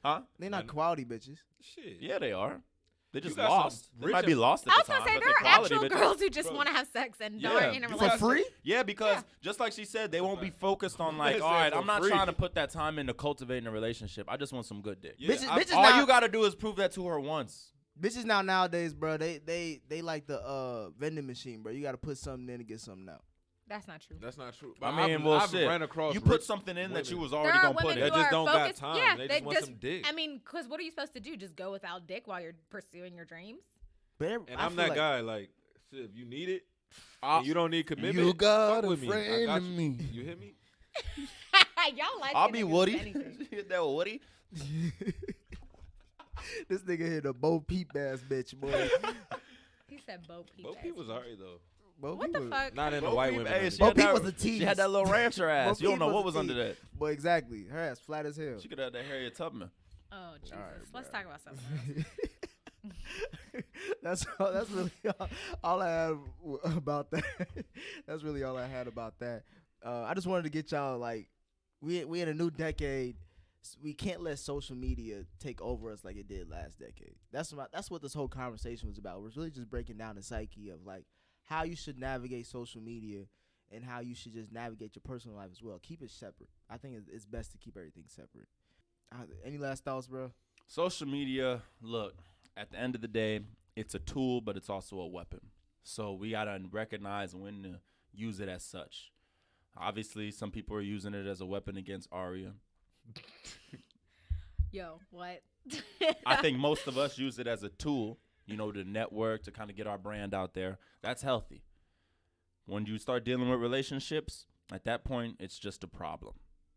Huh? They're not quality bitches. Shit. Yeah, they are. They just got some lost. They rich might be and- lost at I was the gonna time. say but there the are quality actual of it- girls who just Bro. want to have sex and Yeah. aren't in a For relationship. free? Yeah, because Yeah. just like she said, they won't be focused on They like, said all right, for I'm not free. trying to put that time into cultivating a relationship. I just want some good dick. Yeah, Bitches- I- bitches All now- you gotta do is prove that to her once. Bitches nowadays, bro, they like the vending machine, bro. You got to put something in to get something out. That's not true. That's not true. I But mean, I've, well, I've shit. ran across You put rich something in that you women. was There already are gonna women put who in. That just are don't got focused. time. Yeah, They just want some dick. I mean, because what are you supposed to do? Just go without dick while you're pursuing your dreams? But And I I'm feel that like- guy. Like, shit, if you need it, I'll- and you don't need commitment. You got fuck a with me. I friend got in you. me. You hit me? Y'all like I'll niggas be with Woody. anything. Hit that with Woody. This nigga hit a Bo Peep ass bitch, boy. He said Bo Peep. Bo Peep was alright though. Bo What Peep the was- fuck? Not in the Bo white Peep, women. hey, in she the- Bo had Peep that- was a tease. She had that little rancher ass. You don't Peep know was what a was under tease. that. Boy, exactly. Her ass flat as hell. She could have that Harriet Tubman. Oh Jesus! right, Let's bro. talk about something else. That's really all I have about that. That's really all I had about that. I just wanted to get y'all like we in a new decade. We can't let social media take over us like it did last decade. That's what this whole conversation was about. We're really just breaking down the psyche of like how you should navigate social media and how you should just navigate your personal life as well. Keep it separate. I think it's best to keep everything separate. Any last thoughts, bro? Social media, look, at the end of the day, it's a tool, but it's also a weapon. So we got to recognize when to use it as such. Obviously, some people are using it as a weapon against Aria. Yo, what? I think most of us use it as a tool, to network, to kind of get our brand out there. That's healthy. When you start dealing with relationships, at that point, it's just a problem.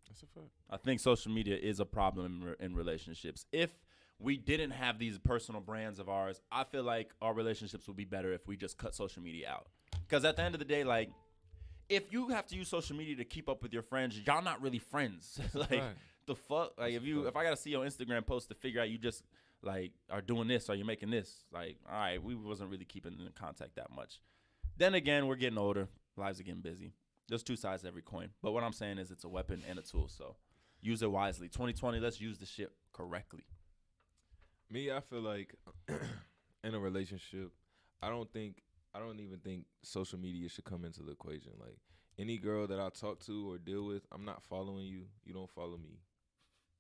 That's a fact. I think social media is a problem in relationships. If we didn't have these personal brands of ours, I feel like our relationships would be better if we just cut social media out. Because at the end of the day, like, if you have to use social media to keep up with your friends, y'all not really friends. Like, Right. the fuck? Like, if I got to see your Instagram post to figure out you just, like, are doing this or you're making this, like, all right, we wasn't really keeping in contact that much. Then again, we're getting older. Lives are getting busy. There's two sides to every coin. But what I'm saying is it's a weapon and a tool. So use it wisely. 2020, let's use the shit correctly. Me, I feel like in a relationship, I don't even think social media should come into the equation. Like any girl that I talk to or deal with, I'm not following you. You don't follow me.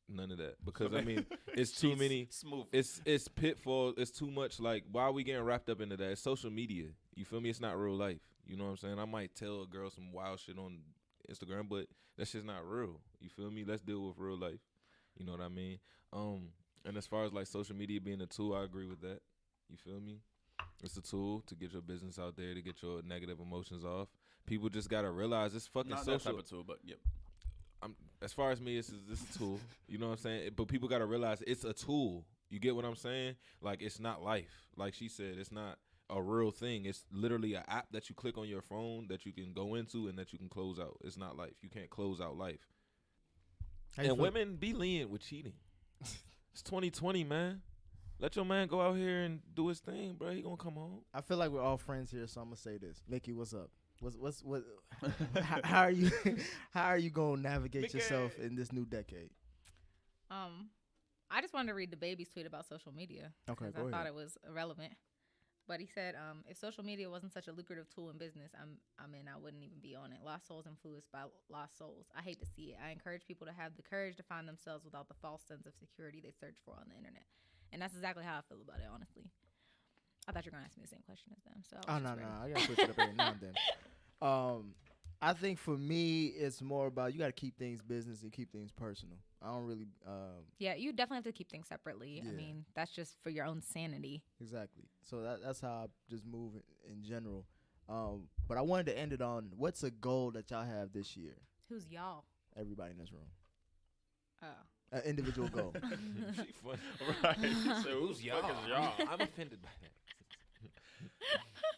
None of that. Because I mean, it's too She's many. smooth. It's pitfall. It's too much. Like, why are we getting wrapped up into that? It's social media. You feel me? It's not real life. You know what I'm saying? I might tell a girl some wild shit on Instagram, but that shit's not real. You feel me? Let's deal with real life. You know what I mean? And as far as like social media being a tool, I agree with that. You feel me? It's a tool to get your business out there, to get your negative emotions off. People just gotta realize it's fucking Not that social. type of tool, but yep. As far as me, this is a tool. You know what I'm saying? But people gotta realize it's a tool. You get what I'm saying? Like it's not life. Like she said, it's not a real thing. It's literally an app that you click on your phone that you can go into and that you can close out. It's not life. You can't close out life. How you And feel- women, be lenient with cheating. It's 2020, man. Let your man go out here and do his thing, bro. He gonna come home. I feel like we're all friends here, so I'm gonna say this. Mickey, what's up? What? how are you? How are you gonna navigate Mickey. yourself in this new decade? I just wanted to read the baby's tweet about social media. Okay, 'cause go I thought ahead. it was irrelevant. But he said, if social media wasn't such a lucrative tool in business, I wouldn't even be on it. Lost souls influenced by lost souls. I hate to see it. I encourage people to have the courage to find themselves without the false sense of security they search for on the internet. And that's exactly how I feel about it, honestly. I thought you were going to ask me the same question as them. So I Oh was no, just no, ready. I gotta switch it up every now and then. I think for me, it's more about you gotta keep things business and keep things personal. I don't really, Yeah, you definitely have to keep things separately. Yeah. I mean, that's just for your own sanity. exactly. So that's how I just move in general. But I wanted to end it on what's a goal that y'all have this year? Who's y'all? Everybody in this room, Oh. an individual goal. She funny. Right. So who's y'all? I'm offended by that.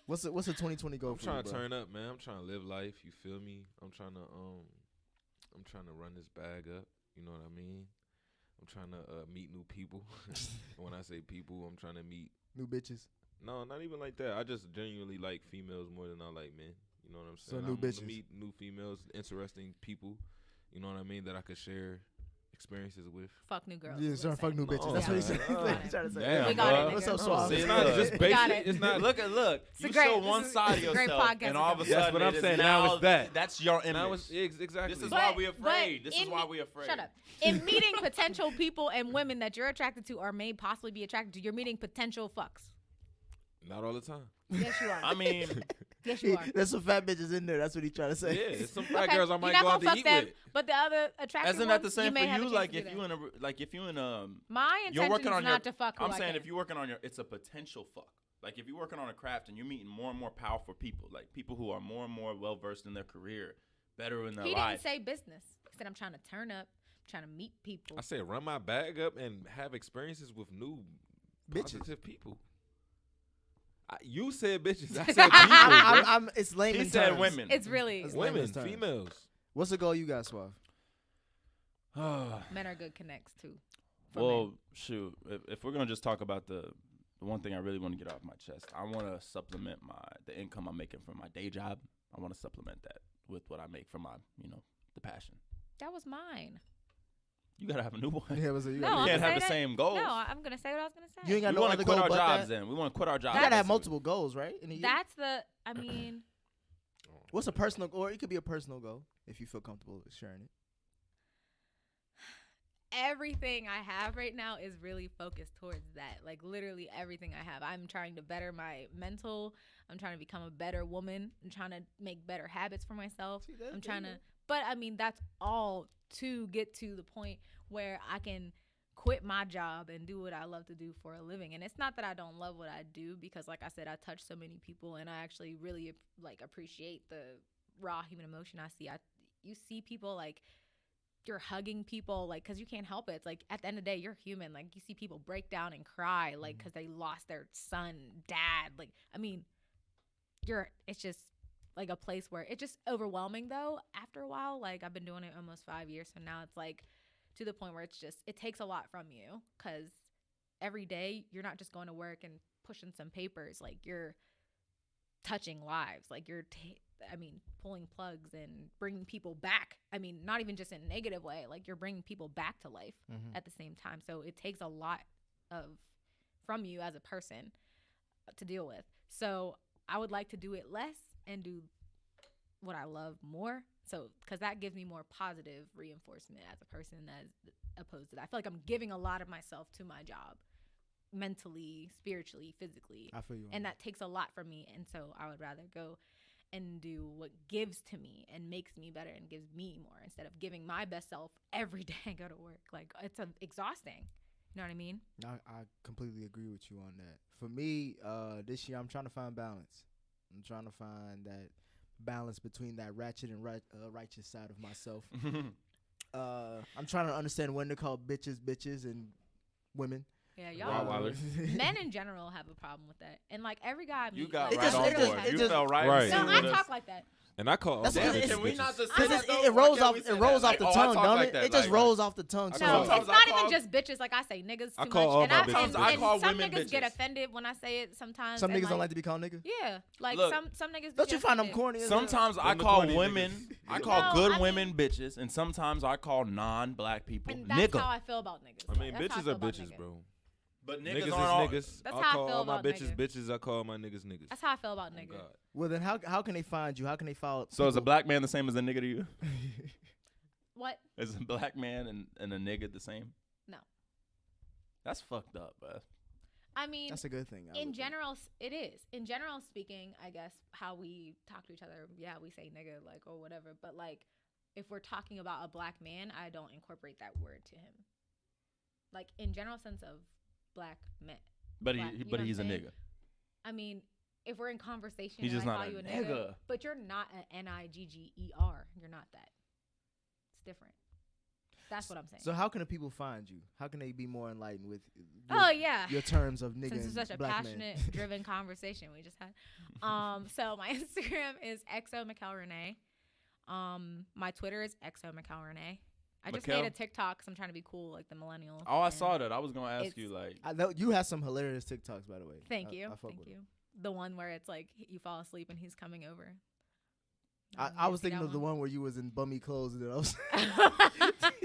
What's a 2020 goal I'm for trying you, to bro? turn up, man. I'm trying to live life. You feel me? I'm trying to run this bag up. You know what I mean? I'm trying to meet new people. When I say people, I'm trying to meet. New bitches. No, not even like that. I just genuinely like females more than I like men. You know what I'm So saying? new I'm gonna bitches. meet new females, interesting people. You know what I mean? That I could share experiences with. Fuck new girls. Yeah, is trying what to fuck he new said. bitches. That's what he said. No. He's trying to say. Damn, We got it, bro. What's up, nigga. Suave? See, It's not look. just We basic. got it. It's not. Look, It's you a great- show this one is- side of this is a great yourself, podcast and all of a to go. sudden, That's what I'm it is saying. Now it's that. That's your image. Now it's exactly. This is But- why we but afraid. This is in why me- we afraid. Shut up. In meeting potential people and women that you're attracted to or may possibly be attracted to, you're meeting potential fucks. Not all the time. Yes, you are. I mean, Yes, you are. There's some fat bitches in there. That's what he's trying to say. Yeah, it's some fat Okay, girls I you're might not go out gonna to fuck eat them, with. but the other attractive isn't that the ones, same you may for have a you? chance Like to if do you that. in a if you in My you're intention working is on not your. to fuck who I'm I saying can. if you're working on your, it's a potential fuck. Like if you're working on a craft and you're meeting more and more powerful people, like people who are more and more well versed in their career, better in their He life. didn't say business. He said I'm trying to turn up, I'm trying to meet people. I said run my bag up and have experiences with new Bitches. positive people. You said bitches. I said people. It's layman He said terms. women. It's really It's Women, layman's terms. females. What's the goal you got, Suave? men are good connects too. for Well, men. shoot. If we're gonna just talk about the one thing I really want to get off my chest, I want to supplement the income I'm making from my day job. I want to supplement that with what I make from my the passion. That was mine. You gotta have a new one. Yeah, what's it? You No, gotta- I'm we can't gonna have say the that- same goals. No, I'm gonna say what I was gonna say. You ain't got we no want other to quit goal our but jobs. that? Then we want to quit our jobs. You gotta have basically. multiple goals, right? In a year? That's the. I mean, What's a personal, or it could be a personal goal if you feel comfortable sharing it. everything I have right now is really focused towards that. Like literally everything I have. I'm trying to better my mental. I'm trying to become a better woman. I'm trying to make better habits for myself. See, that's I'm trying to, good. but I mean, that's all to get to the point where I can quit my job and do what I love to do for a living. And it's not that I don't love what I do, because like I said, I touch so many people and I actually really like appreciate the raw human emotion I see. You see people like, you're hugging people like because you can't help it. It's like at the end of the day you're human. Like you see people break down and cry like because they lost their son, dad. Like I mean, it's just like a place where it's just overwhelming though after a while. Like I've been doing it almost 5 years, so now it's like to the point where it's just it takes a lot from you, because every day you're not just going to work and pushing some papers. Like you're touching lives. Like you're pulling plugs and bringing people back. I mean, not even just in a negative way. Like you're bringing people back to life at the same time. So it takes a lot from you as a person to deal with. So I would like to do it less and do what I love more. So, because that gives me more positive reinforcement as a person as opposed to that. I feel like I'm giving a lot of myself to my job, mentally, spiritually, physically. I feel you. And that takes a lot from me. And so I would rather go and do what gives to me and makes me better and gives me more, instead of giving my best self every day I go to work. Like it's exhausting. You know what I mean? I completely agree with you on that. For me, this year I'm trying to find balance. I'm trying to find that balance between that ratchet and righteous side of myself. I'm trying to understand when to call bitches and women. Yeah, y'all. Rottweilers. Men in general have a problem with that, and like every guy I meet, You got like, right on it just- board. it You just- fell right. Right. in No, sync I with us. talk like that. And I call all That's my what bitches it- Can we not bitches. just say Because that, though? it Why rolls can't off. we It say rolls that? off the Like, oh, I tongue, talk don't like it? that, It just like- rolls off the tongue. No, Sometimes. Sometimes it's I not call- even just bitches. Like I say, niggas I too call much, all and my I bitches and, bitches. I and call some women niggas get bitches. offended when I say it sometimes. Some and niggas don't like to be called nigga. Yeah, like Look, some niggas. Don't get you find them offended. corny? as hell? Sometimes I Them the call corny women, niggas. I call No, good I women mean- bitches, and sometimes I call non-black people And that's nigga. how I feel about niggas. I mean, That's how I bitches feel are about bitches, niggas. bro. But Niggas niggas is aren't all. niggas. That's I how I call feel all my about bitches niggas. bitches. I call my niggas niggas. That's how I feel about Oh, niggas. God. Well, then how can they find you? How can they follow? So is a people? black man the same as a nigga to you? What? Is a black man and a nigga the same? No. That's fucked up, bro. I mean, That's a good thing. I in would think. general, it is. In general speaking, I guess how we talk to each other, yeah, we say nigga, like, or whatever. But like, if we're talking about a black man, I don't incorporate that word to him. Like in general sense of black men. But Black, you know but what he's a I'm saying? nigga. I mean, if we're in conversation, He's and just I not call a you a nigga. but you're not an nigger. You're not that. It's different. That's what I'm saying. So how can the people find you? How can they be more enlightened with Oh yeah. your terms of nigga Since it's and such a black passionate, man? driven conversation we just had. So my Instagram is XO Michal Renee. My Twitter is XO Michal Renee. I just Michal? made a TikTok because I'm trying to be cool like the millennials. Oh, I and saw that. I was gonna ask it's- you like. I know you have some hilarious TikToks, by the way. Thank I you. fuck Thank with you. them. The one where it's like you fall asleep and he's coming over. I was see thinking that of the one where you was in bummy clothes and then I was.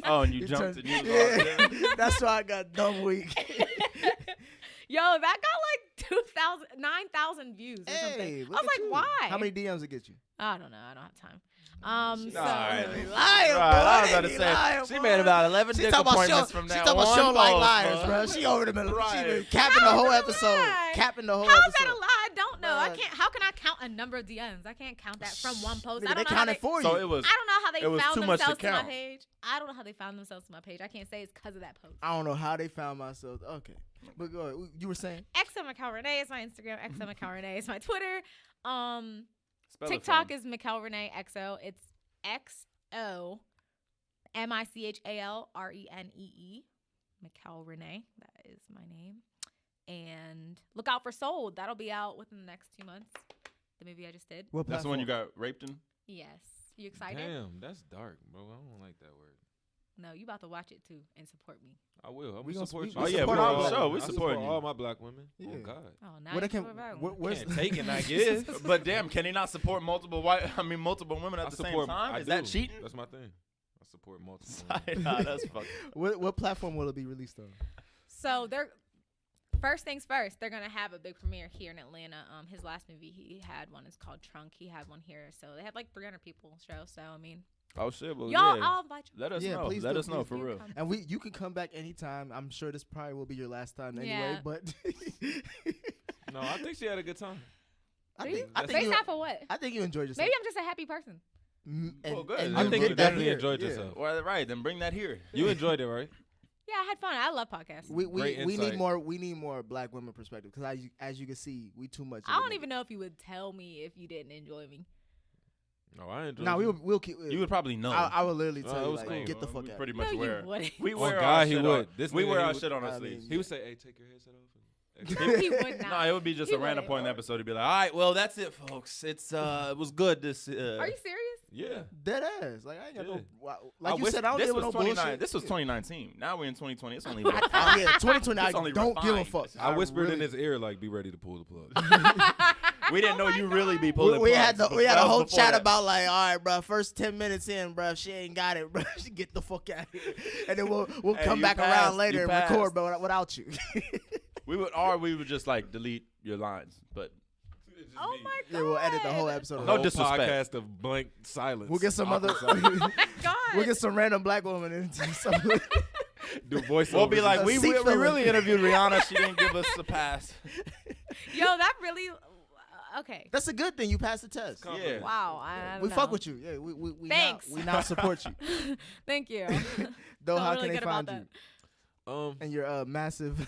Oh, and you It jumped turned- and you was all there. That's why I got dumb weak. Yo, that got like 9,000 views or something. Hey, I look was at like, you. why? How many DMs it get you? I don't know. I don't have time. So All right. Lying, Right, I was about to boy. say, Lying, she boy. made about 11 She dick talking about appointments show, from she that talking about one show like post, liars, bro. bro. She over the middle. She Right. been capping the How whole is that a episode. lie? Capping the whole How is episode. that a lie? I don't know. I Bruh. can't. How can I count a number of DMs? I can't count that from one post. Nigga, I they don't know how counted for you. So it was. I don't know how It they was found too much to themselves to my count. page. I don't know how they found themselves to my page. I can't say it's because of that post. I don't know how they found myself. Okay, but go ahead. You were saying? XO Michal Renee is my Instagram. XO Michal Renee is my Twitter. Spell it for TikTok him. is Michal Renee XO. It's XO MICHALRENEE. Michal Renee. That is my name. And look out for Sold. That'll be out within the next 2 months. The movie I just did. What That's the one you platform? got raped in? Yes. You excited? Damn, that's dark, bro. I don't like that word. No, you about to watch it too and support me. I will. I'm We gonna gonna- support we- you. we Oh, yeah, support we our all black show. women. We I supporting you. all my black women. Yeah. Oh God. Oh, now What you it can? support black Where, women. where's Can't take and not give. But damn, can he not support multiple multiple women at I the support. same time? I Is that do. cheating? That's my thing. I support multiple. women. Nah, that's fucking. what platform will it be released on? So they're first things first. They're gonna have a big premiere here in Atlanta. His last movie he had one. It's called Trunk. He had one here. So they had like 300 people show. So I mean, Oh shit, well y'all, yeah. I'll invite you. Let us Yeah, know. please Let do, us know please for You real. come. And you can come back anytime. I'm sure this probably will be your last time anyway. Yeah. But No, I think she had a good time. I Do think you? I That's think Based you, off of what? I think you enjoyed yourself. Maybe I'm just a happy person. Well, good. and I you think get you that definitely here. enjoyed Yeah. yourself. Well, right, then bring that here. You enjoyed it, right? Yeah, I had fun. I love podcasts. We Great need insight. more. We need more black women perspective because as you can see, we too much. I don't even know if you would tell me if you didn't enjoy me. No, I enjoyed. No, it. we'll keep. You would probably know. I would literally Oh, tell it you was like, cool. get the fuck We out. pretty No, much you wear. wouldn't. We On wear God, our he shit would. on. This We nigga, wear he our would- shit on our I sleeves. mean, He would say, "Hey, take your headset off." He would not. No, it would be just He a random wouldn't. point in the episode. He'd be like, "All right, well, that's it, folks. It's it was good. This Are you serious? Yeah. Dead ass. Like I ain't got Yeah. no. Like you said, I don't this deal with was no 29. bullshit. This was 2019. Now we're in 2020. It's only. Oh yeah, 2020. I It's only don't give a refined. fuck. I whispered in really- his ear like, "Be ready to pull the plug." we didn't Oh know my you really be God. pulling. We had plugs, we had that a was whole before chat that. about like, all right, bro. First 10 minutes in, bro. If she ain't got it, bro. She get the fuck out of here, and then we'll Hey, come you back passed, around you later and passed. record, bro, without you. we would just like delete your lines, but Oh my god. Yeah, we'll edit the whole episode. No Whole disrespect. podcast of blank silence. We'll get some other. Awkward silence. Oh my god. We'll get some random black woman into something. Do voiceovers. we'll be like, a we seat filler. really interviewed Rihanna. She didn't give us a pass. Yo, that really. Okay. That's a good thing. You passed the test. Yeah. Wow. I don't We know. fuck with you. Yeah, we Thanks. we now support you. Thank you. Though, Felt how really can they good about find you? Um, And your massive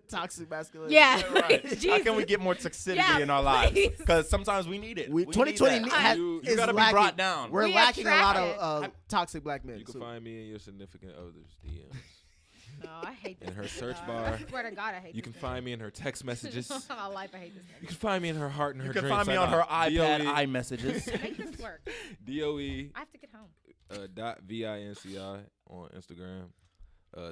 toxic masculinity. Yeah. Right. How Jesus. can we get more toxicity Yeah, in our lives? please. Because sometimes we need it. We, We 2020 need need, that. has, You is gotta be lacking. brought down. We're We lacking a lot attract of it. toxic black men. you can so- find me in your significant other's DMs. No, I hate this. In her nigga, search dog. bar. I swear to God, I hate You this can nigga. find me in her text messages. My life, I hate this You nigga. can find me in her heart and her You can dreams. find me on her iPad DOE, iMessages. Make this work. DOE I have to get home. .VINCI on Instagram.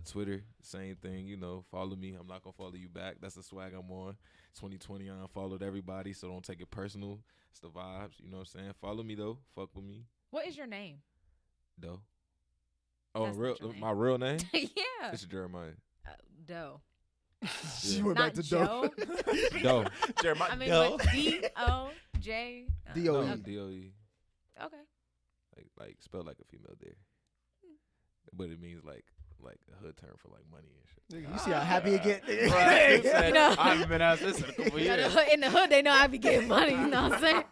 Twitter, same thing. You know, follow me. I'm not gonna follow you back. That's the swag I'm on. 2020, I unfollowed everybody, so don't take it personal. It's the vibes. You know what I'm saying? Follow me though. Fuck with me What is your name? though. Oh, That's real not your name. my real name? Yeah. It's Jeremiah. Doe. She Yeah. went Not back to Joe. Doe. Jeremiah. I mean, Doe. what, D-O-J? D-O-E. No, Okay. DOE. Okay. Like spelled like a female there. But it means like a hood term for like money and shit. You see how happy you get? Right. He said, You know. I haven't been asked this in a couple You know, years. in the hood, they know I be getting money. You know what I'm saying?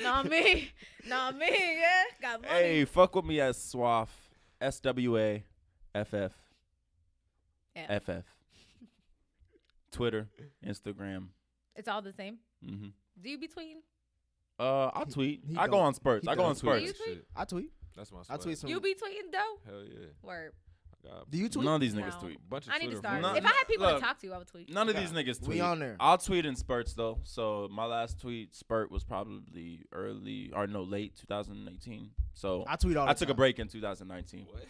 Not me. Not me. Yeah. Got money. Hey, fuck with me as Swaff. SWAFF. Yeah. FF. Twitter, Instagram. It's all the same. Mm-hmm. Do you be tweeting? I'll tweet. he I go don't. on spurts. He I go on don't. spurts. Do you tweet? Shit. I tweet. That's my I swag. tweet some. You be tweeting though? Hell yeah. Word. I got Do you tweet? None of these niggas No. tweet. a bunch of I need to Twitter start. friends. None- If I had people look, to talk to, I would tweet. None of these niggas tweet. We on there. I'll tweet in spurts though. So my last tweet spurt was probably late 2018. So I tweet all the I took a time. break in 2019. What?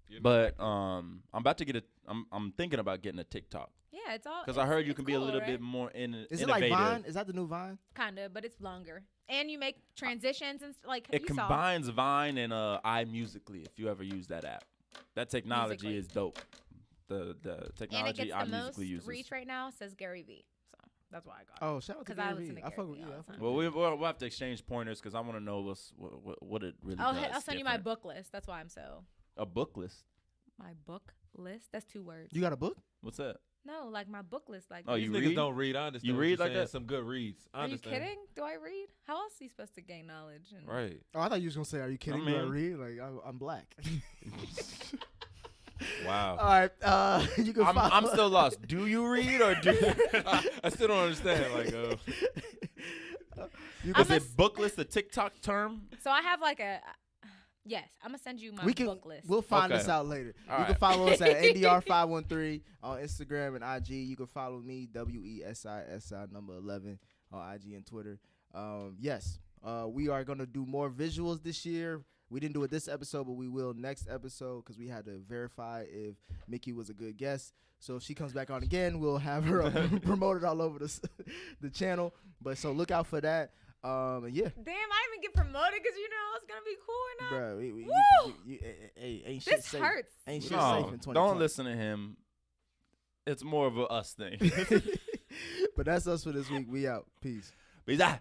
You're not But active. I'm about to get I'm thinking about getting a TikTok. Yeah. Yeah, it's all. Because I heard you it's can be a cool, little right? bit more Is it innovative. like Vine? Is that the new Vine? Kinda, but it's longer, and you make transitions and like It you saw. combines Vine and iMusically. If you ever use that app, that technology Musically. is dope. The And it technology gets the most iMusically uses. reach right now. Says Gary V. So that's why I got it. Oh, shout out to 'Cause I Gary listen Vee. to I Gary fuck with Vee you. all I the fuck time. with Well, you. we'll have to exchange pointers because I want to know what it really does. I'll send you my different. book list. That's why I'm so. A book list. My book list. That's 2 words. You got a book? What's that? No, like my book list. Like. Oh, These you niggas read? don't read. I understand. You what read you're like saying. that? Some good reads. I Are you understand. kidding? Do I read? How else are you supposed to gain knowledge? And Right. Oh, I thought you was gonna say, "Are you kidding? Do I mean- read? Like I'm black." Wow. All right, you can. I'm follow. still lost. Do you read or do? I still don't understand. Like, You I'm Is can, a- it book list a TikTok term? So I have like a. Yes, I'm gonna send you my we can. book list. We'll find Okay. this out later. All You can right. follow us at NDR513 on Instagram and IG. You can follow me WESISI number 11 on IG and Twitter. Yes, we are gonna do more visuals this year. We didn't do it this episode, but we will next episode because we had to verify if Mickey was a good guest. So if she comes back on again, we'll have her promoted all over the channel. But so look out for that. And yeah, Damn, I didn't even get promoted because you know it's gonna be cool or not. bro, Woo! ain't shit This safe. hurts. Ain't shit safe No, in 2020. don't listen to him. It's more of a us thing. But that's us for this week. We out. Peace. Peace out.